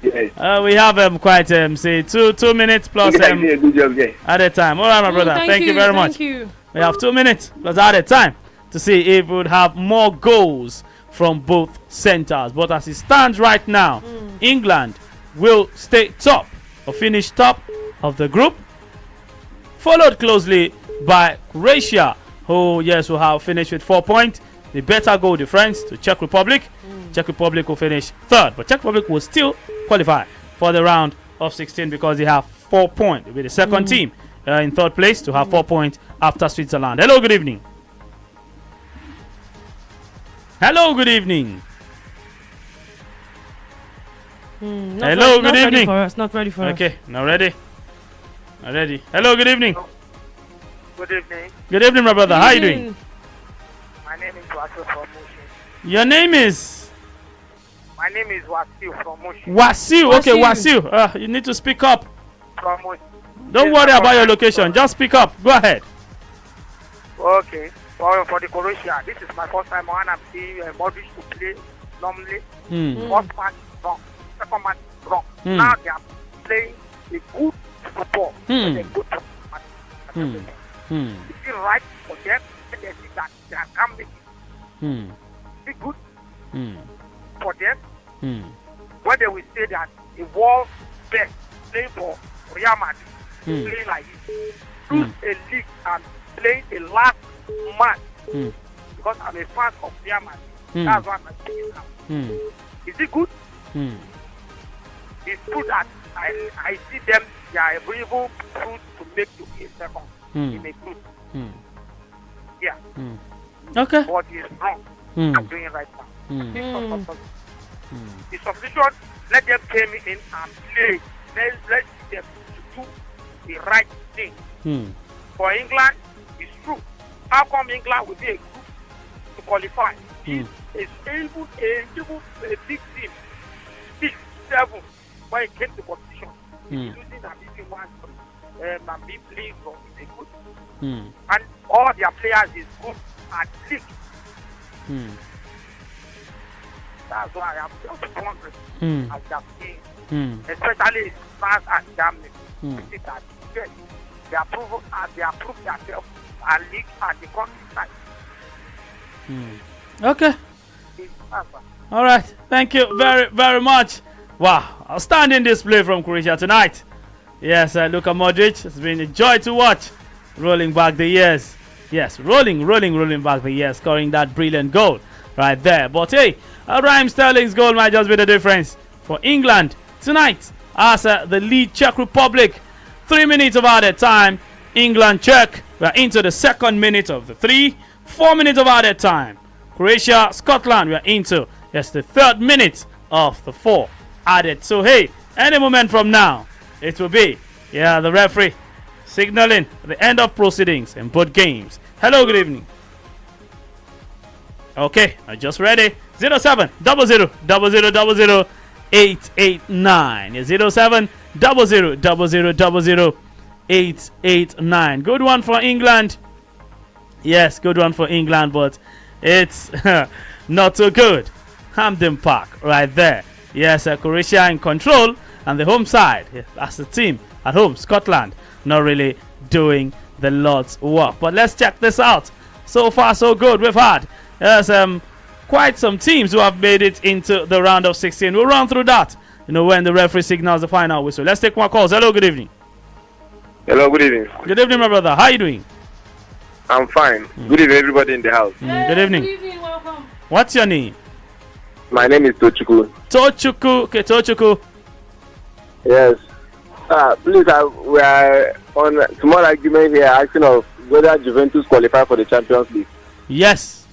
Yes. We have quite say 2 minutes plus a good job, at a time. All right, my brother. Thank you very much. You. We have 2 minutes plus at a time to see if we would have more goals from both centers. But as it stands right now, England will stay top or finish top of the group, followed closely by Croatia, who will have finished with 4 points. The better goal difference to Czech Republic. Czech Republic will finish third, but Czech Republic will still qualify for the round of 16 because they have 4 points. They'll be the second team in third place to have 4 points after Switzerland. Hello, good evening. Hello, good evening. Hello, good evening. Not ready for us. Okay, not ready. Not ready. Hello, good evening. Good evening. Good evening, my brother. How are you doing? My name is Wasiu from Mushin. Your name is? My name is Wasiu from Mushin. Wasiu. Okay, Wasiu. You need to speak up. From Mushin. Don't worry about your location. Just speak up. Go ahead. Okay. For the Croatia, this is my first time when I'm seeing Modric to play normally. First match wrong, second match wrong. Now they are playing a good football. A good match. Is it right for them? They see that they can make it. Is it good for them? When they will say that a world best playing for Real Madrid, playing like this, lose a league and playing a last mad because I'm a fan of Real Madrid. That's why I'm saying now. Is it good? It's true that I see them, they are able to make to be a second in a group. Yeah. Okay. But it's wrong. I'm doing it right now. The substitution, let them came in and play. Let's them to do the right thing. For England, it's true. How come England will be a group to qualify? It's able a big team. 6, 7 when it came to competition. Losing and beating one and being playing from is a good. And all their players is good at league. That's why I'm just wondering as their team, especially France and Germany. I think that yes, they are proved themselves and league and the countryside. Okay. All right. Thank you very, very much. Wow. Outstanding display from Croatia tonight. Yes, Luka Modric. It's been a joy to watch. Rolling back the years. Yes, rolling back the years. Scoring that brilliant goal right there. But hey, Raheem Sterling's goal might just be the difference for England tonight as the lead Czech Republic. 3 minutes of added time. England, Czech. We're into the second minute of the 3. 4 minutes of added time. Croatia, Scotland. We're into the third minute of the 4 added. So hey, any moment from now, it will be the referee signaling the end of proceedings in both games. Hello, good evening. Okay, I just ready. 07 00 00 889. 07 00 00 889. Good one for England. Yes, good one for England, but it's not so good. Hampden Park right there. Yes, Croatia in control, and the home side, that's the team at home, Scotland, not really doing the Lord's work. But let's check this out. So far, so good. We've had quite some teams who have made it into the round of 16. We'll run through that, when the referee signals the final whistle. Let's take more calls. Hello, good evening. Hello, good evening. Good evening, my brother. How are you doing? I'm fine. Good evening, everybody in the house. Good evening. Good evening, welcome. What's your name? My name is Tochukwu. Tochukwu. Okay, Tochukwu. Yes. Please, we are on a small argument here asking of whether Juventus qualify for the Champions League. Yes.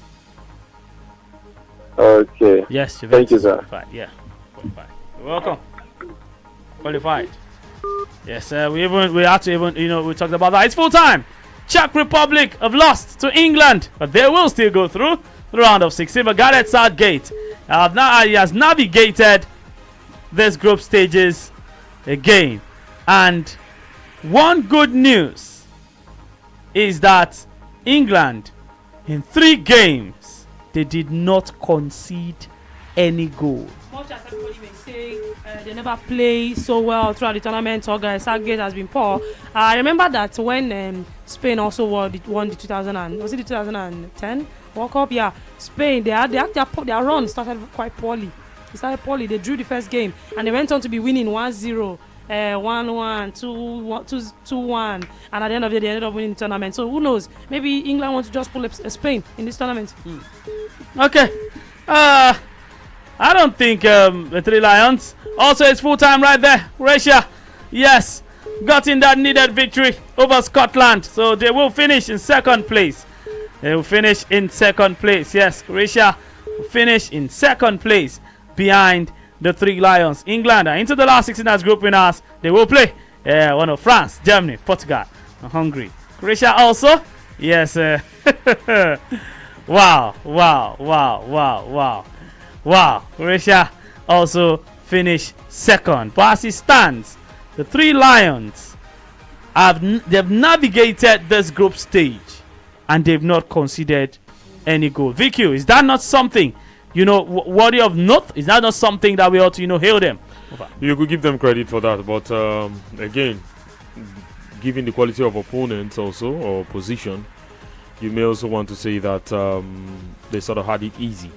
Okay. Yes, Juventus. Thank you, sir. Qualified. Yeah. Qualified. You're welcome. Qualified. Yes, we had to we talked about that. It's full time. Czech Republic have lost to England, but they will still go through the round of 16. But Gareth Southgate he has navigated this group stages again. And one good news is that England, in 3 games, they did not concede any goal. Much as everybody may say they never play so well throughout the tournament, or Southgate has been poor. I remember that when Spain also won the 2010 World Cup? Yeah, Spain, their run started quite poorly. It started poorly. They drew the first game and they went on to be winning 1-0. 1-1, 2-1, and at the end of the day, they ended up winning the tournament. So who knows? Maybe England wants to just pull up Spain in this tournament. Okay. I don't think the 3 Lions. Also, it's full time right there. Croatia, yes, got in that needed victory over Scotland. So they will finish in second place. Yes, Croatia will finish in second place behind the 3 Lions. England are into the last 16 as group winners. They will play one of France, Germany, Portugal, and Hungary. Croatia also, yes. Wow. Croatia also finished second. But as it stands, the 3 Lions they've navigated this group stage and they've not conceded any goal. VQ, is that not something worthy of note? Is that not something that we ought to hail them? You could give them credit for that, but again, given the quality of opponents also or position, you may also want to say that they sort of had it easy.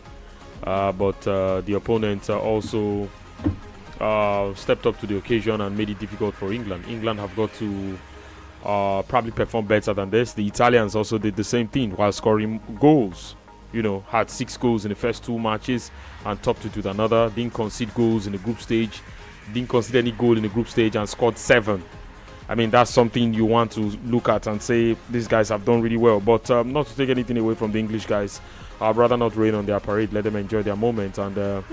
But the opponents also stepped up to the occasion and made it difficult for England. England have got to probably perform better than this. The Italians also did the same thing while scoring goals. Had 6 goals in the first 2 matches and topped it with another. Didn't concede goals in the group stage. Didn't concede any goal in the group stage and scored 7. I mean, that's something you want to look at and say these guys have done really well. But not to take anything away from the English guys. I'd rather not rain on their parade. Let them enjoy their moment and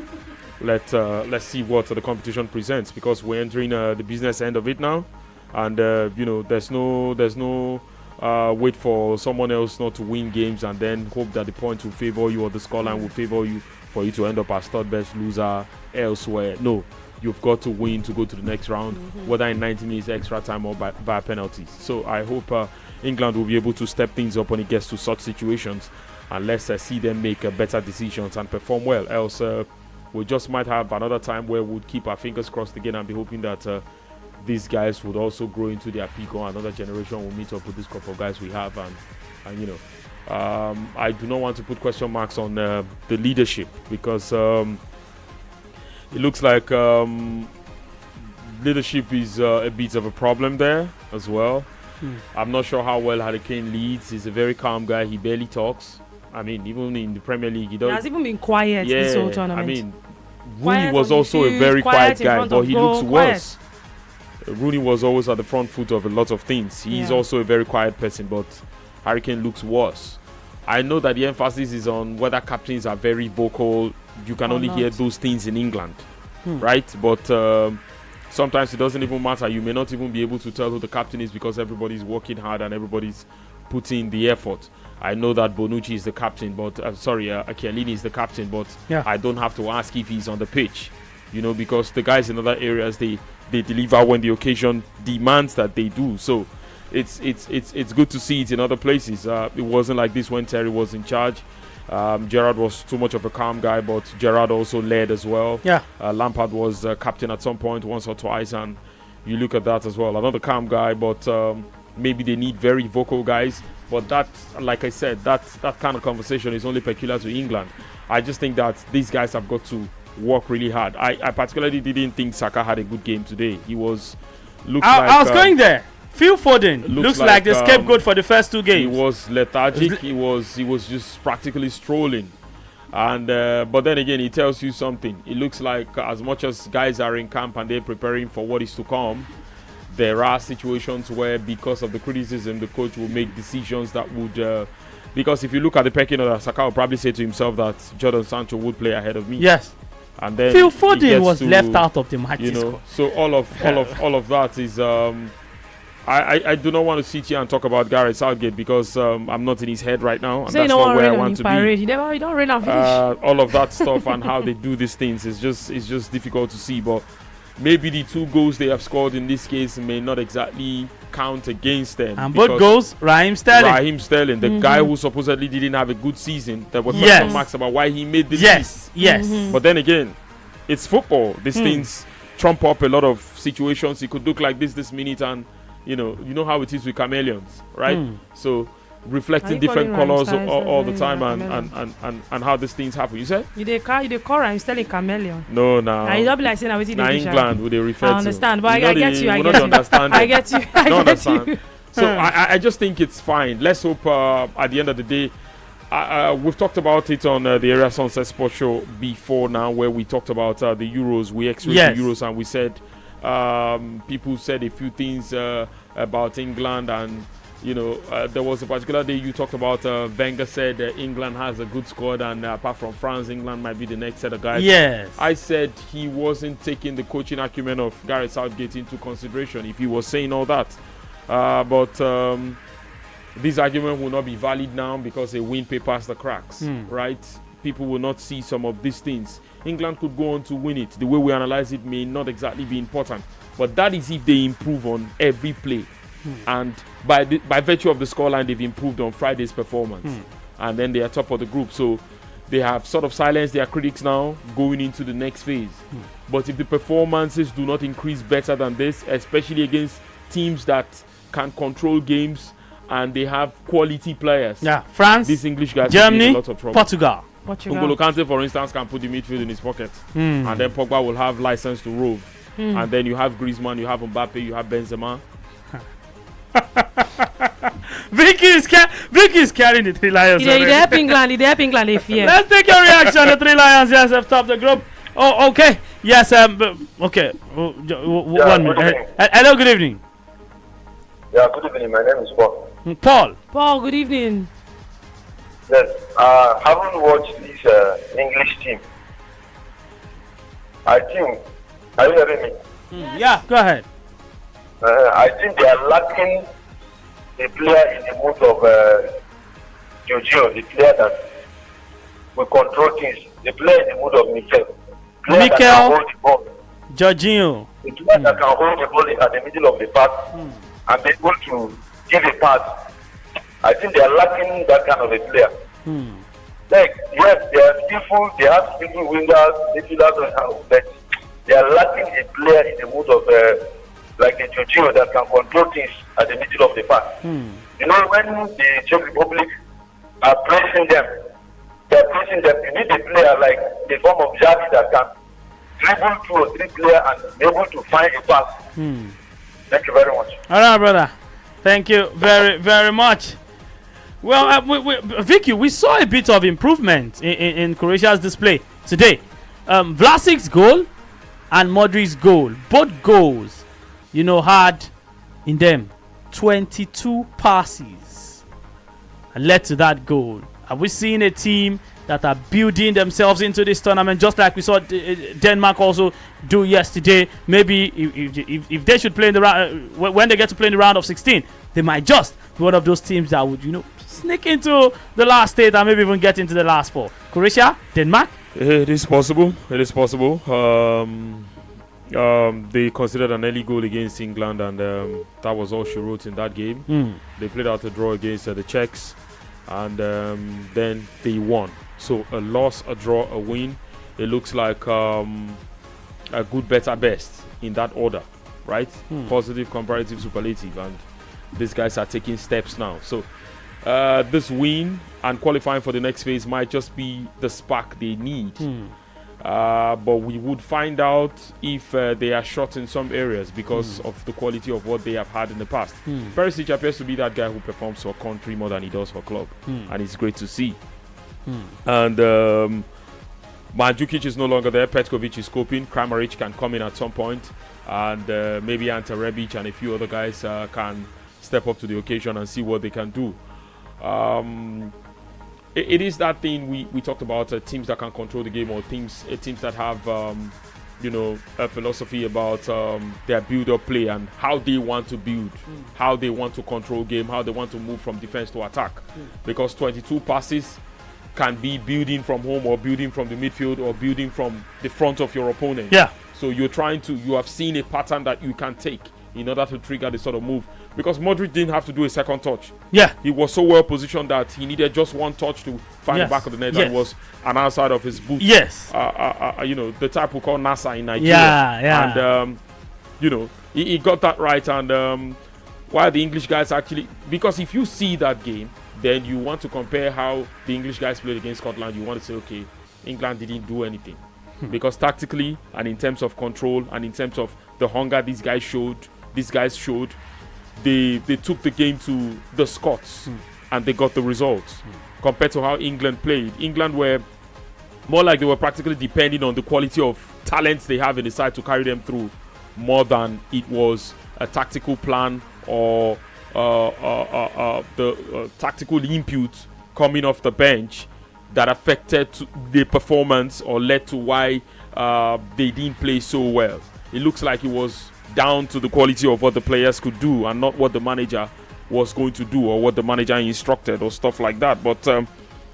let's see what the competition presents, because we're entering the business end of it now. And there's no wait for someone else not to win games and then hope that the points will favor you or the scoreline will favor you for you to end up as third best loser elsewhere. No, you've got to win to go to the next round, whether in 90 minutes extra time or via penalties. So I hope England will be able to step things up when it gets to such situations, and let's see them make better decisions and perform well. Else we just might have another time where we'll keep our fingers crossed again and be hoping that these guys would also grow into their peak, or another generation will meet up with this couple of guys we have. And I do not want to put question marks on the leadership, because it looks like leadership is a bit of a problem there as well. I'm not sure how well Harry Kane leads. He's a very calm guy. He barely talks. I mean, even in the Premier League, he has even been quiet this whole tournament. I mean, Rooney was also a very quiet guy, but he looks worse. Rooney was always at the front foot of a lot of things. He's also a very quiet person, but Harry Kane looks worse. I know that the emphasis is on whether captains are very vocal. You can only hear those things in England, right? But sometimes it doesn't even matter. You may not even be able to tell who the captain is, because everybody's working hard and everybody's putting the effort. I know that Bonucci is the captain, but Chiellini is the captain, but I don't have to ask if he's on the pitch, because the guys in other areas, they deliver when the occasion demands that they do. So it's good to see it in other places. It wasn't like this when Terry was in charge. Gerrard was too much of a calm guy, but Gerrard also led as well. Lampard was captain at some point, once or twice, and you look at that as well. Another calm guy, but maybe they need very vocal guys. But that, like I said, that kind of conversation is only peculiar to England. I just think that these guys have got to work really hard. I particularly didn't think Saka had a good game today. I was going there. Phil Foden looks like the scapegoat for the first 2 games. He was lethargic. He was just practically strolling. And but then again, it tells you something. It looks like as much as guys are in camp and they're preparing for what is to come, there are situations where, because of the criticism, the coach will make decisions that would because if you look at the pecking order, Saka will probably say to himself that Jadon Sancho would play ahead of me. Yes. And then Phil Foden was left out of the match. So all of that is I do not want to sit here and talk about Gareth Southgate, because I'm not in his head right now, and that's not where I want to be. You don't rain and finish. All of that stuff and how they do these things is just difficult to see. But maybe the 2 goals they have scored in this case may not exactly count against them. And both goals, Raheem Sterling. The guy who supposedly didn't have a good season. There was question marks about why he made this list. But then again, it's football. These things trump up a lot of situations. It could look like this minute, and you know how it is with chameleons, right? So reflecting different colors all the time, and how these things happen. You said you call Raheem Sterling chameleon. No. You don't be like saying England would they refer to? I understand, but I get you. I get you. I get you. So I just think it's fine. Let's hope at the end of the day. We've talked about it on the Area Sunset Sports Show before now, where we talked about the Euros. We x-rayed the Euros, and we said people said a few things about England, and there was a particular day you talked about Wenger said England has a good squad, and apart from France, England might be the next set of guys. Yes. I said he wasn't taking the coaching acumen of Gareth Southgate into consideration if he was saying all that. But this argument will not be valid now, because a win papers the cracks, right? People will not see some of these things. England could go on to win it. The way we analyze it may not exactly be important, but that is if they improve on every play. And by virtue of the scoreline, they've improved on Friday's performance, and then they are top of the group. So they have sort of silenced their critics now, going into the next phase. But if the performances do not increase better than this, especially against teams that can control games and they have quality players, France, these English guys, Germany, will be in a lot of trouble. Portugal. N'Golo Kante, for instance, can put the midfield in his pocket, and then Pogba will have license to rove. And then you have Griezmann, you have Mbappe, you have Benzema. Vicky is carrying the Three Lions. He help England. They fear. Let's take your reaction. The Three Lions, yes, have topped the group. Oh, okay. Yes, okay. 1 minute. Hello, good evening. Yeah, good evening. My name is Paul. Paul, good evening. Yes, I haven't watched this English team. I think, are you hearing me? Yeah, go ahead. I think they are lacking a player in the mood of Giorgio, the player that will control things. The player in the mood of Mikel. Jorginho. The player that can hold the ball at the middle of the park and be able to give a pass. I think they are lacking that kind of a player. Like, yes, they are skillful, they have skillful wingers, midfielders, but they are lacking a player in the mood of like a Jorginho that can control things at the middle of the park. You know, when the Czech Republic are pressing them, you need a player like the form of Xavi that can dribble 2 or 3 players and be able to find a pass. Thank you very much. All right, brother. Thank you very, very much. Well, Vicky, we saw a bit of improvement in Croatia's display today. Vlasic's goal and Modric's goal, both goals, had in them 22 passes and led to that goal. Are we seeing a team that are building themselves into this tournament, just like we saw Denmark also do yesterday? Maybe if they should play in the round, when they get to play in the round of 16, they might just be one of those teams that would, sneak into the last 8 and maybe even get into the last 4. Croatia, Denmark. It is possible. They considered an early goal against England, and that was all she wrote in that game. They played out a draw against the Czechs, and then they won. So a loss, a draw, a win. It looks like a good, better, best in that order, right? Positive, comparative, superlative, and these guys are taking steps now. So this win and qualifying for the next phase might just be the spark they need. But we would find out if they are short in some areas because of the quality of what they have had in the past. Perisic appears to be that guy who performs for country more than he does for club, and it's great to see. And Mandzukic is no longer there. Petkovic is coping. Kramaric can come in at some point, and maybe Ante Rebic and a few other guys can step up to the occasion and see what they can do. It is that thing we talked about, teams that can control the game, or teams that have a philosophy about their build-up play and how they want to build, how they want to control game, how they want to move from defense to attack. Because 22 passes can be building from home, or building from the midfield, or building from the front of your opponent. Yeah. So you have seen a pattern that you can take in order to trigger this sort of move. Because Modric didn't have to do a second touch. Yeah. He was so well positioned that he needed just one touch to find the back of the net. That was an outside of his boot. Yes. The type we call NASA in Nigeria. Yeah. And, he got that right. And while the English guys actually... Because if you see that game, then you want to compare how the English guys played against Scotland. You want to say, okay, England didn't do anything. Because tactically, and in terms of control, and in terms of the hunger these guys showed, they took the game to the Scots and they got the results. Compared to how England played. England were more like they were practically depending on the quality of talents they have in the side to carry them through, more than it was a tactical plan or the tactical input coming off the bench that affected the performance or led to why they didn't play so well. It looks like it was down to the quality of what the players could do and not what the manager was going to do or what the manager instructed or stuff like that. But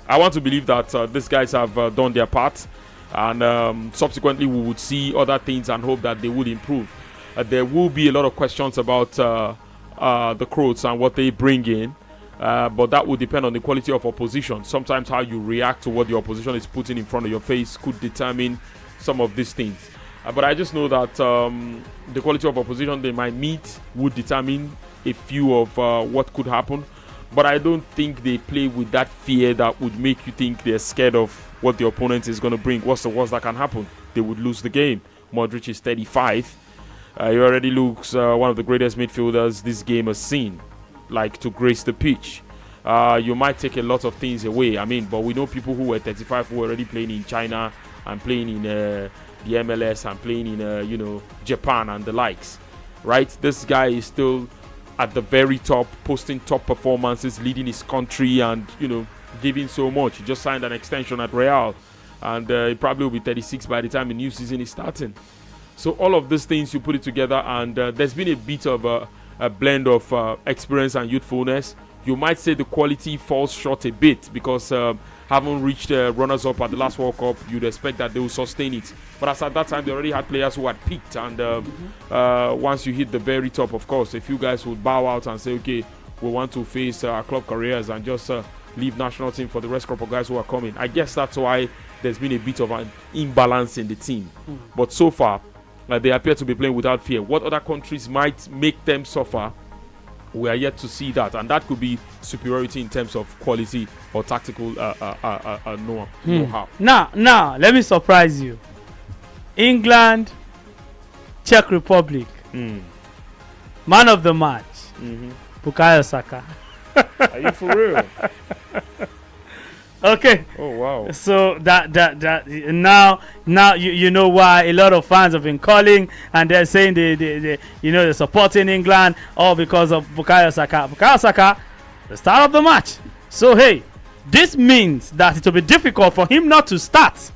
I want to believe that these guys have done their part, and subsequently we would see other things and hope that they would improve. There will be a lot of questions about the Croats and what they bring in, but that would depend on the quality of opposition. Sometimes how you react to what the opposition is putting in front of your face could determine some of these things. But I just know that the quality of opposition they might meet would determine a few of what could happen. But I don't think they play with that fear that would make you think they're scared of what the opponent is going to bring. What's the worst that can happen? They would lose the game. Modric is 35. He already looks one of the greatest midfielders this game has seen, like to grace the pitch. You might take a lot of things away. I mean, but we know people who were 35 who were already playing in China and playing in the MLS and playing in Japan and the likes, right? This guy is still at the very top, posting top performances, leading his country, and giving so much. He just signed an extension at Real, and he probably will be 36 by the time the new season is starting. So all of these things, you put it together, and there's been a bit of a blend of experience and youthfulness. You might say the quality falls short a bit because having reached runners-up at the last World Cup, you'd expect that they will sustain it. But as at that time, they already had players who had peaked, and once you hit the very top, of course, a few guys would bow out and say, okay, we want to face our club careers and just leave national team for the rest group of guys who are coming. I guess that's why there's been a bit of an imbalance in the team. But so far, they appear to be playing without fear. What other countries might make them suffer, we are yet to see that, and that could be superiority in terms of quality or tactical know-how. Now, let me surprise you. England, Czech Republic, man of the match, Bukayo Saka. Are you for real? Okay. Oh wow. So that now you know why a lot of fans have been calling and they're saying they're supporting England all because of Bukayo Saka. Bukayo Saka, the star of the match. So hey, this means that it will be difficult for him not to start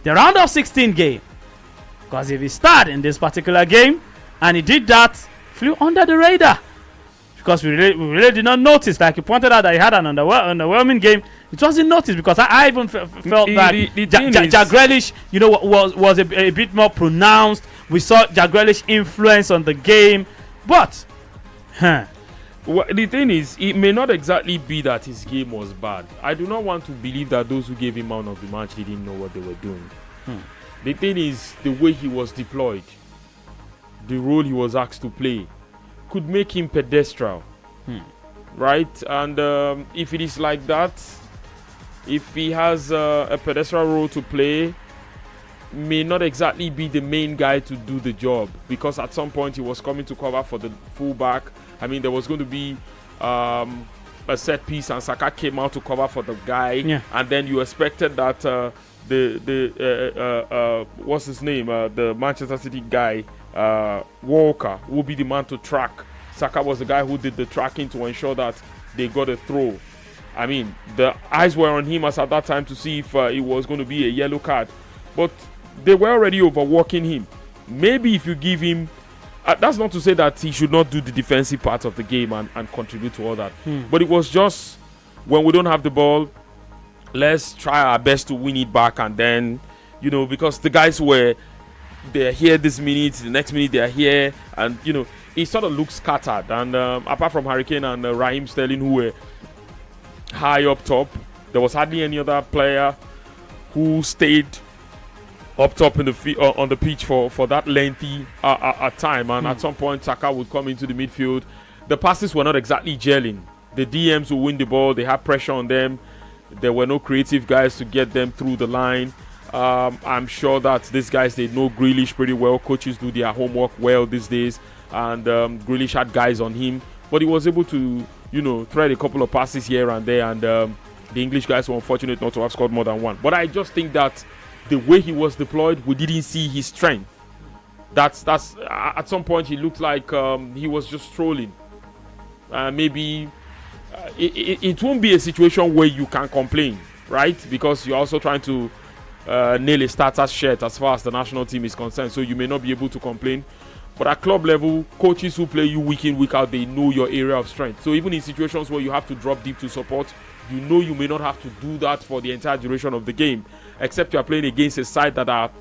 the round of 16 game, because if he started in this particular game and he did that, flew under the radar. Because we really did not notice, like you pointed out, that he had an underwhelming game. It wasn't noticed because I even felt that Jack Grealish, was a bit more pronounced. We saw Jack Grealish influence on the game, but well, the thing is, it may not exactly be that his game was bad. I do not want to believe that those who gave him man of the match didn't know what they were doing. The thing is, the way he was deployed, the role he was asked to play, could make him pedestral, right? And if it is like that, if he has a pedestral role to play, may not exactly be the main guy to do the job, because at some point he was coming to cover for the fullback. I mean, there was going to be a set piece and Saka came out to cover for the guy, and then you expected that what's his name, the Manchester City guy, Walker, will be the man to track. Saka was the guy who did the tracking to ensure that they got a throw. I mean, the eyes were on him as at that time to see if it was going to be a yellow card, but they were already overworking him. Maybe if you give him, that's not to say that he should not do the defensive part of the game and contribute to all that, but it was just, when we don't have the ball, let's try our best to win it back, and then, because the guys they're here this minute, the next minute they're here, and it sort of looks scattered. And apart from Hurricane and Raheem Sterling, who were high up top, there was hardly any other player who stayed up top in on the pitch for that lengthy time. And at some point, Saka would come into the midfield. The passes were not exactly gelling. The DMs would win the ball. They had pressure on them. There were no creative guys to get them through the line. I'm sure that these guys, they know Grealish pretty well. Coaches do their homework well these days, and Grealish had guys on him, but he was able to, thread a couple of passes here and there, and the English guys were unfortunate not to have scored more than one. But I just think that the way he was deployed, we didn't see his strength. That's at some point he looked like he was just strolling. Maybe it won't be a situation where you can complain, right? Because you're also trying to nail a starter's shirt as far as the national team is concerned, so you may not be able to complain. But at club level, coaches who play you week in, week out, they know your area of strength. So even in situations where you have to drop deep to support, you may not have to do that for the entire duration of the game, except you are playing against a side that are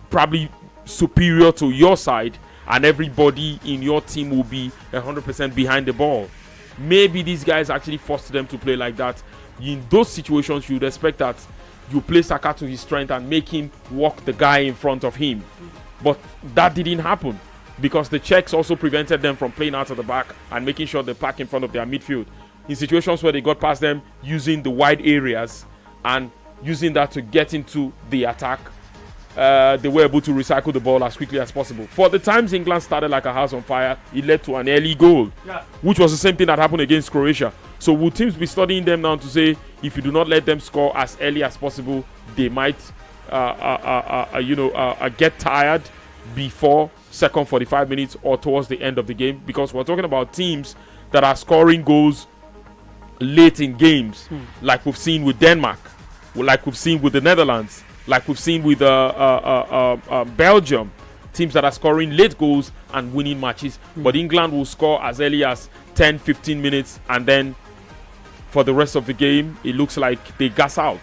probably superior to your side, and everybody in your team will be 100% behind the ball. Maybe these guys actually forced them to play like that. In those situations, you'd expect that you play Saka to his strength and make him walk the guy in front of him. But that didn't happen, because the Czechs also prevented them from playing out of the back and making sure they pack in front of their midfield. In situations where they got past them, using the wide areas and using that to get into the attack, they were able to recycle the ball as quickly as possible. For the times England started like a house on fire, it led to an early goal, which was the same thing that happened against Croatia. So will teams be studying them now to say, if you do not let them score as early as possible, they might get tired before second 45 minutes or towards the end of the game? Because we're talking about teams that are scoring goals late in games, like we've seen with Denmark, like we've seen with the Netherlands, like we've seen with Belgium, teams that are scoring late goals and winning matches. But England will score as early as 10-15 minutes, and then for the rest of the game it looks like they gas out.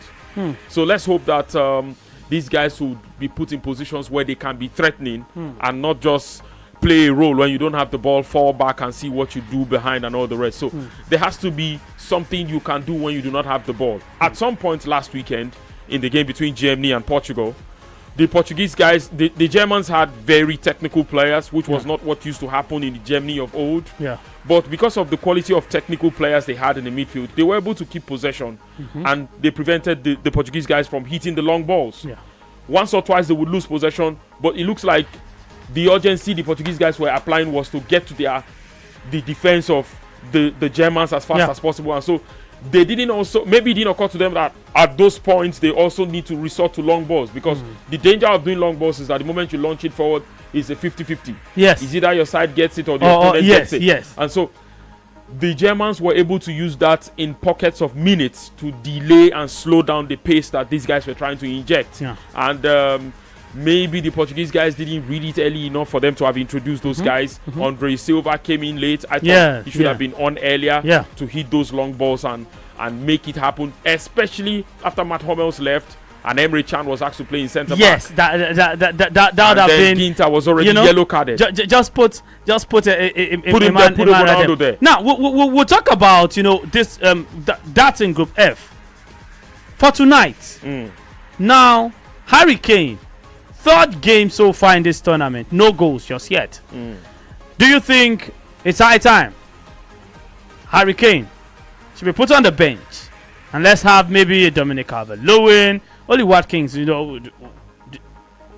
So let's hope that these guys will be put in positions where they can be threatening and not just play a role when you don't have the ball, fall back and see what you do behind and all the rest. So there has to be something you can do when you do not have the ball. At some point last weekend in the game between Germany and Portugal, the Portuguese guys, the Germans had very technical players, which was not what used to happen in the Germany of old. But because of the quality of technical players they had in the midfield, they were able to keep possession and they prevented the Portuguese guys from hitting the long balls. Once or twice they would lose possession, but it looks like the urgency the Portuguese guys were applying was to get to the defense of the Germans as fast as possible. And so they maybe it didn't occur to them that at those points they also need to resort to long balls, because the danger of doing long balls is that the moment you launch it forward, it's a 50-50. It's either your side gets it or the opponent gets it. And so the Germans were able to use that in pockets of minutes to delay and slow down the pace that these guys were trying to inject. And maybe the Portuguese guys didn't read it early enough for them to have introduced those guys. Andre Silva came in late. I thought he should have been on earlier to hit those long balls and make it happen, especially after Matt Hummels left and Emre Can was asked to play in centre back. That would have been. Ginter was already yellow carded. Just put Ronaldo there. Now we'll talk about this that's in Group F for tonight. Now Harry Kane, third game so far in this tournament, no goals just yet. Do you think it's high time Harry Kane should be put on the bench and let's have maybe a Dominic Calvert-Lewin, Oli Watkins,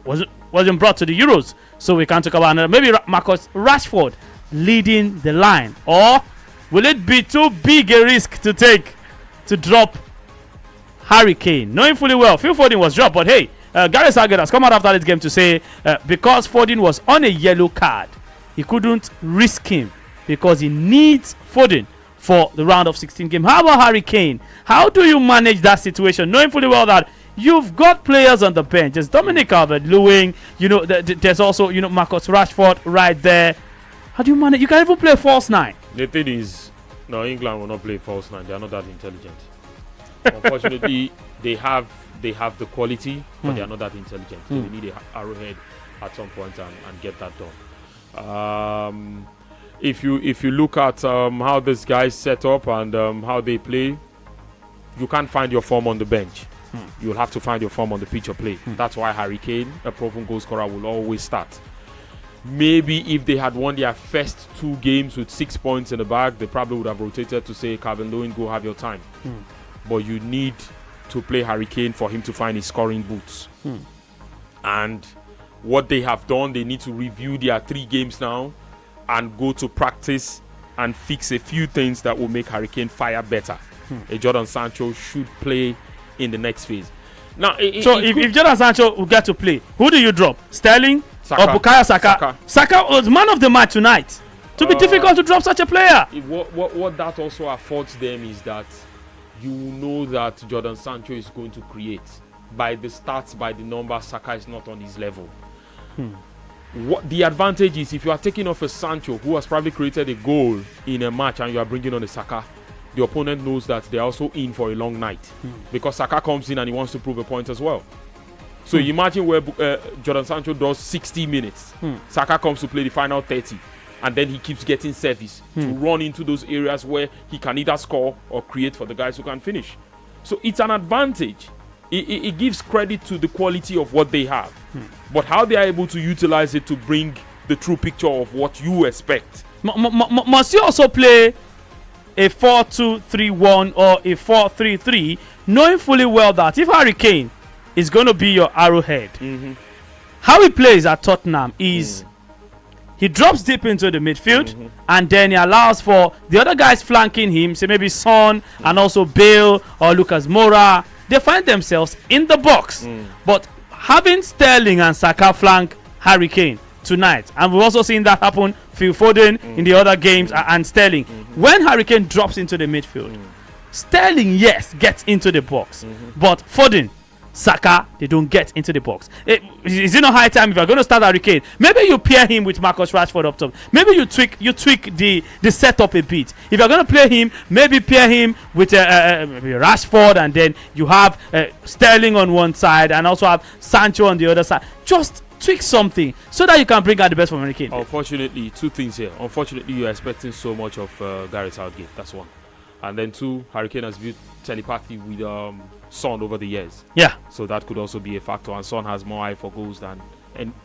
wasn't brought to the Euros, so we can talk about another, maybe Marcus Rashford leading the line? Or will it be too big a risk to take to drop Harry Kane, knowing fully well Phil Foden was dropped? But hey, Gareth Southgate has come out after this game to say because Foden was on a yellow card, he couldn't risk him because he needs Foden for the round of 16 game. How about Harry Kane? How do you manage that situation, knowing fully well that you've got players on the bench? There's Dominic Calvert-Lewin, there's also Marcus Rashford right there. How do you manage? You can even play false nine. The thing is, no, England will not play false nine. They are not that intelligent. Unfortunately, they have the quality, but they are not that intelligent. So they need an arrowhead at some point and get that done. If you look at how this guys set up and how they play, you can't find your form on the bench. You'll have to find your form on the pitch of play. That's why Harry Kane, a proven goal scorer, will always start. Maybe if they had won their first 2 games with 6 points in the bag, they probably would have rotated to say, Calvert-Lewin, go have your time. But you need to play Harry Kane for him to find his scoring boots. And what they have done, they need to review their 3 games now and go to practice and fix a few things that will make Harry Kane fire better. A Jadon Sancho should play in the next phase. Now, if Jadon Sancho will get to play, who do you drop? Sterling Saka. or Bukayo Saka? Saka was man of the match tonight. To be difficult to drop such a player. What that also affords them is that you know that Jadon Sancho is going to create. By the stats, by the numbers, Saka is not on his level. What the advantage is, if you are taking off a Sancho who has probably created a goal in a match and you are bringing on a Saka, the opponent knows that they are also in for a long night because Saka comes in and he wants to prove a point as well. So imagine where Jadon Sancho does 60 minutes. Saka comes to play the final 30 and then he keeps getting service to run into those areas where he can either score or create for the guys who can finish. So it's an advantage. It gives credit to the quality of what they have. But how they are able to utilize it to bring the true picture of what you expect. Must you also play a 4-2-3-1 or a 4-3-3, knowing fully well that if Harry Kane is going to be your arrowhead, how he plays at Tottenham is he drops deep into the midfield and then he allows for the other guys flanking him, say maybe Son and also Bale or Lucas Moura. They find themselves in the box. But having Sterling and Saka flank Harry Kane tonight, and we've also seen that happen, Phil Foden in the other games and Sterling. When Harry Kane drops into the midfield, Sterling, yes, gets into the box, but Foden, Saka, they don't get into the box. Is it not high time if you're going to start Harry Kane? Maybe you pair him with Marcus Rashford up top. Maybe you tweak the setup a bit. If you're going to play him, maybe pair him with maybe Rashford, and then you have Sterling on one side and also have Sancho on the other side. Just tweak something so that you can bring out the best from Harry Kane. Unfortunately, two things here. Unfortunately, you're expecting so much of Gareth Southgate. That's one. And then two, Harry Kane has built telepathy with Son over the years. Yeah. So that could also be a factor. And Son has more eye for goals than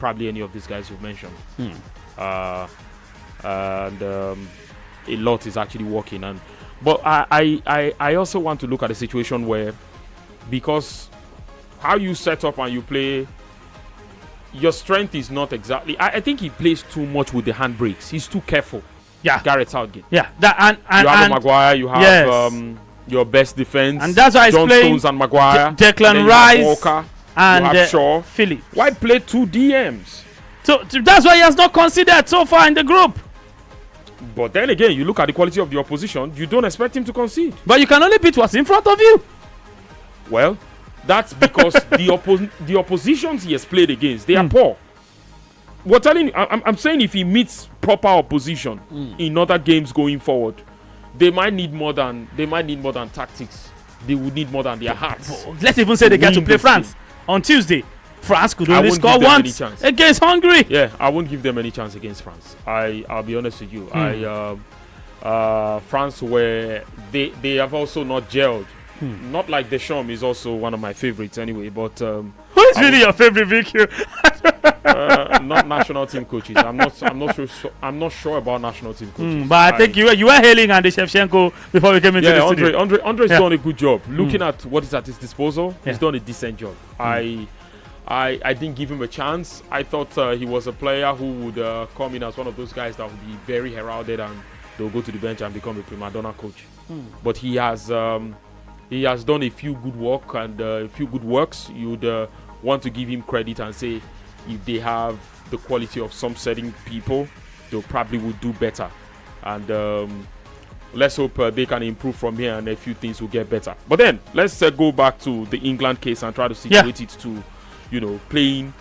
probably any of these guys you've mentioned. And a lot is actually working. But I also want to look at a situation where, because how you set up and you play, your strength is not exactly. I think he plays too much with the handbrakes. He's too careful. Yeah, Gareth Southgate. Yeah, and you have Maguire. You have your best defense, and that's why he's John playing Stones and Maguire, Declan Rice, Walker, and you have Shaw, Philip. Why play two DMs? So that's why he has not considered so far in the group. But then again, you look at the quality of the opposition. You don't expect him to concede. But you can only beat what's in front of you. Well, that's because the oppositions he has played against, they are poor. We're telling you, I'm saying if he meets proper opposition in other games going forward, they might need more than tactics. They would need more than their hearts. Let's even say they get to play France on Tuesday. France could only score once against Hungary. Yeah, I won't give them any chance against France. I'll be honest with you. France, where they have also not gelled. Not like Deschamps is also one of my favorites anyway, but who is really your favorite, Vicky? Not national team coaches. I'm not sure about national team coaches. But I think you were hailing Andriy Shevchenko before we came into the studio. Andre's done a good job. Looking at what is at his disposal, he's done a decent job. I didn't give him a chance. I thought he was a player who would come in as one of those guys that would be very heralded and they'll go to the bench and become a prima donna coach. But he has done a few good work and a few good works. You'd want to give him credit and say if they have the quality of some certain people, they probably would do better. And let's hope they can improve from here and a few things will get better. But then let's go back to the England case and try to situate it to, playing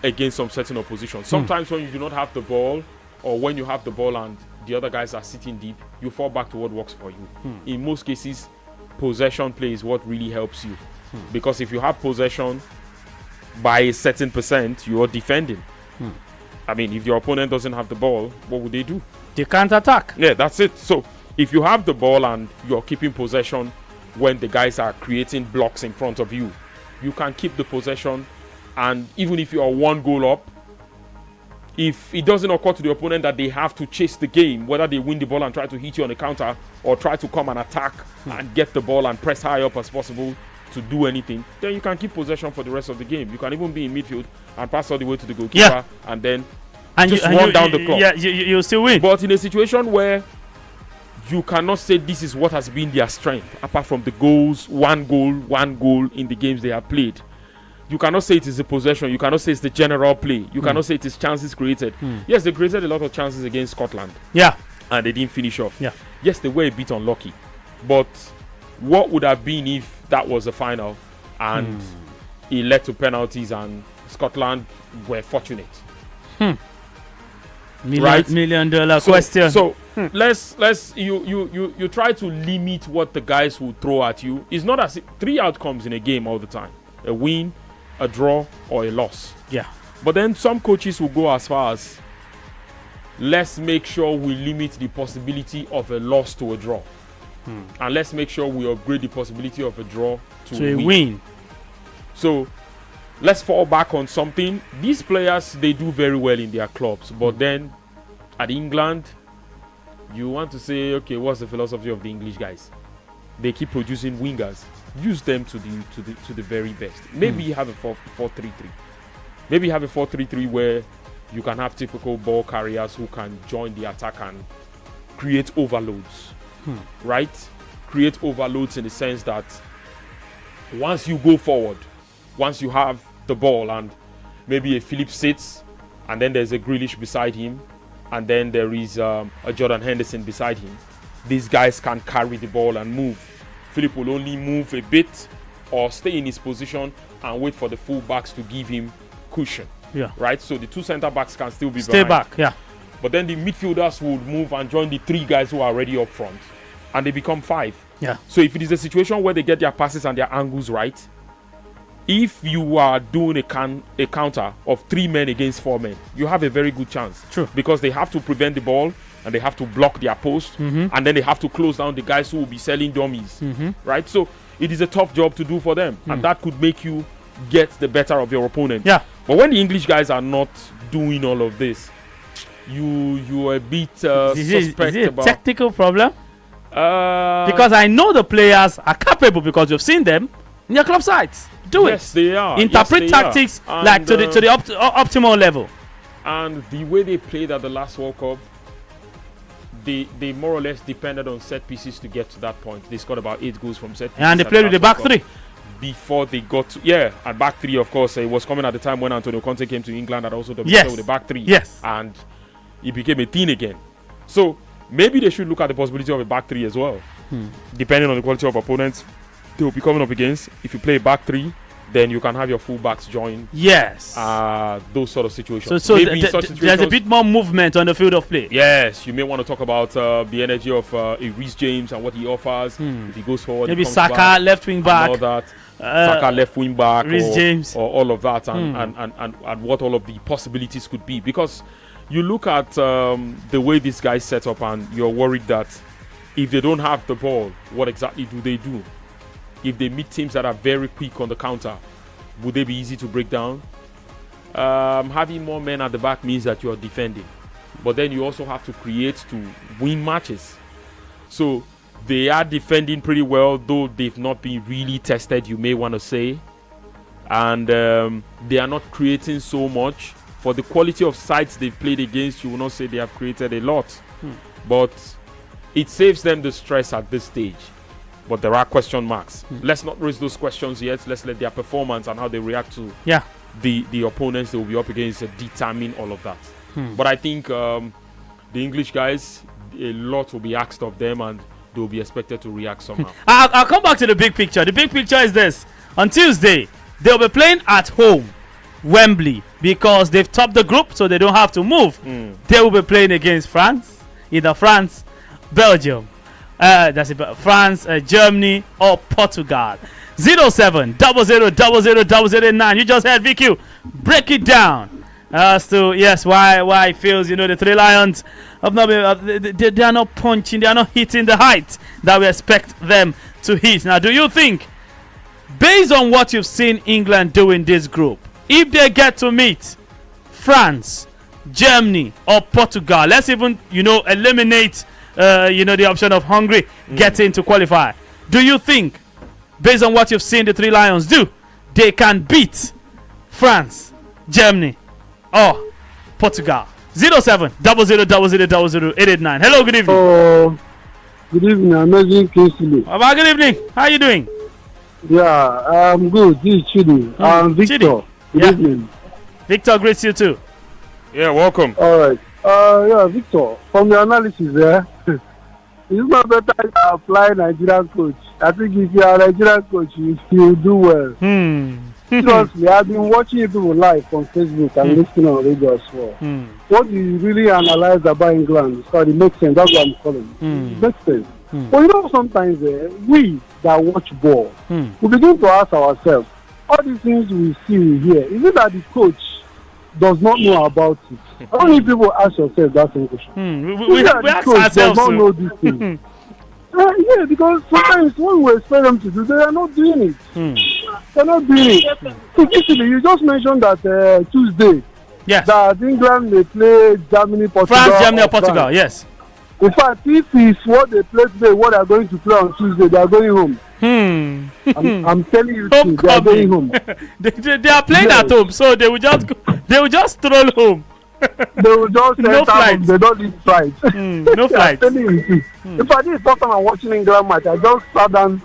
against some certain opposition. Sometimes when you do not have the ball, or when you have the ball and the other guys are sitting deep, you fall back to what works for you. In most cases, possession play is what really helps you. Because if you have possession by a certain percent, you are defending. I mean, if your opponent doesn't have the ball, what would they do? They can't attack. Yeah, that's it. So if you have the ball and you're keeping possession when the guys are creating blocks in front of you, you can keep the possession. And even if you are 1 goal up, if it doesn't occur to the opponent that they have to chase the game, whether they win the ball and try to hit you on the counter or try to come and attack and get the ball and press high up as possible to do anything, then you can keep possession for the rest of the game. You can even be in midfield and pass all the way to the goalkeeper and then just run down the clock. Yeah, you'll still win. But in a situation where you cannot say this is what has been their strength, apart from the goals, one goal in the games they have played, you cannot say it is the possession. You cannot say it's the general play. You cannot say it is chances created. Yes, they created a lot of chances against Scotland. Yeah. And they didn't finish off. Yeah. Yes, they were a bit unlucky. But what would have been if that was the final and it led to penalties and Scotland were fortunate? Million dollar question. So let's you try to limit what the guys will throw at you. It's not as 3 outcomes in a game all the time: a win, a draw, or a loss. Yeah. But then some coaches will go as far as, let's make sure we limit the possibility of a loss to a draw. And let's make sure we upgrade the possibility of a draw to a win. So let's fall back on something. These players, they do very well in their clubs. But then at England, you want to say, okay, what's the philosophy of the English guys? They keep producing wingers. Use them to the very best. Maybe you have a 4-3-3. maybe have a 4-3-3 where you can have typical ball carriers who can join the attack and create overloads, right? Create overloads in the sense that once you go forward, once you have the ball and maybe a Philip sits and then there's a Grealish beside him and then there is a Jordan Henderson beside him, these guys can carry the ball and move. Philip will only move a bit or stay in his position and wait for the full backs to give him cushion. Yeah. Right? So the 2 centre backs can still be Stay behind. back, yeah. But then the midfielders would move and join the 3 guys who are already up front. And they become 5. Yeah. So if it is a situation where they get their passes and their angles right, if you are doing a counter of 3 men against 4 men, you have a very good chance. True. Because they have to prevent the ball and they have to block their post, and then they have to close down the guys who will be selling dummies. Right? So it is a tough job to do for them. And that could make you get the better of your opponent. Yeah. But when the English guys are not doing all of this, you are a bit suspect is it a about technical problem? Because I know the players are capable because you've seen them in your club sides do yes, they are. Interpret Yes, they tactics are. like And, to the optimal level. And the way they played at the last World Cup, they more or less depended on set pieces to get to that point. They scored about 8 goals from set pieces. And they at played with the last back World Cup. 3. Before they got to, at back 3, of course. It was coming at the time when Antonio Conte came to England and also debuted with the back 3. Yes. And it became a thing again. So maybe they should look at the possibility of a back 3 as well. Depending on the quality of opponents they will be coming up against. If you play back 3, then you can have your full backs join. Yes. Those sort of situations. So maybe in such there's a situations, bit more movement on the field of play. yes, you may want to talk about the energy of Reece James and what he offers. If he goes forward, Maybe he comes Saka, back left wing and back. all that. Saka left wing back, Reece James. or all of that, and what all of the possibilities could be. Because you look at the way these guys set up, and you're worried that if they don't have the ball, what exactly do they do? If they meet teams that are very quick on the counter, would they be easy to break down? Having more men at the back means that you're defending, but then you also have to create to win matches. So they are defending pretty well, though they've not been really tested, you may want to say. And they are not creating so much. For the quality of sides they've played against, you will not say they have created a lot. But it saves them the stress at this stage. But there are question marks. Let's not raise those questions yet. Let's let their performance and how they react to the opponents they will be up against determine all of that. But I think the English guys, a lot will be asked of them and they will be expected to react somehow. I'll come back to the big picture. The big picture is this. On Tuesday, they'll be playing at home, Wembley, because they've topped the group, so they don't have to move. They will be playing against France, either France, Belgium, that's it, France, Germany, or Portugal. 0700000089. You just heard VQ break it down as to why it feels the 3 Lions have not been, they are not punching, they are not hitting the height that we expect them to hit. Now, do you think, based on what you've seen England do in this group, if they get to meet France, Germany, or Portugal, let's even eliminate the option of Hungary getting to qualify, do you think, based on what you've seen the 3 Lions do, they can beat France, Germany, or Portugal? 0700000089. Hello, good evening. Oh, good evening, amazing Kingsley. Good evening. How are you doing? Yeah, I'm good. This is Chidi. Victor. Chidi. Good evening. Victor, greets you too. Yeah, welcome. All right. Victor, from your analysis there, it's not better to apply Nigerian coach. I think if you are a Nigerian coach, you'll do well. Seriously, I've been watching you live on Facebook and listening on radio as well. What you really analyze about England, because it makes sense. That's what I'm calling it. It makes sense. But sometimes we that watch ball, we begin to ask ourselves, all these things we see here, is it that the coach does not know about it? How many people ask yourself that same question? We ask ourselves. Does not know this thing. Yeah, because sometimes what we expect them to do, they are not doing it. They're not doing it. Basically, you just mentioned that Tuesday, that England may play Germany, Portugal. France, Germany, or Portugal, yes. In fact, if it's what they play today, what they are going to play on Tuesday, they are going home. I'm telling you, they are going home. they are playing at home, so they will just stroll home. They will just no flight. They don't need flight. No flight. I'm telling you. If I did first time I'm watching England match, I just sat down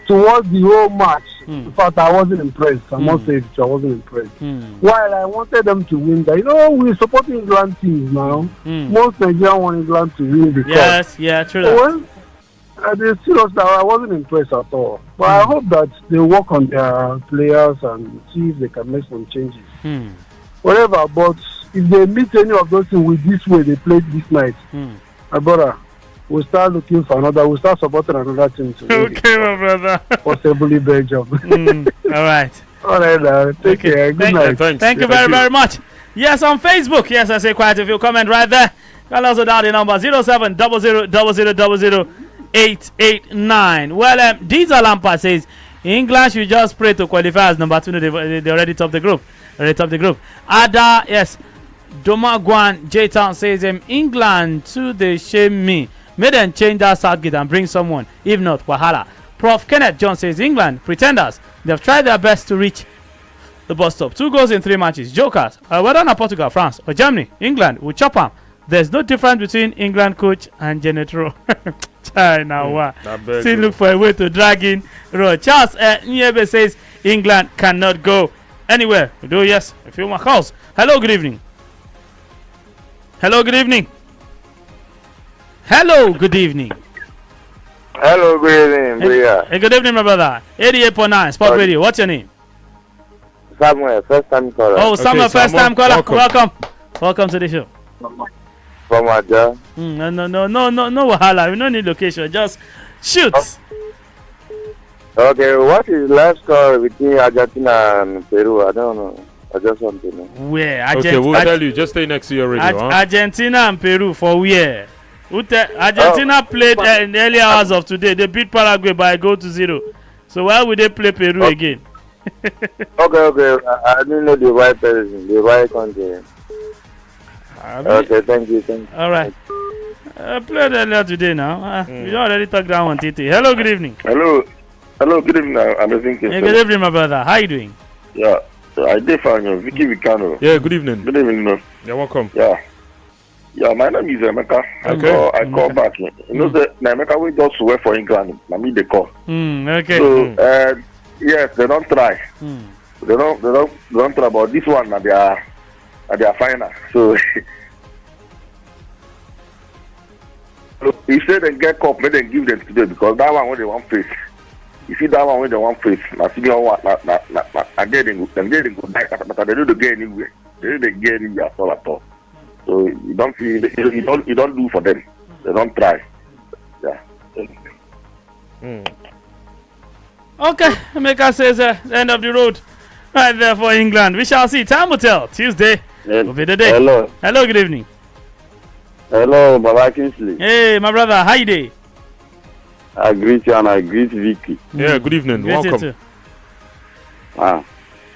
to watch the whole match. In fact, I wasn't impressed. I must say, I wasn't impressed. While I wanted them to win, we're supporting England teams now. Most Nigerians want England to win because true. Well, seriously, I wasn't impressed at all. But I hope that they work on their players and see if they can make some changes. Whatever, but if they meet any of those things with this way they played this night, my brother, we'll start looking for we'll start supporting another team to win. Okay, my brother. Possibly Belgium. All right. All right, take care. Good night. Thank you very much. Yes, on Facebook. Yes, I say quite a few comment right there. Call us without the number 0700000889. Well, Diesel Lampa says England should just pray to qualify as number 2. They already topped the group. Ada, yes. Domagwan J Town says England too they shame me. May them change that Southgate and bring someone. If not, Wahala. Prof Kenneth John says England pretenders. They've tried their best to reach the bus stop. 2 goals in 3 matches. Jokers. Whether not Portugal, France, or Germany, England will chop them. There's no difference between England coach and Genetro. China, still look for a way to drag in Roy. Charles Nyebe says England cannot go anywhere. We do, yes. A few more calls. Hello, good evening. Hello, good evening. Hello, good evening. Hello, good evening. Hey, good evening, my brother. 88.9 Sport Radio. What's your name? Samuel, first time caller. Oh, Samuel, first time caller. Welcome to the show. From Aja. No, Wahala. We don't need location. Just shoot. Okay, what is last score between Argentina and Peru? I don't know. I just want to know. Where? Okay, we'll tell you. Just stay next to your radio. Argentina and Peru for where? Argentina played in the early hours of today. They beat Paraguay by a goal to 0. So why would they play Peru again? Okay. I didn't know the right person, the right country. Okay, thank you. All right. I played earlier today now. We already talked down on TT. Hello, good evening. Hello, good evening. I'm thinking. Hey, good evening, my brother. How you doing? Yeah, I did find you. Vicky Vicano. Yeah, good evening. Good evening. You're welcome. Yeah, my name is Emeka. Okay. I call back. You know that Emeka we just work for England. I mean they call. Okay. So yes, they don't try. They don't try. But this one they are final. So he said they get cup, may they give them today because that one when they want face. You see that one when they want face. Now see what and then they go back, but they don't get anywhere. They don't get anywhere at all. So you don't feel you don't do for them. They don't try. Yeah. Okay, Emeka says end of the road right there for England. We shall see. Time will tell. Tuesday will be the day. Hello, good evening. Hello, Baba Kingsley. Hey, my brother, how you doing? I greet you and I greet Vicky. Yeah, good evening. Welcome.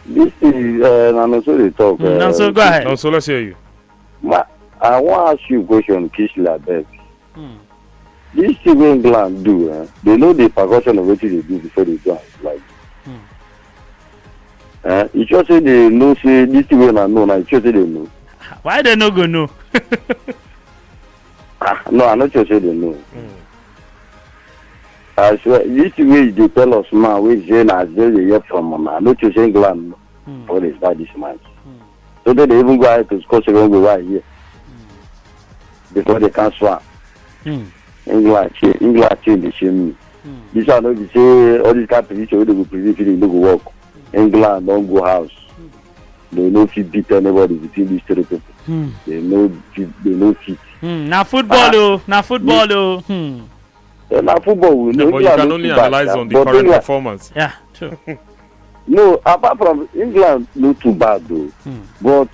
This is Nanoso they talk. Nanoso, go ahead. So let's hear you. I want to ask you a question, Kingsley abeg. This thing England do, they know the precaution of what they do before they go like. You just say they know say this thing when I know, now you just say they know. Why they no go know? No, I not just say they know. I swear, this way they tell us man, we say na they hear from man. I not just say England before they start this match. So they even go ahead to score second goal right here before they can swap. England change the shame. This one no be say all this kind of position wey dey go predict they no go work. England don't go house. They no fit beat anybody between these 3 people. They no fit. Na football na football Na football we know. But you can only analyze on the current performance. Yeah, true. No, apart from England, not too bad though. But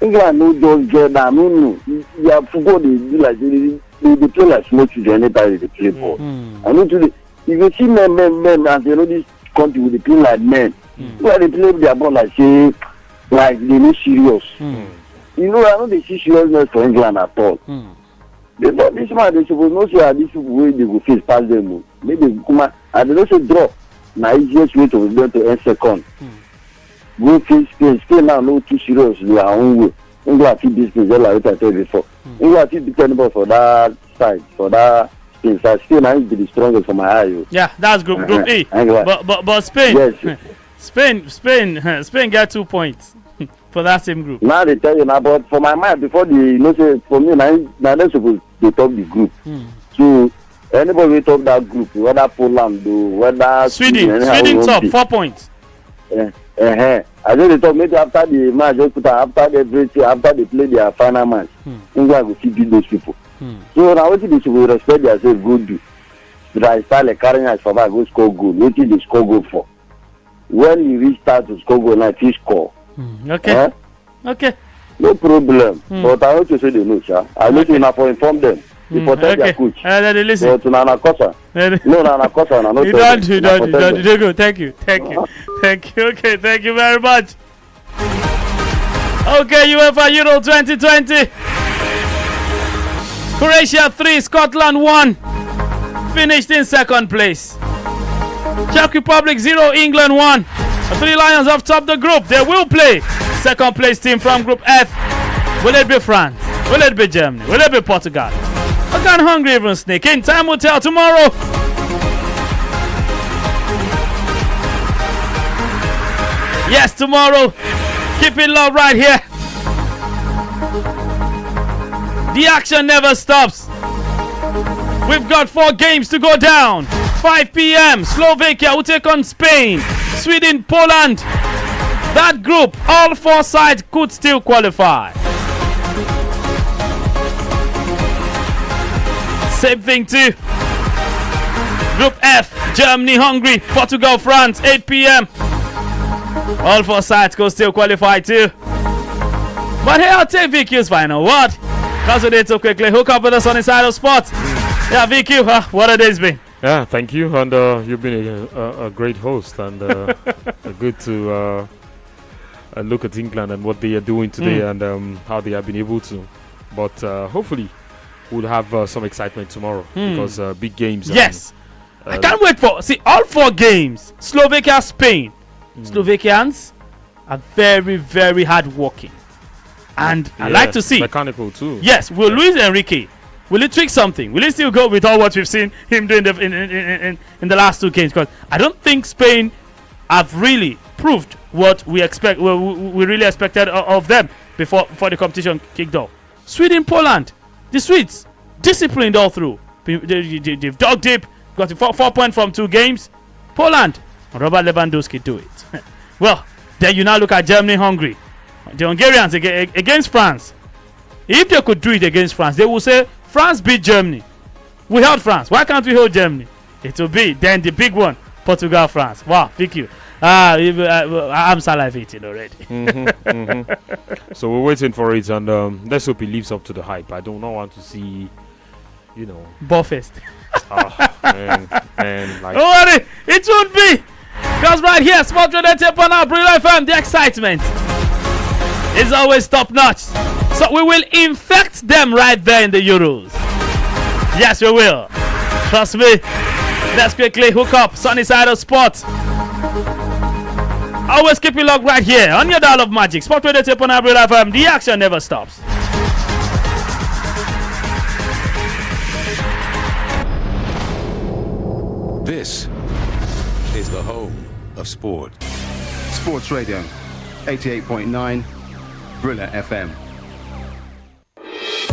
England no just get that. No. Their football they do like they play like small children anytime they play ball. I know today, if you see men, and you know this country they play like men. Where they play their ball like say, like they no serious. You know, I know they see seriousness for England at all. This man, they supposed not say this way they will face past them. Maybe Kuma, and they also draw. Now, easiest way to them to end second. Go face Spain. Spain now no too serious. Their own way. England fit this place like I told before. England fit be tenable for that side, for that Spain side. Spain I be the strongest for my eye. Yeah, that's group E. But Spain, yes. Spain got 2 points for that same group. Now they tell you now, but for my mind, before say for me now they supposed to top the group. So anybody will top that group, whether Poland or whether Sweden top 4 points. I just thought maybe after the match, just put after everything, after they play their final match, England will beat those people. So now what they should respect themselves, go do. But I start like carrying as far go score goal. What did they score goal for? When you restart to score goal, like he score. Okay. Okay. No problem. But I want to say they know, sir. I want to now for inform them. You protect their coach. They listen. But Nana Kosa. No, Nana Kosa. You don't. You go. Thank you. Okay, thank you very much. Okay, UEFA Euro 2020. Croatia 3, Scotland 1. Finished in second place. Czech Republic 0, England 1. The 3 Lions have topped the group. They will play second place team from Group F. Will it be France? Will it be Germany? Will it be Portugal? Can Hungary even sneak in? Time will tell tomorrow. Yes, tomorrow. Keep it low right here. The action never stops. We've got 4 games to go down. 5 p.m. Slovakia will take on Spain. Sweden, Poland. That group, all 4 sides could still qualify. Same thing too. Group F, Germany, Hungary, Portugal, France, 8 p.m. All 4 sides could still qualify too. But here I'll take VQ's final word. Because we did so quickly. Hook up with us on Inside of Sports. Yeah, VQ, what have this been? Yeah, thank you. And you've been a great host. And good to look at England and what they are doing today and how they have been able to. But hopefully we'll have some excitement tomorrow because big games. Yes. I can't wait for all 4 games. Slovakia, Spain. Slovakians are very, very hardworking. And I like to see. Mechanical too. Yes. Will Luis Enrique, will he tweak something? Will he still go with all what we've seen him doing in the last 2 games? Because I don't think Spain have really proved what we expect. We really expected of them before the competition kicked off. Sweden, Poland, the Swedes disciplined all through. They've dug deep. Got 4 points from 2 games. Poland, Robert Lewandowski do it. Well, then you now look at Germany, Hungary. The Hungarians against France. If they could do it against France, they will say France beat Germany. We held France. Why can't we hold Germany? It will be then the big one, Portugal, France. Wow, thank you. I'm salivating already. So we're waiting for it, and let's hope it lives up to the hype. I do not want to see, Buffest. Man, like. Don't worry, it won't be. Because right here, Sport Radio Tape on our Brilla FM, the excitement is always top notch. So we will infect them right there in the Euros. Yes, we will. Trust me. Let's quickly hook up Sunny Side of Sports. Always keep it locked right here on your dial of magic. Sport Radio Tape on our Brilla FM. The action never stops. This is the home of sport. Sports Radio, 88.9, Brilla FM.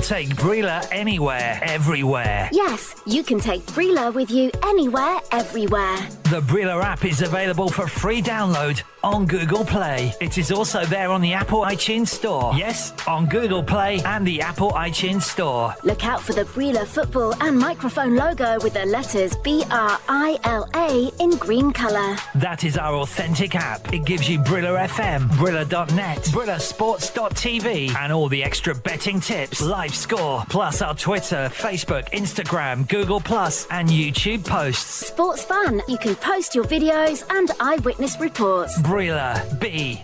Take Brilla anywhere, everywhere. Yes, you can take Brilla with you anywhere, everywhere. The Brilla app is available for free download on Google Play. It is also there on the Apple iTunes Store. Yes, on Google Play and the Apple iTunes Store. Look out for the Brilla football and microphone logo with the letters BRILA in green colour. That is our authentic app. It gives you Brilla FM, Brilla.net, BrillaSports.tv, and all the extra betting tips, live score, plus our Twitter, Facebook, Instagram, Google Plus, and YouTube posts. Sports fun. You can post your videos and eyewitness reports. Brilla. B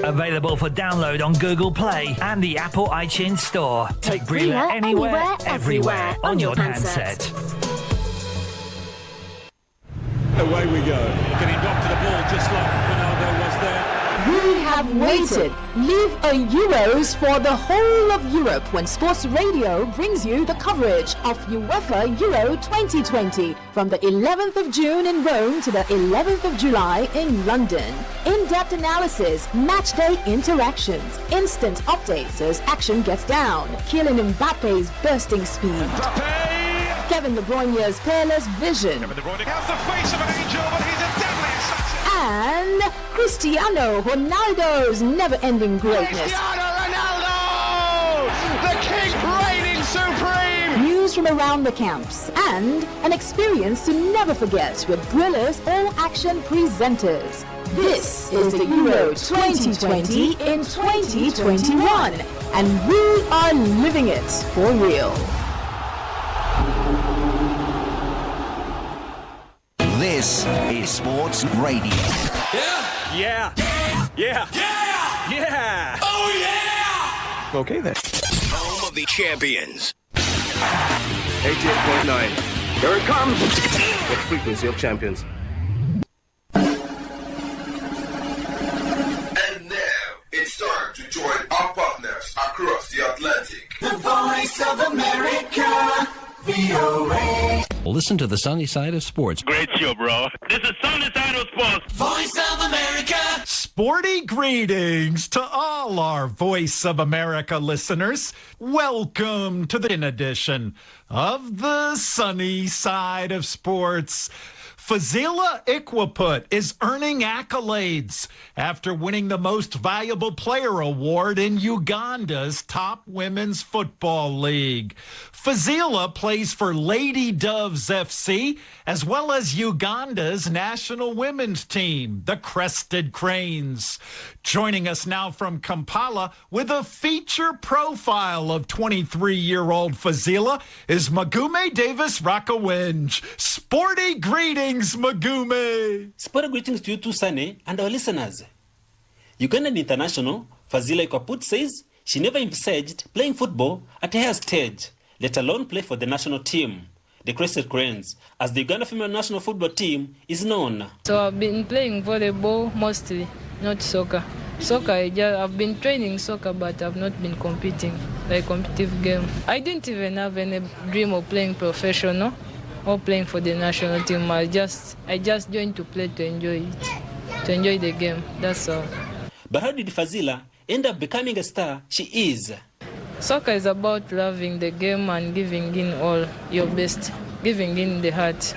Available for download on Google Play and the Apple iTunes Store. Take Brila anywhere, everywhere on your handset. Away we go. Getting back to the ball just like Ronaldo was there. We have waited. Live a Euros for the whole of Europe when Sports Radio brings you the coverage of UEFA Euro 2020 from the 11th of June in Rome to the 11th of July in London. In-depth analysis, match day interactions, instant updates as action gets down, Kylian Mbappe's bursting speed, Kevin De Bruyne's peerless vision, Kevin De Bruyne has the face of an angel, but he's a deadly assassin. and Cristiano Ronaldo's never-ending greatness. Cristiano Ronaldo, the king reigning supreme. News from around the camps and an experience to never forget with Brilla's all-action presenters. This is the Euro 2020 in 2021, and we are living it for real. This is Sports Radio. Yeah. Oh yeah! Okay then. Home of the champions. 88.9. Here it comes. The frequency of champions. And now it's time to join our partners across the Atlantic. The voice of America, VOA. Listen to the sunny side of sports. Great show, bro. This is Sunny Side of Sports. Voice of America. Sporty greetings to all our Voice of America listeners. Welcome to the edition of the sunny side of sports. Fazila Ikwaput is earning accolades after winning the Most Valuable Player Award in Uganda's top women's football league. Fazila plays for Lady Doves FC as well as Uganda's national women's team, the Crested Cranes. Joining us now from Kampala with a feature profile of 23-year-old Fazila is Magume Davis Rakawinj. Sporty greetings, Magume. Sporty greetings to you too, Sunny, and our listeners. Ugandan international Fazila Ikwaput says she never envisaged playing football at her stage, let alone play for the national team, the Crested Cranes, as the Uganda female national football team is known. So I've been playing volleyball mostly, not soccer. I've been training soccer, but I've not been competing, like competitive game. I didn't even have any dream of playing professional or playing for the national team. I just joined to play to enjoy it, to enjoy the game, that's all. But how did Fazila end up becoming a star she is? Soccer is about loving the game and giving in all your best, giving in the heart.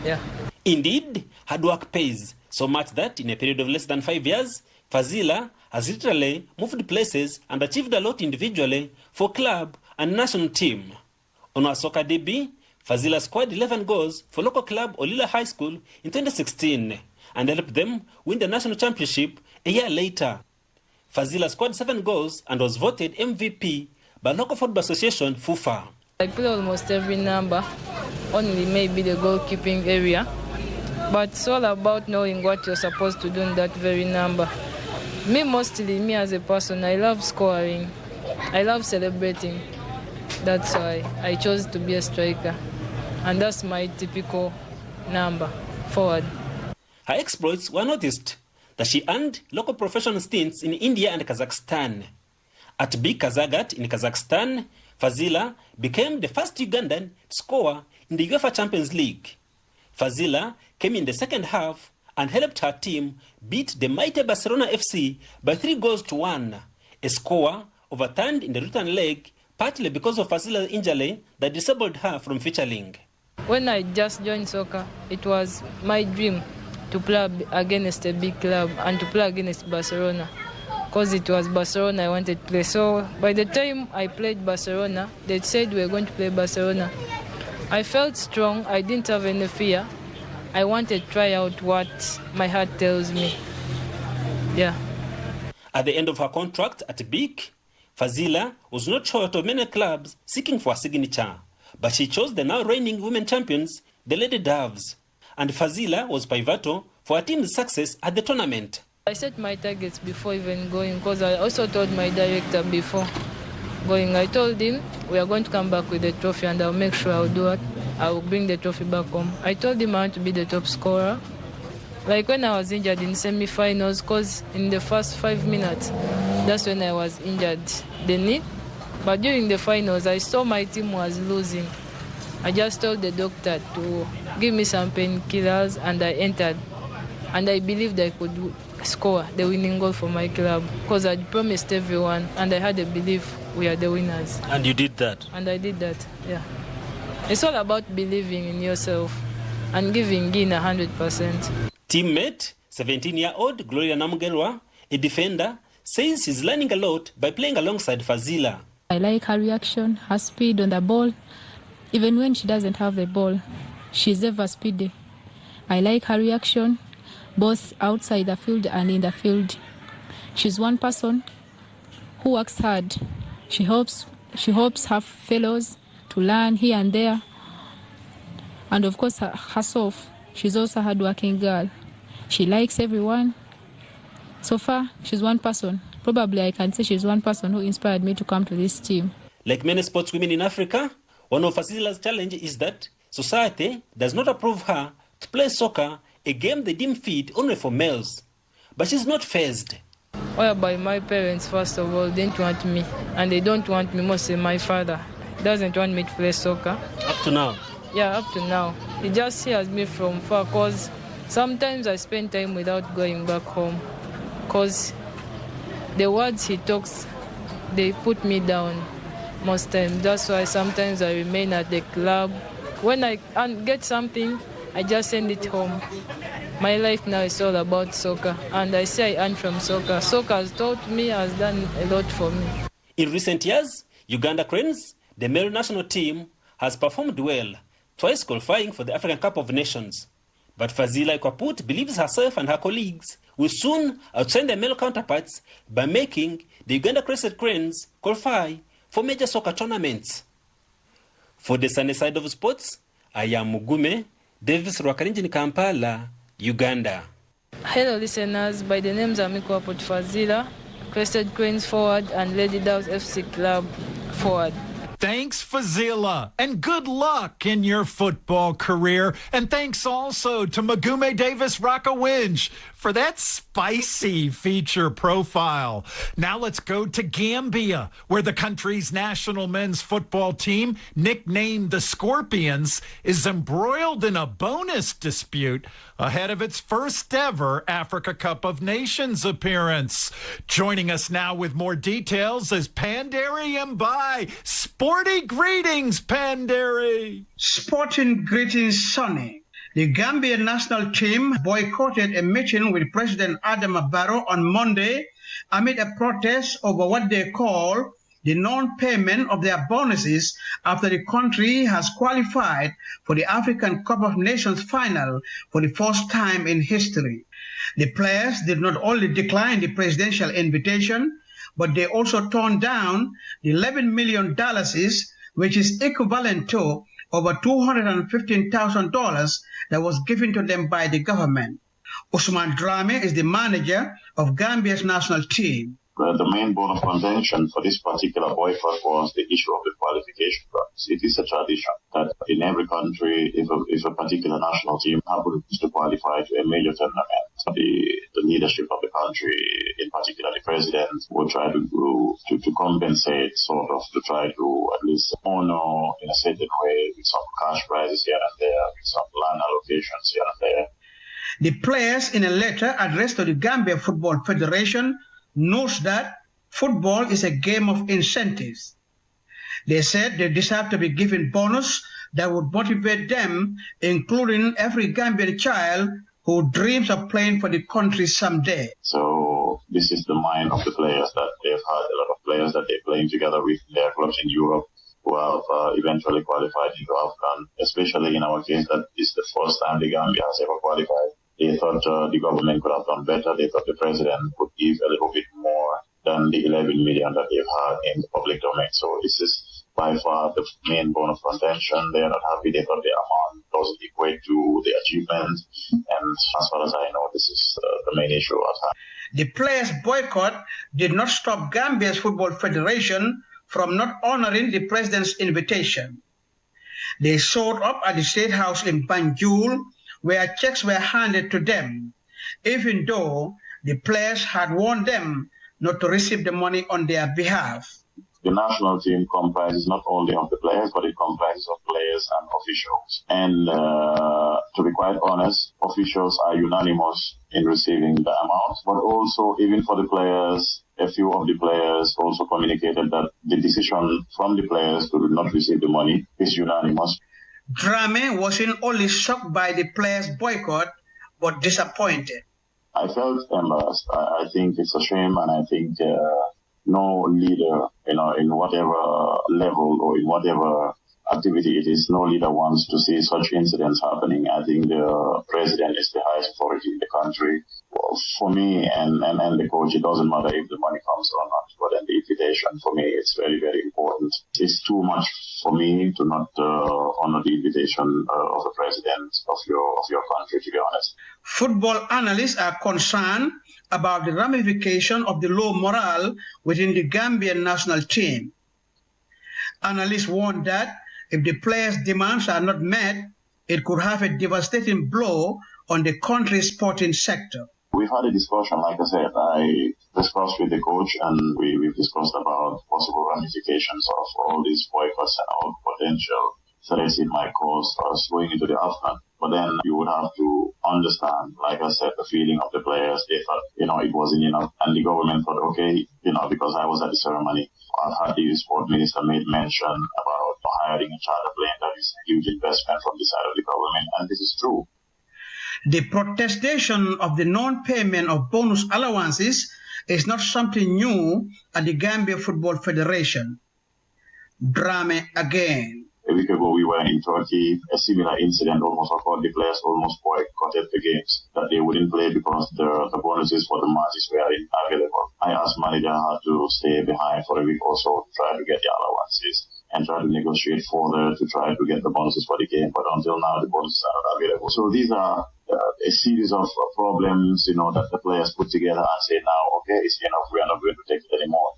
Yeah. Indeed, hard work pays, so much that in a period of less than 5 years, Fazila has literally moved places and achieved a lot individually for club and national team. On our soccer debut, Fazila scored 11 goals for local club Olila High School in 2016 and helped them win the national championship a year later. Fazila scored 7 goals and was voted MVP by local football association FUFA. I play almost every number, only maybe the goalkeeping area. But it's all about knowing what you're supposed to do in that very number. Me as a person, I love scoring. I love celebrating. That's why I chose to be a striker. And that's my typical number, forward. Her exploits were noticed that she earned local professional stints in India and Kazakhstan. At Big Kazagat in Kazakhstan, Fazila became the first Ugandan scorer in the UEFA Champions League. Fazila came in the second half and helped her team beat the mighty Barcelona FC by 3-1, a score overturned in the return leg partly because of Fazila's injury that disabled her from featuring. When I just joined soccer, it was my dream to play against a big club and to play against Barcelona, because it was Barcelona I wanted to play. So by the time I played Barcelona, they said we were going to play Barcelona. I felt strong. I didn't have any fear. I wanted to try out what my heart tells me. Yeah. At the end of her contract at BIC, Fazila was not short of many clubs seeking for a signature, but she chose the now reigning women champions, the Lady Doves. And Fazila was pivotal for a team's success at the tournament. I set my targets before even going, because I also told my director before going. I told him we are going to come back with the trophy, and I'll make sure I'll do it. I will bring the trophy back home. I told him I want to be the top scorer. Like when I was injured in semi-finals, because in the first 5 minutes, that's when I was injured, the knee. But during the finals, I saw my team was losing. I just told the doctor to give me some painkillers, and I entered. And I believed I could score the winning goal for my club, because I promised everyone, and I had a belief we are the winners. And you did that? And I did that, yeah. It's all about believing in yourself and giving in 100%. Teammate, 17-year-old Gloria Namugelwa, a defender, says he's learning a lot by playing alongside Fazila. I like her reaction, her speed on the ball. Even when she doesn't have the ball, she's ever speedy. I like her reaction, both outside the field and in the field. She's one person who works hard. She helps her fellows to learn here and there. And of course, herself, she's also a hard-working girl. She likes everyone. So far, she's one person. Probably I can say she's one person who inspired me to come to this team. Like many sportswomen in Africa, one of Fazila's challenges is that society does not approve her to play soccer, a game they deem fit only for males. But she's not fazed. Whereby my parents, first of all, didn't want me. And they don't want me, mostly my father doesn't want me to play soccer. Up to now? Yeah, up to now. He just hears me from far, because sometimes I spend time without going back home. Because the words he talks, they put me down most times. That's why sometimes I remain at the club. When I get something, I just send it home. My life now is all about soccer, and I say I earn from soccer. Soccer has taught me, has done a lot for me. In recent years, Uganda Cranes, the male national team, has performed well, twice qualifying for the African Cup of Nations. But Fazila Ikwaput believes herself and her colleagues will soon outshine their male counterparts by making the Uganda Crested Cranes qualify for major soccer tournaments. For the sunny side of sports, I am Mugume Davis Rwakarinji, Kampala, Uganda. Hello listeners, by the names of Ikwaput Fazila, Crested Cranes forward, and Lady Dows FC Club forward. Thanks, Fazila, and good luck in your football career. And thanks also to Magume Davis Rakawinj for that spicy feature profile. Now let's go to Gambia, where the country's national men's football team, nicknamed the Scorpions, is embroiled in a bonus dispute ahead of its first ever Africa Cup of Nations appearance. Joining us now with more details is Panderi Mbai. Sporty greetings, Panderi. Sporting greetings, Sonny. The Gambia national team boycotted a meeting with President Adama Barrow on Monday amid a protest over what they call the non-payment of their bonuses after the country has qualified for the African Cup of Nations final for the first time in history. The players did not only decline the presidential invitation, but they also turned down the $11 million, which is equivalent to over $215,000 that was given to them by the government. Usman Drame is the manager of Gambia's national team. The main bone of contention for this particular boycott was the issue of the qualification process. It is a tradition that in every country, if a particular national team happens to qualify to a major tournament, the leadership of the country, in particular the president, will try to compensate, sort of, to try to at least honor in a certain way with some cash prizes here and there, with some land allocations here and there. The players, in a letter addressed to the Gambia Football Federation, knows that football is a game of incentives. They said they deserve to be given bonus that would motivate them, including every Gambian child who dreams of playing for the country someday. So this is the mind of the players, that they've had a lot of players that they're playing together with their clubs in Europe who have eventually qualified into AFCON, especially in our case that is the first time the Gambia has ever qualified. They thought the government could have done better. They thought the president could give a little bit more than the $11 million that they've had in the public domain. So this is by far the main bone of contention. They are not happy. They thought the amount doesn't equate to the achievement. And as far as I know, this is the main issue at hand. The players' boycott did not stop Gambia's Football Federation from not honoring the president's invitation. They showed up at the State House in Banjul, where checks were handed to them, even though the players had warned them not to receive the money on their behalf. The national team comprises not only of the players, but it comprises of players and officials. And to be quite honest, officials are unanimous in receiving the amount, but also even for the players, a few of the players also communicated that the decision from the players to not receive the money is unanimous. Drame wasn't only shocked by the players' boycott, but disappointed. I felt embarrassed. I think it's a shame, and I think no leader, in whatever level or in whatever activity it is, no leader wants to see such incidents happening. I think the president is the highest authority in the country. Well, for me and the coach, it doesn't matter if the money comes or not, but then the invitation for me, it's very, very important. It's too much for me to not honor the invitation of the president of your country, to be honest. Football analysts are concerned about the ramification of the low morale within the Gambian national team. Analysts warn that if the players' demands are not met, it could have a devastating blow on the country's sporting sector. We've had a discussion, like I said, I discussed with the coach, and we've discussed about possible ramifications of all these boycotts and all potential threats it might cause us going into the AFCON. But then you would have to understand, like I said, the feeling of the players. They thought, it wasn't enough. And the government thought, okay, because I was at the ceremony, I had the sport minister made mention about hiring a charter plane. That is a huge investment from the side of the government. And this is true. The protestation of the non-payment of bonus allowances is not something new at the Gambia Football Federation. Drame again. A week ago, we were in Turkey. A similar incident almost occurred. The players almost boycotted the games, that they wouldn't play because the bonuses for the matches were available. I asked manager how to stay behind for a week or so to try to get the allowances and try to negotiate further to try to get the bonuses for the game. But until now, the bonuses are not available. So these are a series of problems, that the players put together and say, now, okay, it's enough. We are not going to take it anymore.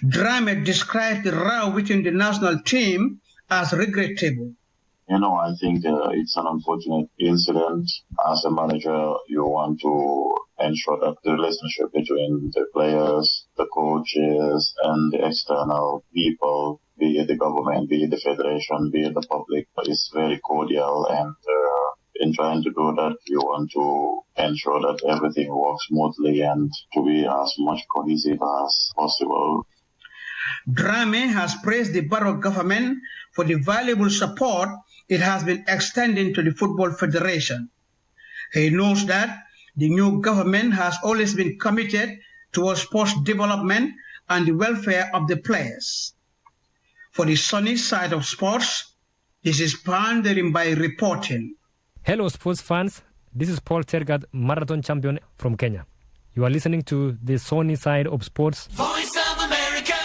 Drame described the row within the national team as regrettable. I think it's an unfortunate incident. As a manager, you want to ensure that the relationship between the players, the coaches, and the external people, be it the government, be it the federation, be it the public, is very cordial. And in trying to do that, you want to ensure that everything works smoothly and to be as much cohesive as possible. Drame has praised the Barrow government for the valuable support it has been extending to the Football Federation. He knows that the new government has always been committed towards sports development and the welfare of the players. For the sunny side of sports, this is Pandering by reporting. Hello sports fans, this is Paul Tergat, marathon champion from Kenya. You are listening to the sunny side of sports. Voice of America!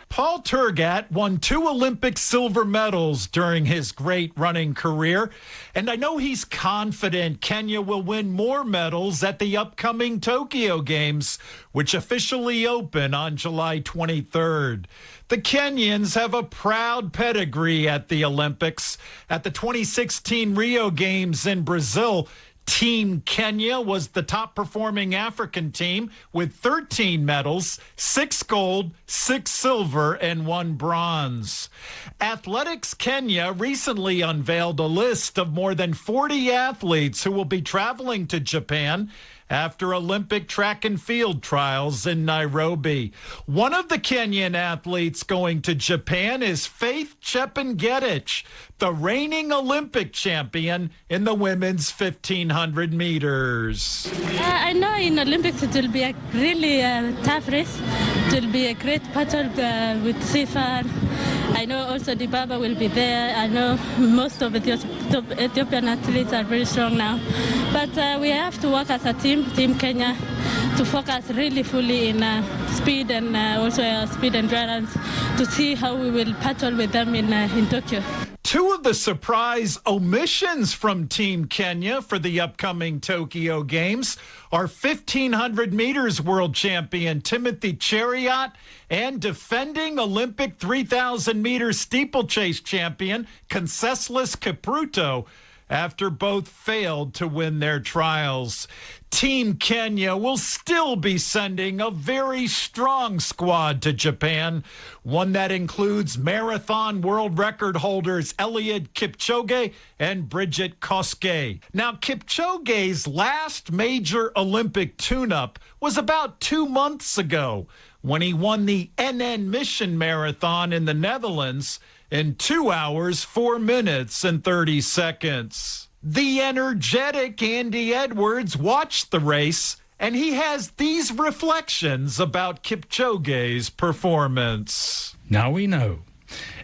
Paul Tergat won 2 Olympic silver medals during his great running career, and I know he's confident Kenya will win more medals at the upcoming Tokyo Games, which officially open on July 23rd. The Kenyans have a proud pedigree at the Olympics. At the 2016 Rio Games in Brazil, Team Kenya was the top-performing African team with 13 medals, 6 gold, 6 silver, and 1 bronze. Athletics Kenya recently unveiled a list of more than 40 athletes who will be traveling to Japan after Olympic track and field trials in Nairobi. One of the Kenyan athletes going to Japan is Faith Chepngetich, the reigning Olympic champion in the women's 1,500 meters. I know in Olympics it will be a really tough race. It will be a great battle with FIFA I know also Dibaba will be there. I know most of Ethiopian athletes are very strong now. But we have to work as a team, Team Kenya, to focus really fully in speed and also speed endurance to see how we will battle with them in Tokyo. Two of the surprise omissions from Team Kenya for the upcoming Tokyo Games are 1,500 meters world champion Timothy Cheruiyot and defending Olympic 3,000 meter steeplechase champion Conseslus Kipruto, after both failed to win their trials. Team Kenya will still be sending a very strong squad to Japan, one that includes marathon world record holders Eliud Kipchoge and Bridget Koskei. Now, Kipchoge's last major Olympic tune-up was about 2 months ago when he won the NN Mission Marathon in the Netherlands in 2 hours, 4 minutes, and 30 seconds. The energetic Andy Edwards watched the race, and he has these reflections about Kipchoge's performance. Now we know.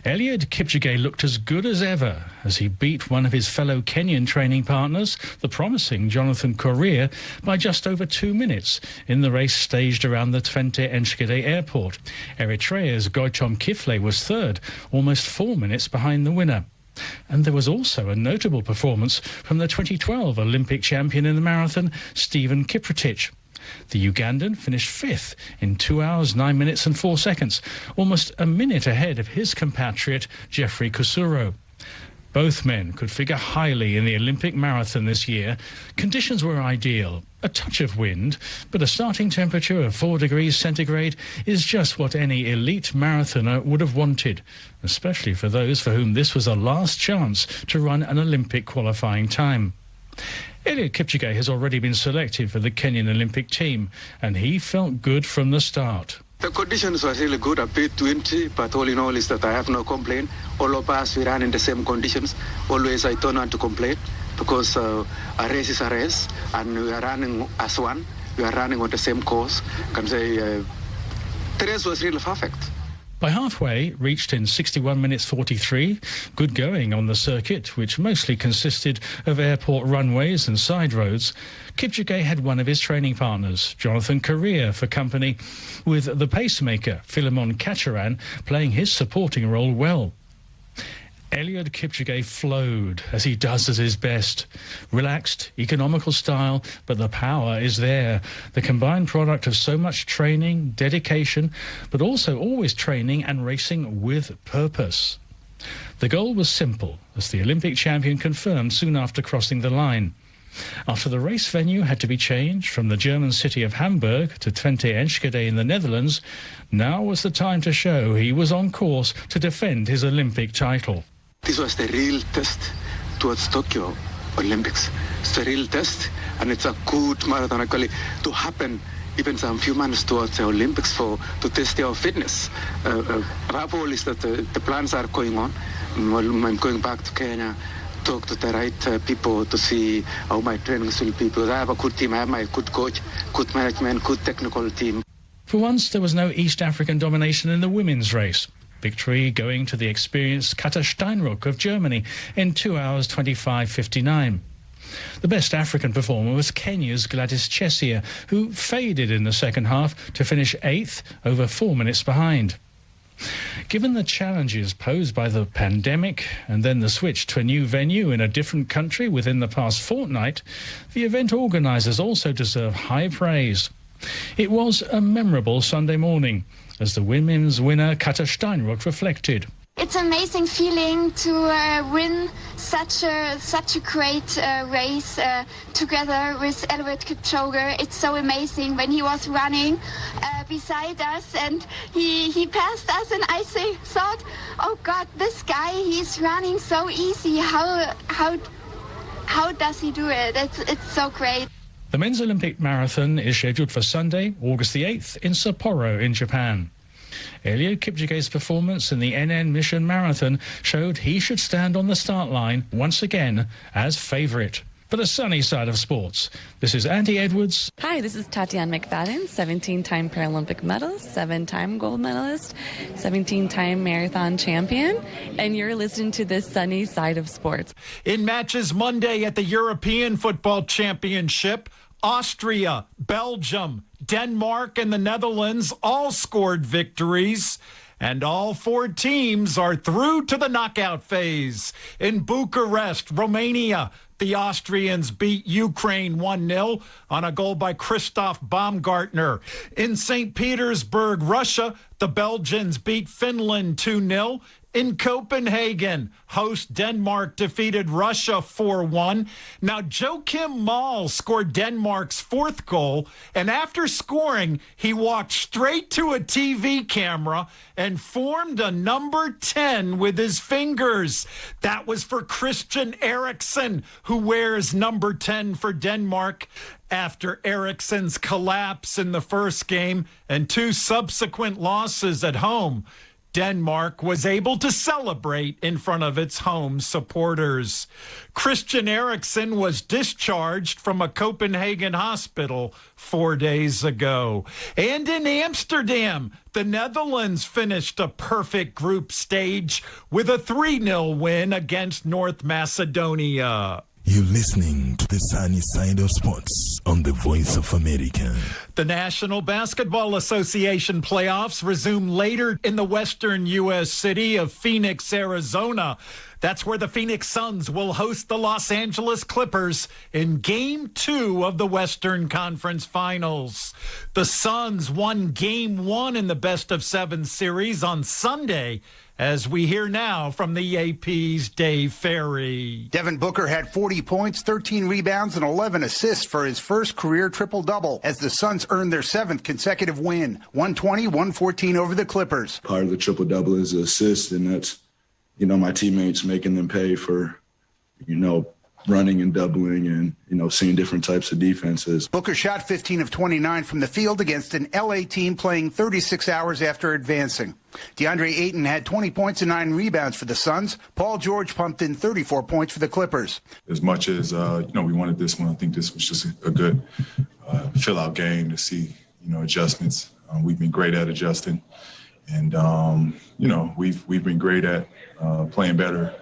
Eliud Kipchoge looked as good as ever as he beat one of his fellow Kenyan training partners, the promising Jonathan Korir, by just over 2 minutes in the race staged around the Twente Enschede airport. Eritrea's Goitom Kifle was third, almost 4 minutes behind the winner. And there was also a notable performance from the 2012 Olympic champion in the marathon, Stephen Kiprotich. The Ugandan finished fifth in 2 hours, 9 minutes and 4 seconds, almost a minute ahead of his compatriot Geoffrey Kusuro. Both men could figure highly in the Olympic marathon this year. Conditions were ideal, a touch of wind, but a starting temperature of 4 degrees centigrade is just what any elite marathoner would have wanted, especially for those for whom this was a last chance to run an Olympic qualifying time. Eliud Kipchoge has already been selected for the Kenyan Olympic team, and he felt good from the start. The conditions were really good, a bit windy, but all in all is that I have no complaint. All of us, we ran in the same conditions. Always I don't want to complain because a race is a race, and we are running as one. We are running on the same course. I can say the race was really perfect. By halfway, reached in 61 minutes 43, good going on the circuit, which mostly consisted of airport runways and side roads, Kipchoge had one of his training partners, Jonathan Korir, for company, with the pacemaker, Philemon Kacharan, playing his supporting role well. Eliud Kipchoge flowed, as he does at his best. Relaxed, economical style, but the power is there. The combined product of so much training, dedication, but also always training and racing with purpose. The goal was simple, as the Olympic champion confirmed soon after crossing the line. After the race venue had to be changed from the German city of Hamburg to Twente Enschede in the Netherlands, now was the time to show he was on course to defend his Olympic title. This was the real test towards Tokyo Olympics. It's the real test, and it's a good marathon actually to happen even some few months towards the Olympics to test your fitness. Above all is that the plans are going on. I'm going back to Kenya, talk to the right people to see how my trainings will be, because I have a good team, I have my good coach, good management, good technical team. For once, there was no East African domination in the women's race. Victory going to the experienced Katja Steinruck of Germany in 2 hours 25:59. The best African performer was Kenya's Gladys Chesia, who faded in the second half to finish 8th, over 4 minutes behind. Given the challenges posed by the pandemic and then the switch to a new venue in a different country within the past fortnight, the event organisers also deserve high praise. It was a memorable Sunday morning, as the women's winner Katja Steinruck reflected. It's an amazing feeling to win such a great race together with Eliud Kipchoge. It's so amazing when he was running beside us and he passed us, and I thought, oh God, this guy, he's running so easy. How does he do it? It's so great. The men's Olympic marathon is scheduled for Sunday, August the 8th in Sapporo in Japan. Eliud Kipchoge's performance in the NN Mission Marathon showed he should stand on the start line once again as favourite. For the sunny side of sports, this is Andy Edwards. Hi, this is Tatiana McFadden, 17-time Paralympic medalist, 7-time gold medalist, 17-time marathon champion, and you're listening to the sunny side of sports. In matches Monday at the European Football Championship, Austria, Belgium, Denmark, and the Netherlands all scored victories. And all 4 teams are through to the knockout phase. In Bucharest, Romania, the Austrians beat Ukraine 1-0 on a goal by Christoph Baumgartner. In St. Petersburg, Russia, the Belgians beat Finland 2-0. In Copenhagen, host Denmark defeated Russia 4-1. Now, Joachim Mahl scored Denmark's 4th goal, and after scoring, he walked straight to a TV camera and formed a number 10 with his fingers. That was for Christian Eriksen, who wears number 10 for Denmark. After Eriksen's collapse in the first game and 2 subsequent losses at home, Denmark was able to celebrate in front of its home supporters. Christian Eriksen was discharged from a Copenhagen hospital 4 days ago. And in Amsterdam, the Netherlands finished a perfect group stage with a 3-0 win against North Macedonia. You're listening to the sunny side of sports on the Voice of America. The National Basketball Association playoffs resume later in the western U.S. city of Phoenix, Arizona. That's where the Phoenix Suns will host the Los Angeles Clippers in Game 2 of the Western Conference Finals. The Suns won Game 1 in the best-of-7 series on Sunday, as we hear now from the AP's Dave Ferry. Devin Booker had 40 points, 13 rebounds, and 11 assists for his first career triple-double as the Suns earned their 7th consecutive win, 120-114 over the Clippers. Part of the triple-double is the assist, and that's, my teammates making them pay for, running and doubling and, seeing different types of defenses. Booker shot 15 of 29 from the field against an LA team playing 36 hours after advancing. DeAndre Ayton had 20 points and 9 rebounds for the Suns. Paul George pumped in 34 points for the Clippers. As much as, we wanted this one, I think this was just a good fill-out game to see, adjustments. We've been great at adjusting. And, we've been great at playing better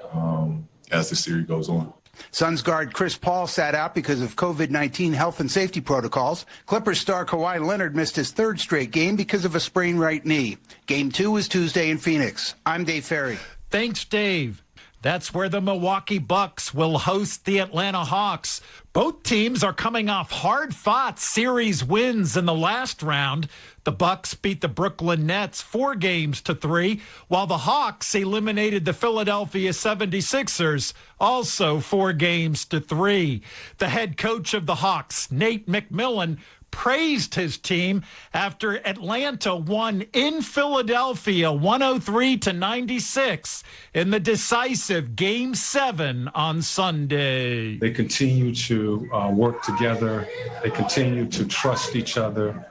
as the series goes on. Suns guard Chris Paul sat out because of COVID-19 health and safety protocols. Clippers star Kawhi Leonard missed his 3rd straight game because of a sprained right knee. Game 2 is Tuesday in Phoenix. I'm Dave Ferry. Thanks, Dave. That's where the Milwaukee Bucks will host the Atlanta Hawks. Both teams are coming off hard-fought series wins in the last round. The Bucks beat the Brooklyn Nets 4-3, while the Hawks eliminated the Philadelphia 76ers also 4-3. The head coach of the Hawks, Nate McMillan, praised his team after Atlanta won in Philadelphia 103-96 in the decisive Game 7 on Sunday. They continue to work together. They continue to trust each other.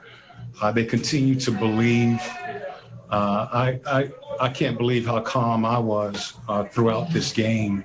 They continue to believe. I can't believe how calm I was throughout this game.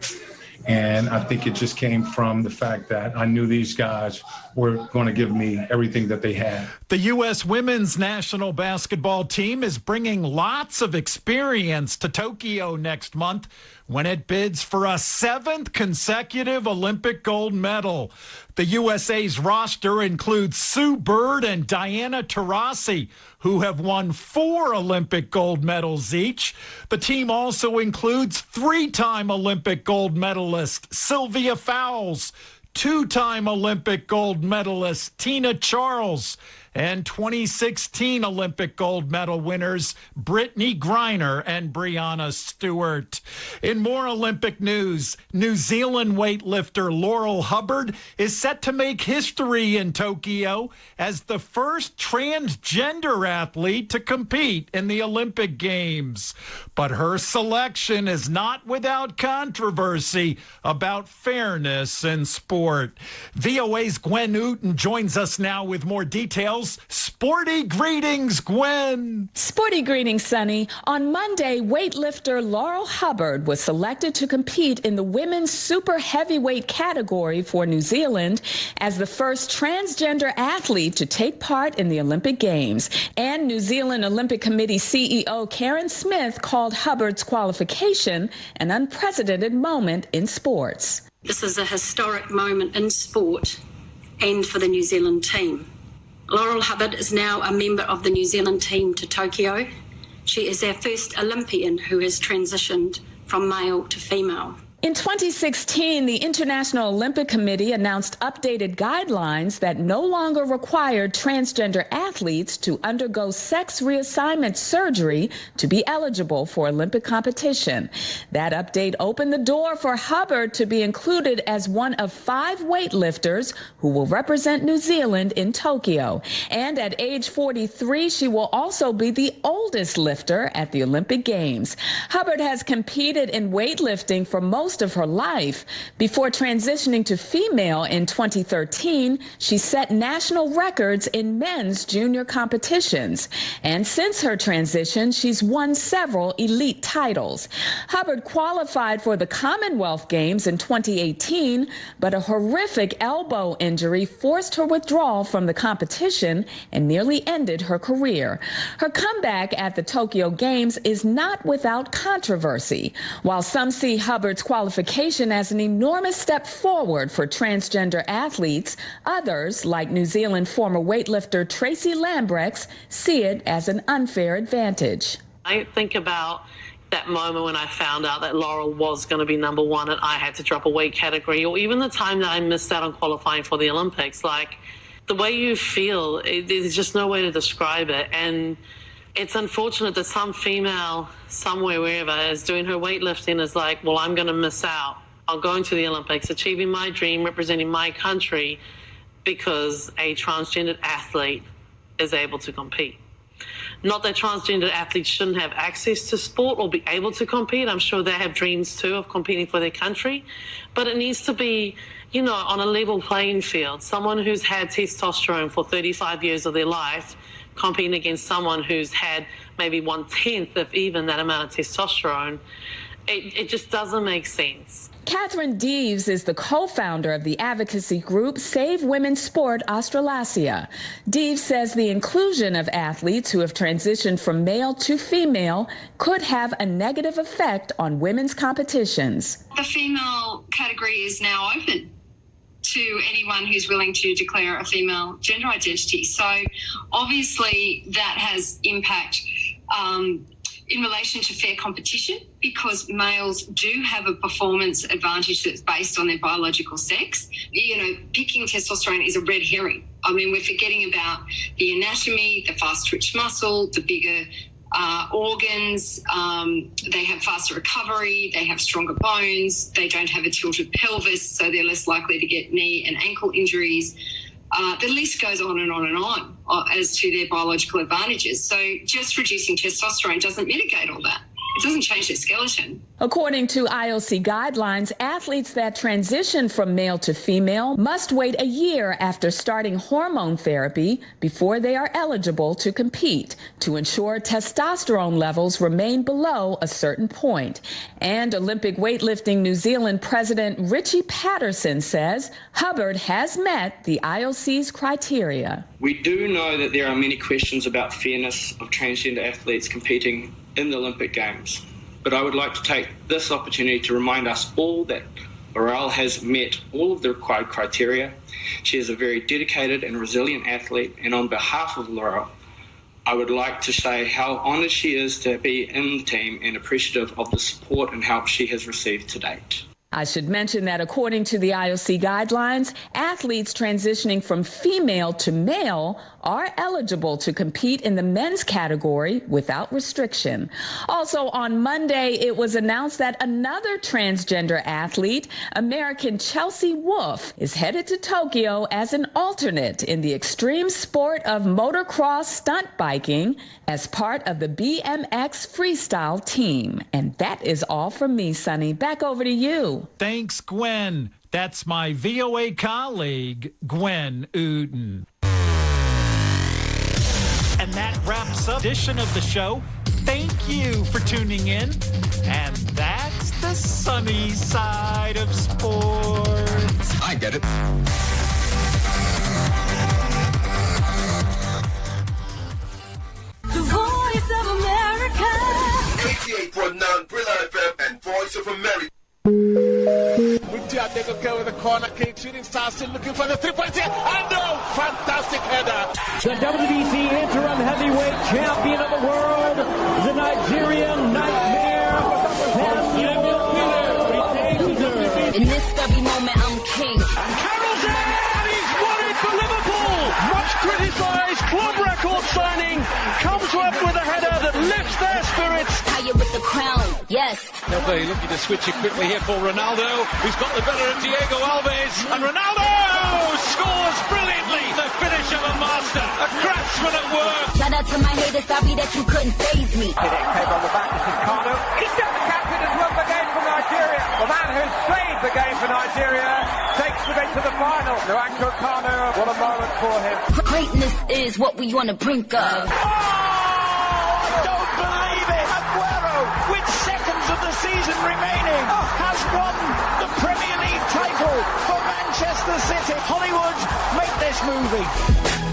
And I think it just came from the fact that I knew these guys were going to give me everything that they had. The U.S. women's national basketball team is bringing lots of experience to Tokyo next month when it bids for a 7th consecutive Olympic gold medal. The USA's roster includes Sue Bird and Diana Taurasi, who have won 4 Olympic gold medals each. The team also includes 3-time Olympic gold medalist Sylvia Fowles, 2-time Olympic gold medalist Tina Charles, and 2016 Olympic gold medal winners Brittany Griner and Brianna Stewart. In more Olympic news, New Zealand weightlifter Laurel Hubbard is set to make history in Tokyo as the first transgender athlete to compete in the Olympic Games. But her selection is not without controversy about fairness in sport. VOA's Gwen Ooten joins us now with more details girls. Sporty greetings, Gwen. Sporty greetings, Sonny. On Monday, weightlifter Laurel Hubbard was selected to compete in the women's super heavyweight category for New Zealand as the first transgender athlete to take part in the Olympic Games. And New Zealand Olympic Committee CEO Karen Smith called Hubbard's qualification an unprecedented moment in sports. This is a historic moment in sport and for the New Zealand team. Laurel Hubbard is now a member of the New Zealand team to Tokyo. She is our first Olympian who has transitioned from male to female. In 2016, the International Olympic Committee announced updated guidelines that no longer required transgender athletes to undergo sex reassignment surgery to be eligible for Olympic competition. That update opened the door for Hubbard to be included as one of 5 weightlifters who will represent New Zealand in Tokyo. And at age 43, she will also be the oldest lifter at the Olympic Games. Hubbard has competed in weightlifting for most of her life. Before transitioning to female in 2013, she set national records in men's junior competitions. And since her transition, she's won several elite titles. Hubbard qualified for the Commonwealth Games in 2018, but a horrific elbow injury forced her withdrawal from the competition and nearly ended her career. Her comeback at the Tokyo Games is not without controversy. While some see Hubbard's qualification as an enormous step forward for transgender athletes, others, like New Zealand former weightlifter Tracy Lambrex, see it as an unfair advantage. I think about that moment when I found out that Laurel was going to be number 1 and I had to drop a weight category, or even the time that I missed out on qualifying for the Olympics. Like, the way you feel, there's just no way to describe it. And it's unfortunate that some female somewhere, wherever, is doing her weightlifting is like, well, I'm going to miss out on going to the Olympics, achieving my dream, representing my country, because a transgendered athlete is able to compete. Not that transgender athletes shouldn't have access to sport or be able to compete. I'm sure they have dreams too of competing for their country, but it needs to be, you know, on a level playing field. Someone who's had testosterone for 35 years of their life competing against someone who's had maybe 1/10 of even that amount of testosterone, it just doesn't make sense. Catherine Deves is the co-founder of the advocacy group Save Women's Sport Australasia. Deves says the inclusion of athletes who have transitioned from male to female could have a negative effect on women's competitions. The female category is now open to anyone who's willing to declare a female gender identity. So obviously that has impact in relation to fair competition, because males do have a performance advantage that's based on their biological sex. You know, picking testosterone is a red herring. I mean, we're forgetting about the anatomy, the fast twitch muscle, the bigger organs. They have faster recovery, they have stronger bones, they don't have a tilted pelvis, so they're less likely to get knee and ankle injuries. The list goes on and on and on as to their biological advantages. So just reducing testosterone doesn't mitigate all that. It doesn't change their skeleton. According to IOC guidelines, athletes that transition from male to female must wait a year after starting hormone therapy before they are eligible to compete to ensure testosterone levels remain below a certain point. And Olympic Weightlifting New Zealand President Richie Patterson says Hubbard has met the IOC's criteria. We do know that there are many questions about fairness of transgender athletes competing in the Olympic Games. But I would like to take this opportunity to remind us all that Laurel has met all of the required criteria. She is a very dedicated and resilient athlete, and on behalf of Laurel, I would like to say how honoured she is to be in the team and appreciative of the support and help she has received to date. I should mention that according to the IOC guidelines, athletes transitioning from female to male are eligible to compete in the men's category without restriction. Also on Monday, it was announced that another transgender athlete, American Chelsea Wolfe, is headed to Tokyo as an alternate in the extreme sport of motocross stunt biking as part of the BMX freestyle team. And that is all from me, Sonny. Back over to you. Thanks, Gwen. That's my VOA colleague, Gwen Uden. And that wraps up this edition of the show. Thank you for tuning in. And that's the sunny side of sports. I get it. The Voice of America. 88.9 Brilla FM and Voice of America. They could go with the corner kick. Shooting star still looking for the 3-point here. And no! Fantastic header. The WBC interim heavyweight champion of the world, the Nigerian Nightmare. In this stubby moment, I'm king. And Carroll's in, and he's won it for Liverpool. Much criticised club record signing comes up with a header that lifts their spirits. Higher with the crown, yes. They're looking to switch it quickly here for Ronaldo, who's got the better of Diego Alves, and Ronaldo scores brilliantly. The finish of a master, a craftsman at work. Shout out to my haters, sorry that you couldn't faze me. Came on the back, this is Kano. He's got the captain has won the game for Nigeria. The man who's played the game for Nigeria takes them into the final. Nwankwo Kano, what a moment for him. Greatness is what we on the brink of. With seconds of the season remaining, has won the Premier League title for Manchester City. Hollywood, make this movie.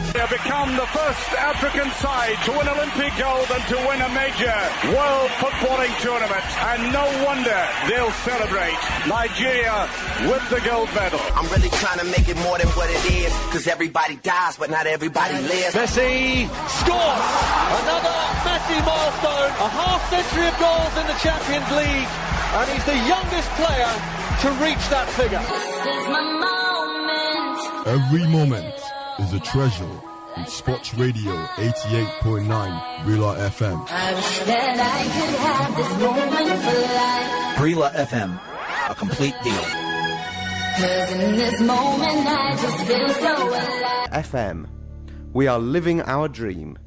They have become the first African side to win Olympic gold and to win a major world footballing tournament. And no wonder they'll celebrate. Nigeria with the gold medal. I'm really trying to make it more than what it is, because everybody dies, but not everybody lives. Messi scores! Another Messi milestone. A half-century of goals in the Champions League. And he's the youngest player to reach that figure. This is my moment. Every moment is a treasure in Sports Radio 88.9 Brilla FM. I wish that I could have this moment for life. Brilla FM, a complete deal. 'Cause in this moment I just feel so alive. FM, we are living our dream.